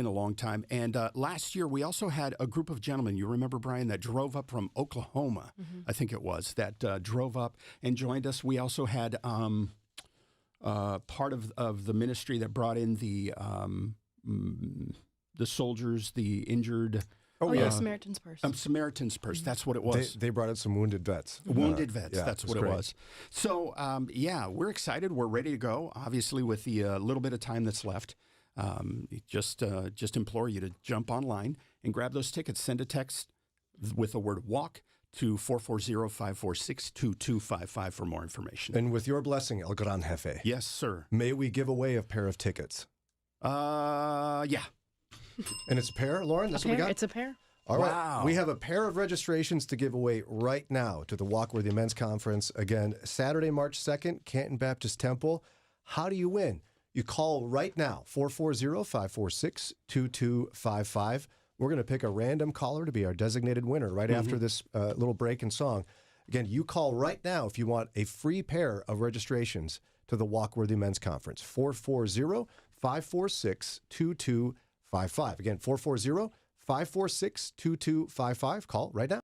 a long time. And last year we also had a group of gentlemen. You remember, Brian, that drove up from Oklahoma, I think it was, that drove up and joined us. We also had part of the ministry that brought in the soldiers, the injured. Samaritan's Purse. Samaritan's Purse. That's what it was. They brought in some wounded vets. Wounded vets. That's what it great. was. So, we're excited. We're ready to go. Obviously, with the little bit of time that's left, just implore you to jump online and grab those tickets. Send a text with the word WALK to 440-546-2255 for more information. And with your blessing, El Gran Jefe, Yes, sir. may we give away a pair of tickets. Yeah. And it's a pair, Lauren? That's what we got? It's a pair. All right. Wow. We have a pair of registrations to give away right now to the Walkworthy Men's Conference. Again, Saturday, March 2nd, Canton Baptist Temple. How do you win? You call right now, 440-546-2255. We're going to pick a random caller to be our designated winner right after this little break and song. Again, you call right now if you want a free pair of registrations to the Walkworthy Men's Conference. 440-546-2255. Again, 440-546-2255. Call right now.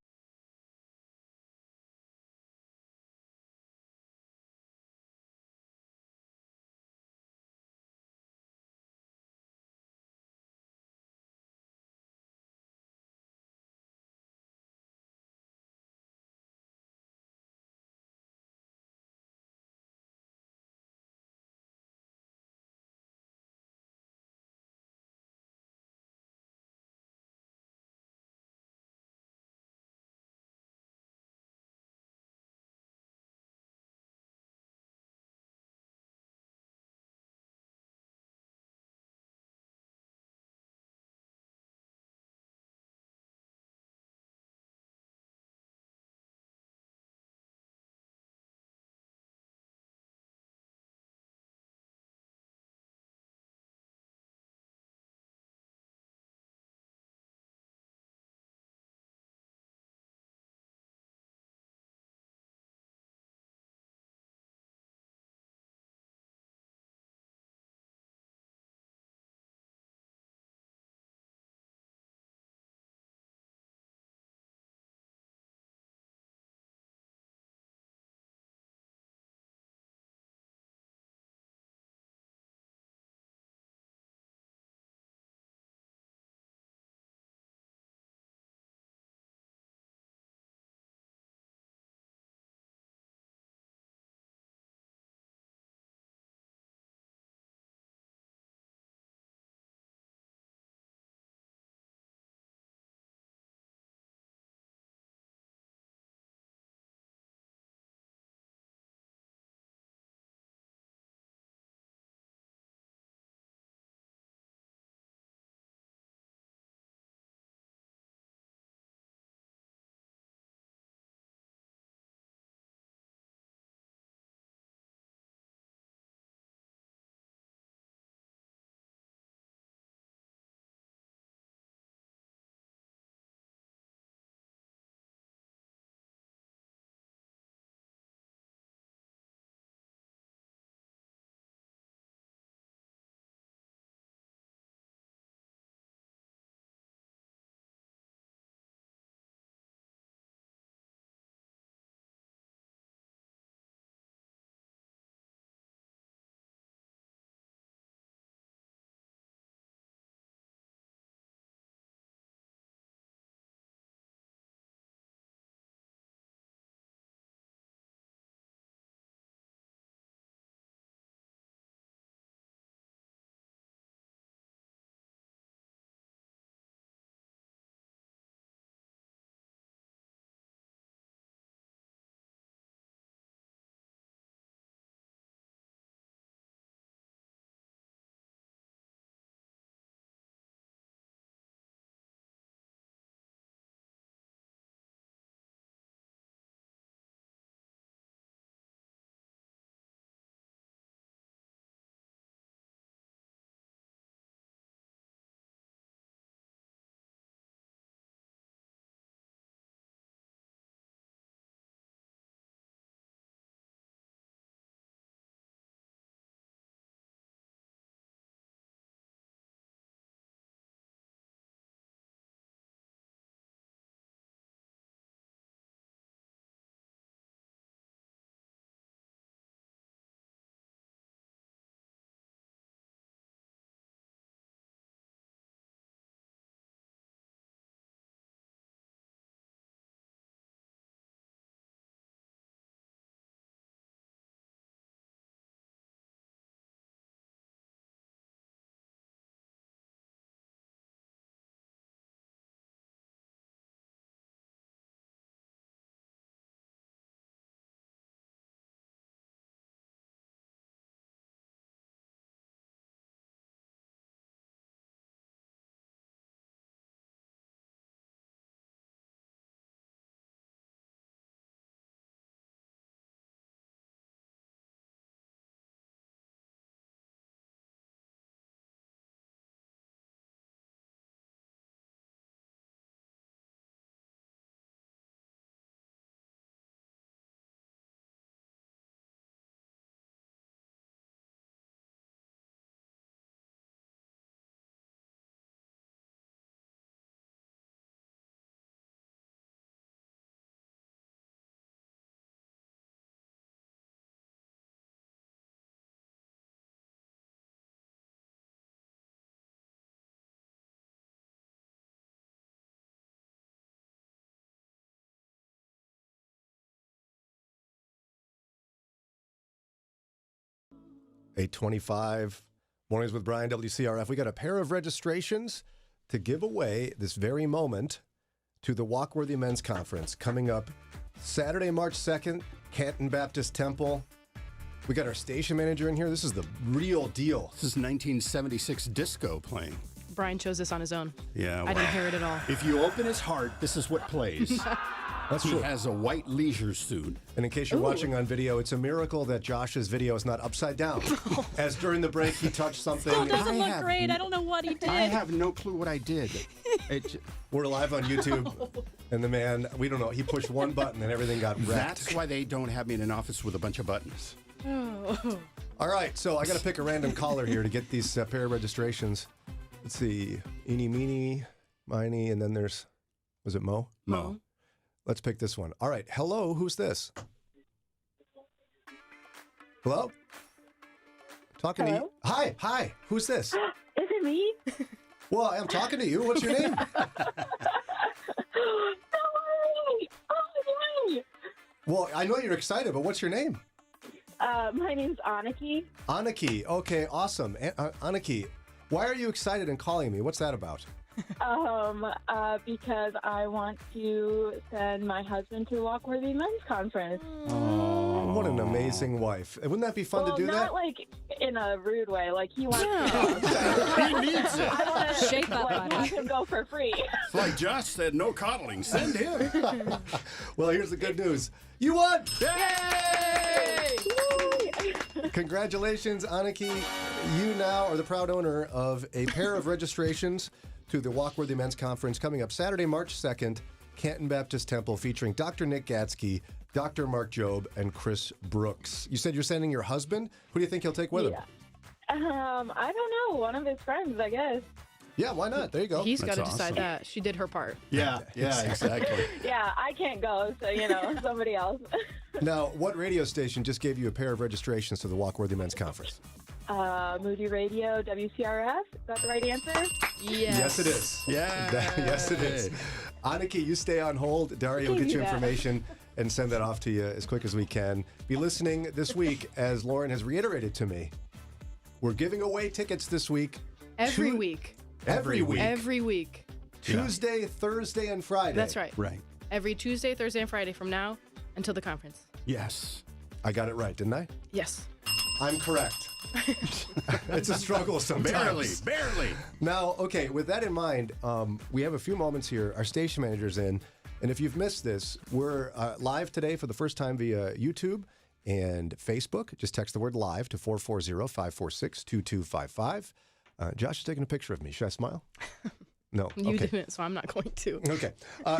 825. Mornings with Brian, WCRF. We got a pair of registrations to give away this very moment to the Walkworthy Men's Conference coming up Saturday, March 2nd, Canton Baptist Temple. We got our station manager in here. This is the real deal. This is 1976 disco playing. Brian chose this on his own. Yeah. I didn't hear it at all. If you open his heart, this is what plays. That's he true. has a white leisure suit. And in case you're watching on video, it's a miracle that Josh's video is not upside down. As during the break, he touched something. Still doesn't I look have great. I don't know what he did. I have no clue what I did. We're live on YouTube, and the man, we don't know, he pushed one button and everything got wrecked. That's why they don't have me in an office with a bunch of buttons. Oh. All right, so I got to pick a random caller here to get these pair of registrations. Let's see, eeny, meeny, miny, and then there's, was it Mo? Mo. Let's pick this one. All right, hello, who's this? Hello? Talking to you. Hi, who's this? Is it me? Well, I'm talking to you. What's your name? No way! Oh, yay! Well, I know you're excited, but what's your name? My name's Aniki. Aniki. Okay, awesome. Aniki, why are you excited and calling me? What's that about? Because I want to send my husband to Walkworthy Men's Conference. Oh, what an amazing wife. Wouldn't that be fun to do not that? like in a rude way. Like he wants He needs it. I want to Shape up, buddy. have him go for free. It's like Josh said, no coddling. Send him. Well, here's the good news. You won! Yay! Congratulations, Aniki. You now are the proud owner of a pair of registrations to the Walkworthy Men's Conference coming up Saturday, March 2nd, Canton Baptist Temple, featuring Dr. Nick Gatsky, Dr. Mark Jobe, and Chris Brooks. You said you're sending your husband? Who do you think he'll take with him? I don't know. One of his friends, I guess. Yeah, why not? There you go. He's got to That's decide awesome. that. She did her part. Yeah, exactly. Yeah, I can't go, so somebody else. Now, what radio station just gave you a pair of registrations to the Walkworthy Men's Conference? Moody Radio, WCRF. Is that the right answer? Yes, it is. Yeah. Yes, it is. Aniki, you stay on hold. Daria will get you that. information and send that off to you as quick as we can. Be listening this week, as Lauren has reiterated to me. We're giving away tickets this week. Every week. Every week. Every week. Tuesday, Thursday, and Friday. That's right. Right. Every Tuesday, Thursday, and Friday from now until the conference. Yes. I got it right, didn't I? Yes. I'm correct. It's a struggle sometimes. Barely. Now, okay, with that in mind, we have a few moments here. Our station manager's in. And if you've missed this, we're live today for the first time via YouTube and Facebook. Just text the word live to 440-546-2255. Josh is taking a picture of me. Should I smile? No. You Okay. didn't, so I'm not going to. Okay.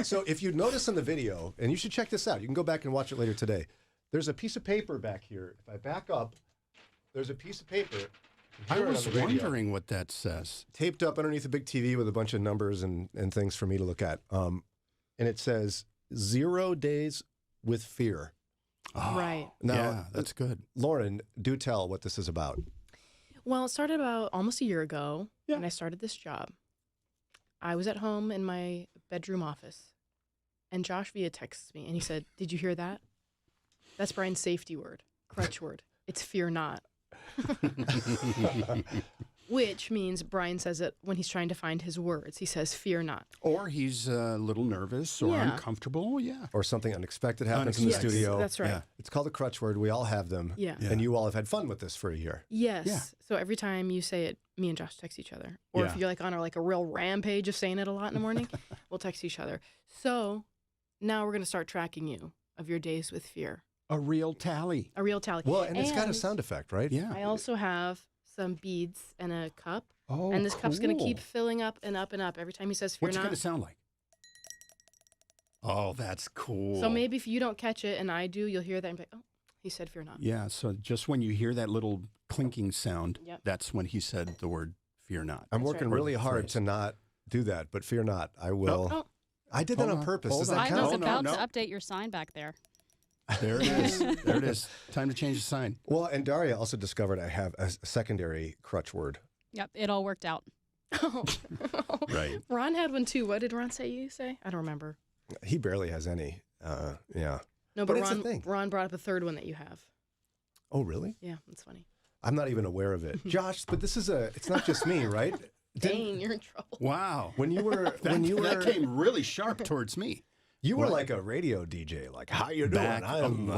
So if you notice in the video, and you should check this out, you can go back and watch it later today. There's a piece of paper back here. If I back up, there's a piece of paper. I Hear it was on the radio, wondering what that says. taped up underneath a big TV with a bunch of numbers and things for me to look at. And it says 0 days with fear. Oh, Right. Now, yeah, that's good. Lauren, do tell what this is about. Well, it started about almost a year ago when I started this job. I was at home in my bedroom office, and Josh via texts me, and he said, "Did you hear that? That's Brian's safety word, crutch word. It's fear not." Which means Brian says it when he's trying to find his words. He says, "Fear not." Or he's a little nervous or Yeah. uncomfortable. Yeah. Or something unexpected happens in the Yes, studio. that's right. Yeah. It's called a crutch word. We all have them. Yeah. And you all have had fun with this for a year. Yes. Yeah. So every time you say it, me and Josh text each other. Or if Yeah. you're like on a real rampage of saying it a lot in the morning, we'll text each other. So now we're going to start tracking you of your days with fear. A real tally. A real tally. Well, and it's got a sound effect, right? Yeah. I also have some beads and a cup. Oh, And this cup's going to keep cool. filling up and up and up every time he says fear What's it not. going to sound like? Oh, that's cool. So maybe if you don't catch it and I do, you'll hear that and be like, oh, he said fear not. Yeah, so just when you hear that little clinking sound, Yep. that's when he said the word fear not. I'm That's working right. really Or the hard phrase. to not do that, but fear not. I will. Oh. I did that Hold on on, purpose. hold Does on. that I count? was No, about no. to update your sign back there. There it is. There it is. Time to change the sign. Well, and Daria also discovered I have a secondary crutch word. Yep, it all worked out. Oh. Right. Ron had one too. What did Ron say? I don't remember. He barely has any. Yeah. No, But but, it's a thing. Ron brought up a third one that you have. Oh, really? Yeah, that's funny. I'm not even aware of it. Josh, but it's not just me, right? Dang, you're in trouble. Wow. When you were that came really sharp towards me. You were like a radio DJ, like, how you doing? Back I'm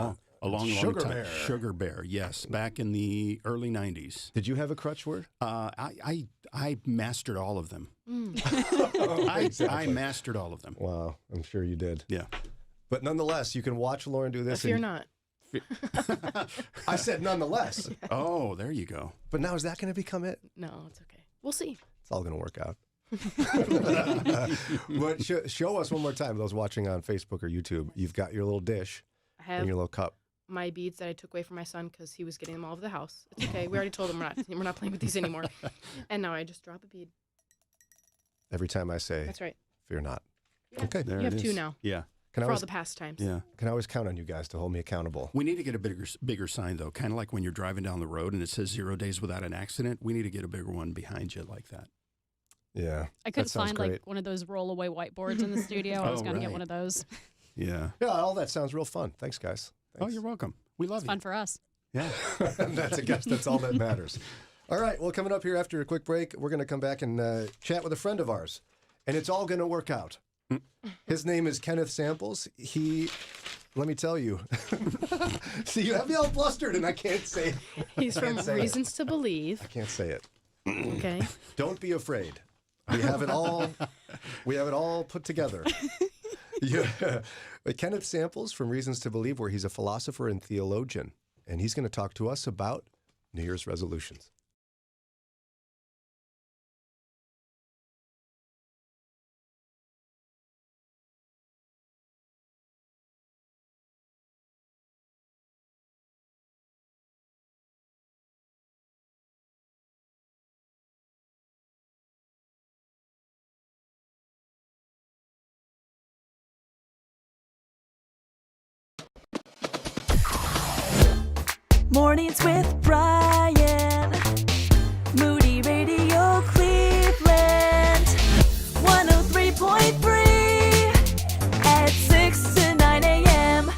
a long Sugar time. Bear. Sugar Bear, yes, back in the early 90s. Did you have a crutch word? I mastered all of them. I mastered all of them. Wow, I'm sure you did. Yeah. But nonetheless, you can watch Lauren do this. If you're not. I said nonetheless. Oh, there you go. But now is that going to become it? No, it's okay. We'll see. It's all going to work out. But show us one more time, those watching on Facebook or YouTube. You've got your little dish I have and your little cup. my beads that I took away from my son because he was getting them all over the house. It's okay. We already told him we're not playing with these anymore. And now I just drop a bead. Every time I say, That's right. fear not. Yeah. Okay. There You it have two is. now. Yeah. Can I For all always, the pastimes. Yeah. can I always count on you guys to hold me accountable? We need to get a bigger sign, though, kind of like when you're driving down the road and it says 0 days without an accident. We need to get a bigger one behind you like that. Yeah. I could that sounds find great. like one of those roll-away whiteboards in the studio. I was Oh, going to get right. one of those. Yeah. Yeah, all that sounds real fun. Thanks, guys. Oh, you're welcome. We love It's you. fun for us. Yeah. That's a guess. That's all that matters. All right. Well, coming up here after a quick break, we're going to come back and chat with a friend of ours. And it's all going to work out. His name is Kenneth Samples. Let me tell you. See, you have me all flustered and I can't say it. He's I from can't say Reasons to Believe. I can't say it. Okay. Don't be afraid. We have it all. We have it all put together. Yeah. But Kenneth Samples from Reasons to Believe, where he's a philosopher and theologian, and he's going to talk to us about New Year's resolutions. Mornings with Brian. Moody Radio Cleveland. 103.3 at 6 to 9 a.m.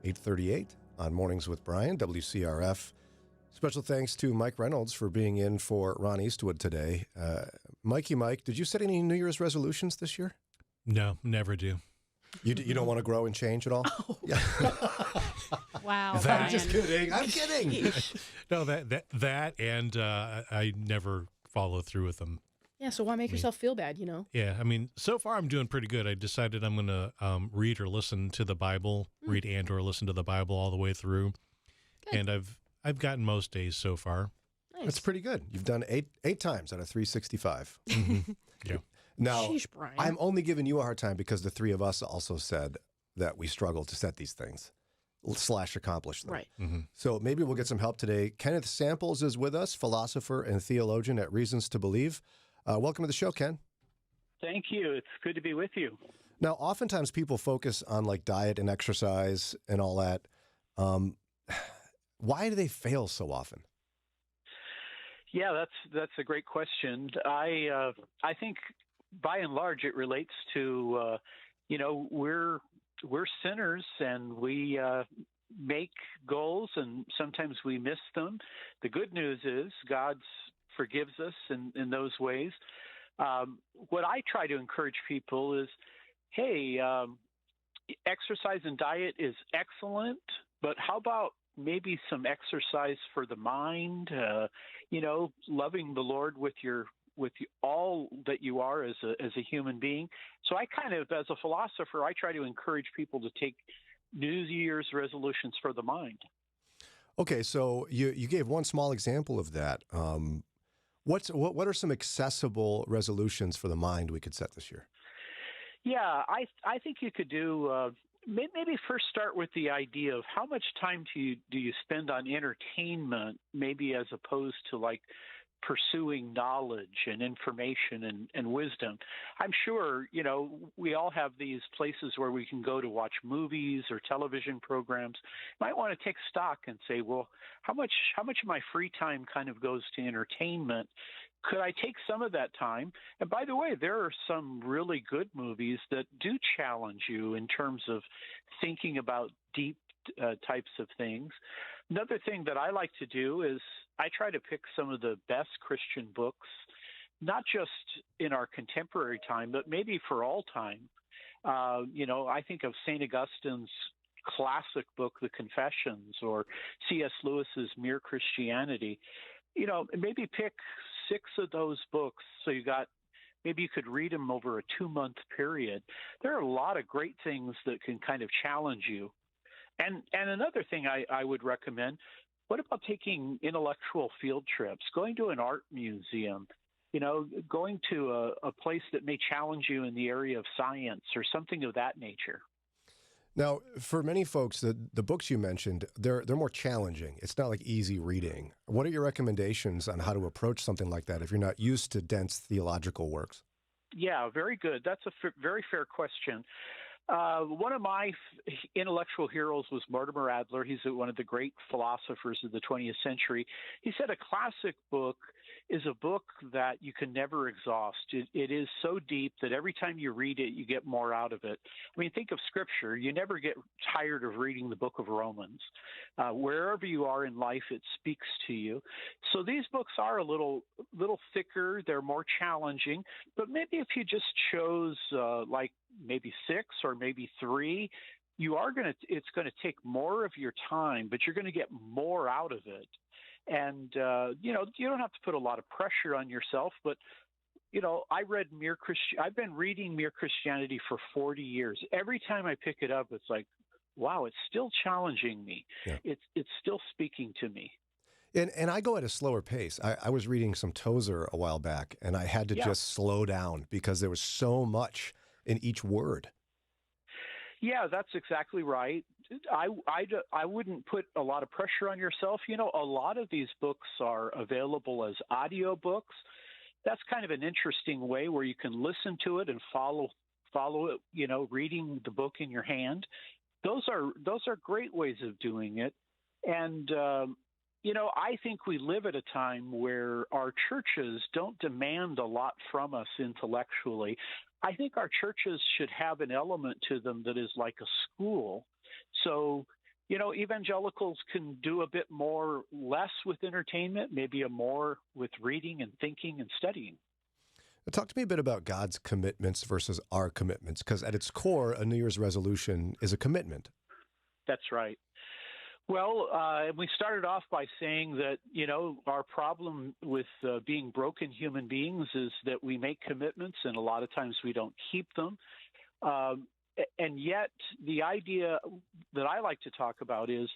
8:38 on Mornings with Brian, WCRF. Special thanks to Mike Reynolds for being in for Ron Eastwood today. Mikey Mike, did you set any New Year's resolutions this year? No, never do. You don't want to grow and change at all? Oh. Yeah. Wow. I'm Brian. just kidding. I'm kidding. No, that, and I never follow through with them. Yeah, so why make yourself feel bad, you know? Yeah, I mean, so far I'm doing pretty good. I decided I'm going to read or listen to the Bible, read and or listen to the Bible all the way through, Good. and I've gotten most days so far. Nice. That's pretty good. You've done eight times out of 365. Yeah. Now, Sheesh, Brian. I'm only giving you a hard time because the three of us also said that we struggle to set these things / accomplish them. Right. Mm-hmm. So maybe we'll get some help today. Kenneth Samples is with us, philosopher and theologian at Reasons to Believe. Welcome to the show, Ken. Thank you. It's good to be with you. Now, oftentimes people focus on like diet and exercise and all that. Why do they fail so often? Yeah, that's a great question. I think by and large it relates to we're sinners and we make goals and sometimes we miss them. The good news is God forgives us in those ways. What I try to encourage people is, hey, exercise and diet is excellent, but how about maybe some exercise for the mind? Loving the Lord with all that you are as a human being. So I kind of, as a philosopher, I try to encourage people to take New Year's resolutions for the mind. Okay, so you gave one small example of that. What are some accessible resolutions for the mind we could set this year? Yeah, I think you could do maybe first start with the idea of how much time do you spend on entertainment, maybe as opposed to like pursuing knowledge and information and wisdom. I'm sure, we all have these places where we can go to watch movies or television programs. You might want to take stock and say, well, how much of my free time kind of goes to entertainment? Could I take some of that time? And by the way, there are some really good movies that do challenge you in terms of thinking about deep types of things. Another thing that I like to do is I try to pick some of the best Christian books, not just in our contemporary time, but maybe for all time. I think of St. Augustine's classic book, The Confessions, or C.S. Lewis's Mere Christianity. Maybe pick 6 of those books so maybe you could read them over a 2-month period. There are a lot of great things that can kind of challenge you. And another thing I would recommend, what about taking intellectual field trips, going to an art museum, going to a place that may challenge you in the area of science or something of that nature? Now, for many folks, the books you mentioned, they're more challenging. It's not like easy reading. What are your recommendations on how to approach something like that if you're not used to dense theological works? Yeah, very good. That's a very fair question. One of my intellectual heroes was Mortimer Adler. He's one of the great philosophers of the 20th century. He said a classic book is a book that you can never exhaust. It is so deep that every time you read it, you get more out of it. I mean, think of Scripture. You never get tired of reading the book of Romans. Wherever you are in life, it speaks to you. So these books are a little thicker. They're more challenging. But maybe if you just chose like maybe 6 or maybe 3, it's going to take more of your time, but you're going to get more out of it. And, you don't have to put a lot of pressure on yourself, but, I've been reading Mere Christianity for 40 years. Every time I pick it up, it's like, wow, it's still challenging me. Yeah. It's still speaking to me. And I go at a slower pace. I was reading some Tozer a while back, and I had to just slow down because there was so much in each word. Yeah, that's exactly right. I wouldn't put a lot of pressure on yourself. A lot of these books are available as audio books. That's kind of an interesting way where you can listen to it and follow it, reading the book in your hand. Those are great ways of doing it. And, I think we live at a time where our churches don't demand a lot from us intellectually. I think our churches should have an element to them that is like a school. So, evangelicals can do a bit more, less with entertainment, maybe a more with reading and thinking and studying. Talk to me a bit about God's commitments versus our commitments, because at its core, a New Year's resolution is a commitment. That's right. Well, we started off by saying that, our problem with being broken human beings is that we make commitments and a lot of times we don't keep them. And yet the idea that I like to talk about is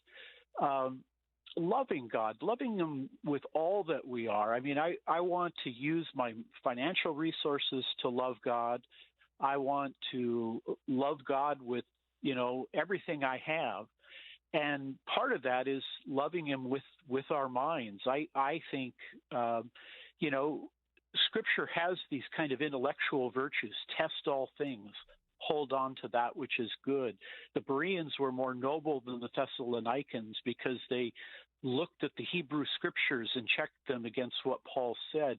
loving God, loving Him with all that we are. I mean, I want to use my financial resources to love God. I want to love God with, everything I have. And part of that is loving Him with our minds. I think, Scripture has these kind of intellectual virtues: test all things, hold on to that which is good. The Bereans were more noble than the Thessalonians because they looked at the Hebrew Scriptures and checked them against what Paul said.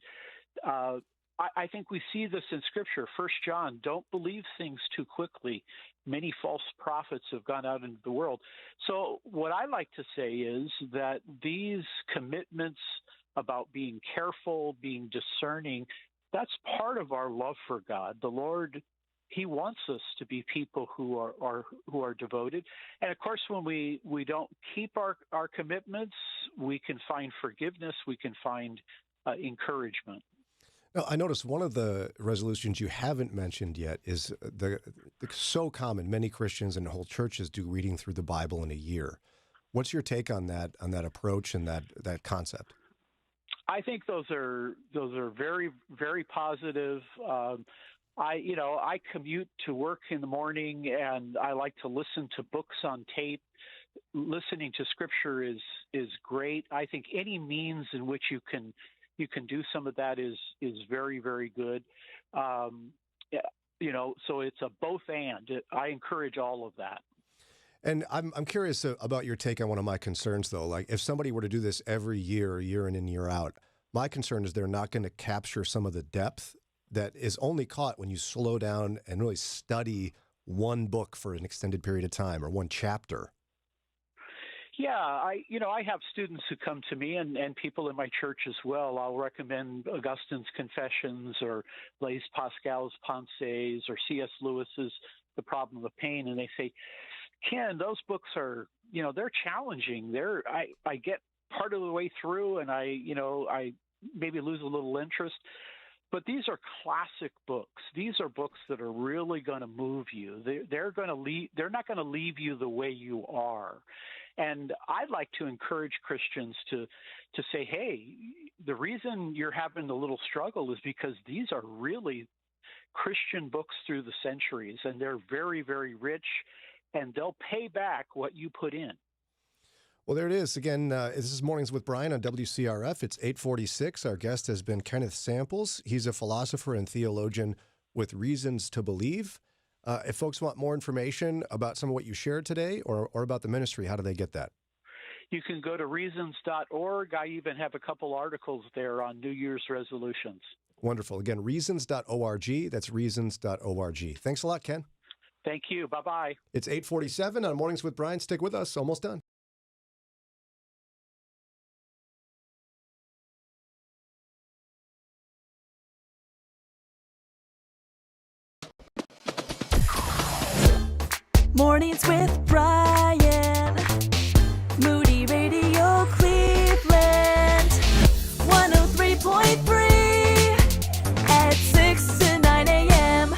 I think we see this in Scripture. 1 John, don't believe things too quickly. Many false prophets have gone out into the world. So what I like to say is that these commitments about being careful, being discerning, that's part of our love for God. The Lord, He wants us to be people who are devoted. And of course, when we don't keep our commitments, we can find forgiveness, we can find encouragement. Now, I noticed one of the resolutions you haven't mentioned yet is the so common. Many Christians and whole churches do reading through the Bible in a year. What's your take on that approach and that concept? I think those are very, very positive. I commute to work in the morning, and I like to listen to books on tape. Listening to Scripture is great. I think any means in which you can do some of that is very, very good. So it's a both and. I encourage all of that. And I'm curious about your take on one of my concerns, though. Like, if somebody were to do this every year in and year out, my concern is they're not going to capture some of the depth that is only caught when you slow down and really study one book for an extended period of time or one chapter. Yeah, I have students who come to me and people in my church as well. I'll recommend Augustine's Confessions or Blaise Pascal's Pensées or C.S. Lewis's The Problem of Pain, and they say, Ken, those books are, they're challenging. I get part of the way through and I maybe lose a little interest. But these are classic books. These are books that are really going to move you. They're not going to leave you the way you are. And I'd like to encourage Christians to say, hey, the reason you're having a little struggle is because these are really Christian books through the centuries, and they're very, very rich, and they'll pay back what you put in. Well, there it is. Again, this is Mornings with Brian on WCRF. It's 8:46. Our guest has been Kenneth Samples. He's a philosopher and theologian with reasons to believe. If folks want more information about some of what you shared today or about the ministry, how do they get that? You can go to reasons.org. I even have a couple articles there on New Year's resolutions. Wonderful. Again, reasons.org. That's reasons.org. Thanks a lot, Ken. Thank you. Bye-bye. It's 8:47 on Mornings with Brian. Stick with us. Almost done. Mornings with Brian. Moody Radio Cleveland. 103.3 at 6 to 9 a.m.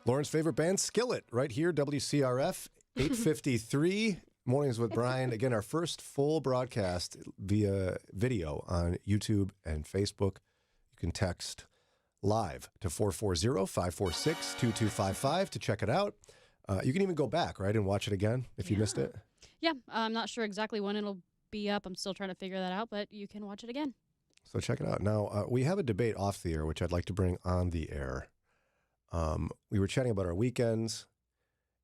Lauren's favorite band, Skillet, right here, WCRF, 853. Mornings with Brian. Again, our first full broadcast via video on YouTube and Facebook. You can text live to 440-546-2255 to check it out. You can even go back, right, and watch it again if you missed it. Yeah, I'm not sure exactly when it'll be up. I'm still trying to figure that out, but you can watch it again. So check it out. Now, we have a debate off the air, which I'd like to bring on the air. We were chatting about our weekends,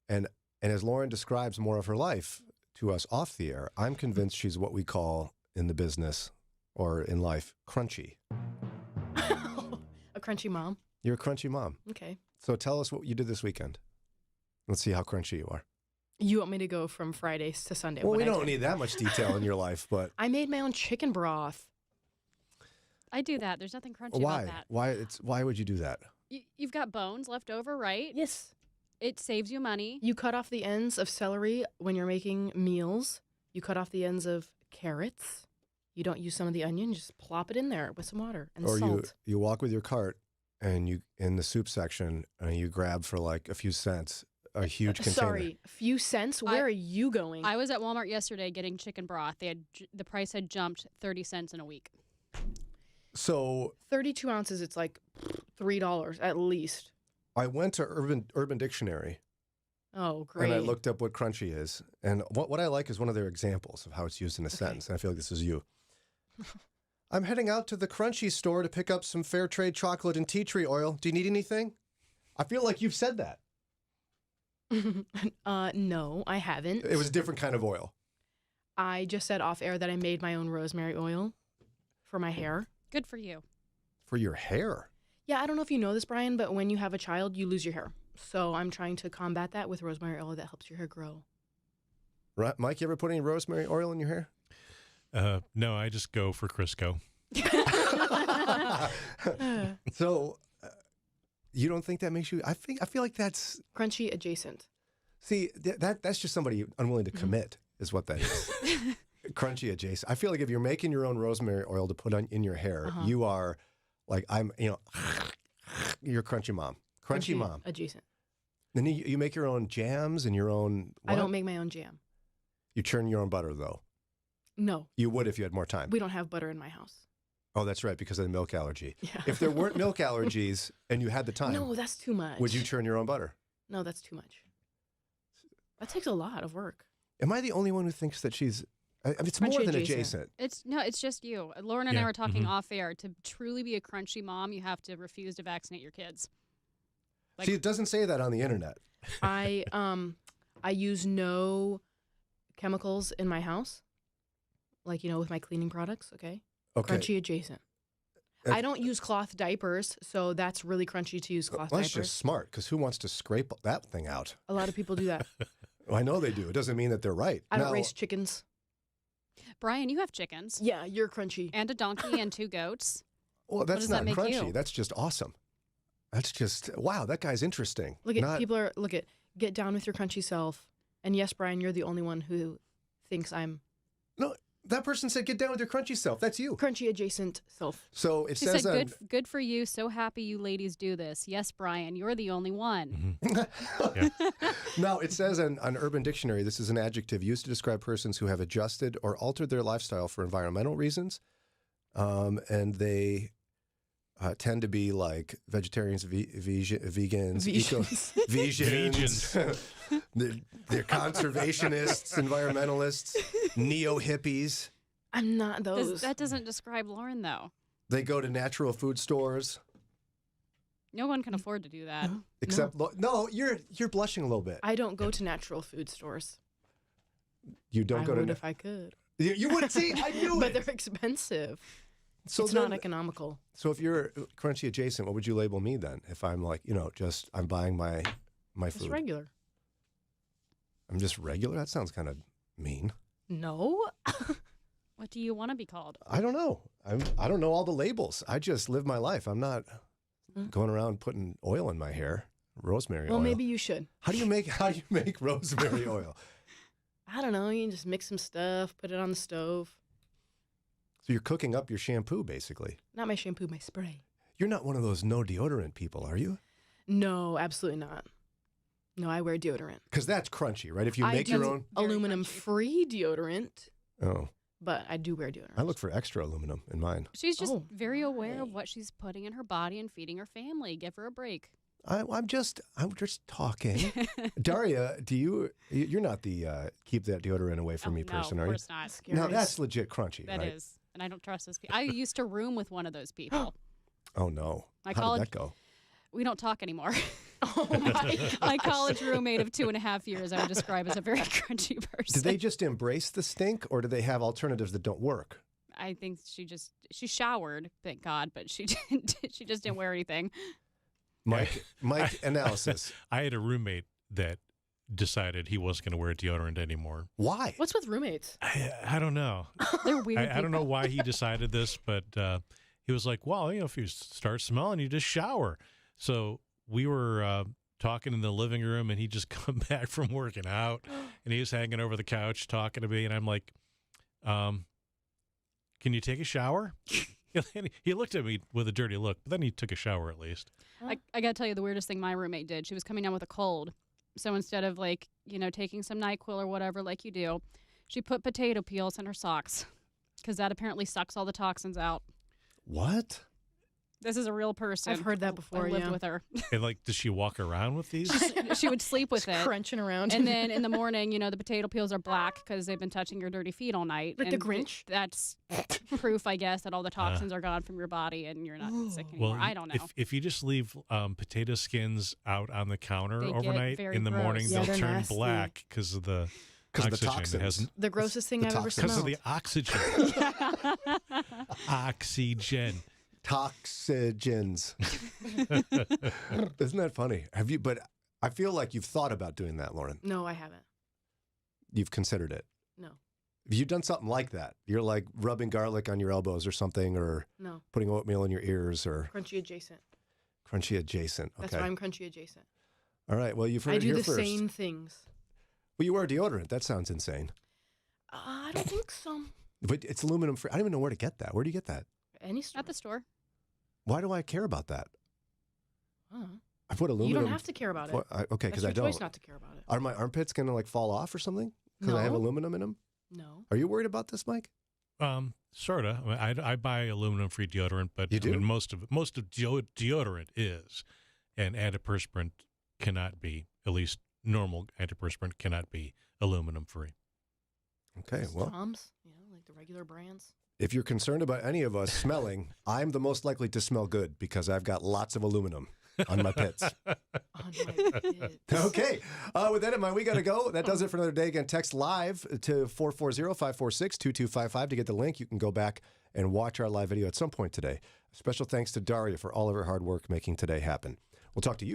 and as Lauren describes more of her life to us off the air, I'm convinced she's what we call in the business or in life, crunchy. A crunchy mom. You're a crunchy mom. Okay. So tell us what you did this weekend. Let's see how crunchy you are. You want me to go from Fridays to Sunday? Well, we don't need that much detail in your life, but I made my own chicken broth. I do that. There's nothing crunchy why? about that. Why would you do that? You've got bones left over, right? Yes. It saves you money. You cut off the ends of celery when you're making meals. You cut off the ends of carrots. You don't use some of the onion. You just plop it in there with some water and Or salt. you walk with your cart and you in the soup section and you grab for like a few cents a huge container. Sorry, a few cents? Where are you going? I was at Walmart yesterday getting chicken broth. The price had jumped 30 cents in a week. So 32 ounces, it's like $3 at least. I went to Urban Dictionary. Oh, great. And I looked up what crunchy is. And what I like is one of their examples of how it's used in a sentence. And I feel like this is you. I'm heading out to the crunchy store to pick up some fair trade chocolate and tea tree oil. Do you need anything? I feel like you've said that. No, I haven't. It was a different kind of oil. I just said off air that I made my own rosemary oil for my hair. Good for you. For your hair? Yeah, I don't know if you know this, Brian, but when you have a child, you lose your hair. So I'm trying to combat that with rosemary oil that helps your hair grow. Right, Mike, you ever put any rosemary oil in your hair? No, I just go for Crisco. So, you don't think that makes you? I feel like that's crunchy adjacent. See, that's just somebody unwilling to commit, is what that is. Crunchy adjacent. I feel like if you're making your own rosemary oil to put in your hair, you are like you're crunchy mom. Crunchy mom. Adjacent. Then you make your own jams and your own. What? I don't make my own jam. You churn your own butter though. No. You would if you had more time. We don't have butter in my house. Oh, that's right, because of the milk allergy. Yeah. If there weren't milk allergies and you had the time, no, that's too much. Would you churn your own butter? No, that's too much. That takes a lot of work. Am I the only one who thinks that she's? I mean, it's more than adjacent. It's just you. Lauren and I were talking off air. To truly be a crunchy mom, you have to refuse to vaccinate your kids. See, it doesn't say that on the internet. I use no chemicals in my house, like with my cleaning products. Okay. Crunchy adjacent. I don't use cloth diapers, so that's really crunchy to use cloth That's diapers. just smart, because who wants to scrape that thing out? A lot of people do that. Well, I know they do. It doesn't mean that they're right. I don't raise chickens. Brian, you have chickens. Yeah, you're crunchy. And a donkey and 2 goats. Well, that's not make crunchy. you? That's just awesome. That's just, wow, that guy's interesting. Look at get down with your crunchy self. And yes, Brian, you're the only one who thinks I'm. No, that person said get down with your crunchy self. That's you. Crunchy adjacent self. So She said, good for you. So happy you ladies do this. Yes, Brian, you're the only one. Now, it says on Urban Dictionary, this is an adjective used to describe persons who have adjusted or altered their lifestyle for environmental reasons. And they tend to be like vegetarians, vegans, vegans. They're conservationists, environmentalists, neo-hippies. I'm not those. That doesn't describe Lauren, though. They go to natural food stores. No one can afford to do that. Except, no, you're blushing a little bit. I don't go to natural food stores. You don't go to. I would if I could. You would see. I knew but it. they're expensive. So it's then, not economical. So if you're crunchy adjacent, what would you label me then? If I'm like, I'm buying my food. Just regular. I'm just regular? That sounds kind of mean. No. What do you want to be called? I don't know. I don't know all the labels. I just live my life. I'm not going around putting oil in my hair, rosemary oil. Well, maybe you should. How do you make rosemary oil? I don't know. You can just mix some stuff, put it on the stove. So you're cooking up your shampoo, basically. Not my shampoo, my spray. You're not one of those no deodorant people, are you? No, absolutely not. No, I wear deodorant. Because that's crunchy, right? If you I make your do own. aluminum-free deodorant, Oh, but I do wear deodorant. I look for extra aluminum in mine. She's just Oh, very aware of what she's putting in her body and feeding her family. Give her a break. I'm just talking. Daria, you're not the keep that deodorant away from me person, no, are of you? course not. Now that's legit crunchy, That right? is. And I don't trust those people. I used to room with one of those people. Oh no. My How college- did that go? We don't talk anymore. My college roommate of 2.5 years, I would describe as a very crunchy person. Did they just embrace the stink, or do they have alternatives that don't work? I think she showered, thank God, but she just didn't wear anything. Mike, analysis. I had a roommate that decided he wasn't going to wear deodorant anymore. Why? What's with roommates? I don't know. They're weird. I don't know why he decided this, but he was like, well, if you start smelling, you just shower. So we were talking in the living room, and he just come back from working out, and he was hanging over the couch talking to me, and I'm like, can you take a shower? He looked at me with a dirty look, but then he took a shower at least. I got to tell you the weirdest thing my roommate did. She was coming down with a cold. So instead of taking some NyQuil or whatever like you do, she put potato peels in her socks because that apparently sucks all the toxins out. What? This is a real person. I've heard that before, I lived yeah. with her. And does she walk around with these? She would sleep with it. Crunching around. And then in the morning, the potato peels are black because they've been touching your dirty feet all night. Like the And Grinch? That's proof, I guess, that all the toxins are gone from your body and you're not sick anymore. I don't know. If you just leave potato skins out on the counter They get overnight, very in the morning, gross. Yeah, they'll they're turn nasty. black because of the oxygen. It has The grossest thing The I've ever toxins. smelled. because of the oxygen. Oxygen. Toxygens. Isn't that funny? Have you? But I feel like you've thought about doing that, Lauren. No, I haven't. You've considered it. No. Have you done something like that? You're like rubbing garlic on your elbows or something, or No. putting oatmeal in your ears, or Crunchy adjacent. crunchy adjacent. Okay. That's why I'm crunchy adjacent. All right. Well, you've heard I it do here the first. same things. Well, you wear deodorant. That sounds insane. I don't think so. But it's aluminum free. I don't even know where to get that. Where do you get that? Any store. At the store. Why do I care about that? Oh. I put You aluminum. don't have to care about it. Okay, because That's I your don't. choice not to care about it. Are my armpits gonna fall off or something? Because I have No. aluminum in them. No. Are you worried about this, Mike? Sort of. I buy aluminum-free deodorant, but You do? most of deodorant is, and antiperspirant cannot be. At least normal antiperspirant cannot be aluminum-free. Okay, well, Tom's, like the regular brands. if you're concerned about any of us smelling, I'm the most likely to smell good because I've got lots of aluminum on my pits. On my pits. Okay. With that in mind, we got to go. That does it for another day. Again, text live to 440-546-2255 to get the link. You can go back and watch our live video at some point today. Special thanks to Daria for all of her hard work making today happen. We'll talk to you.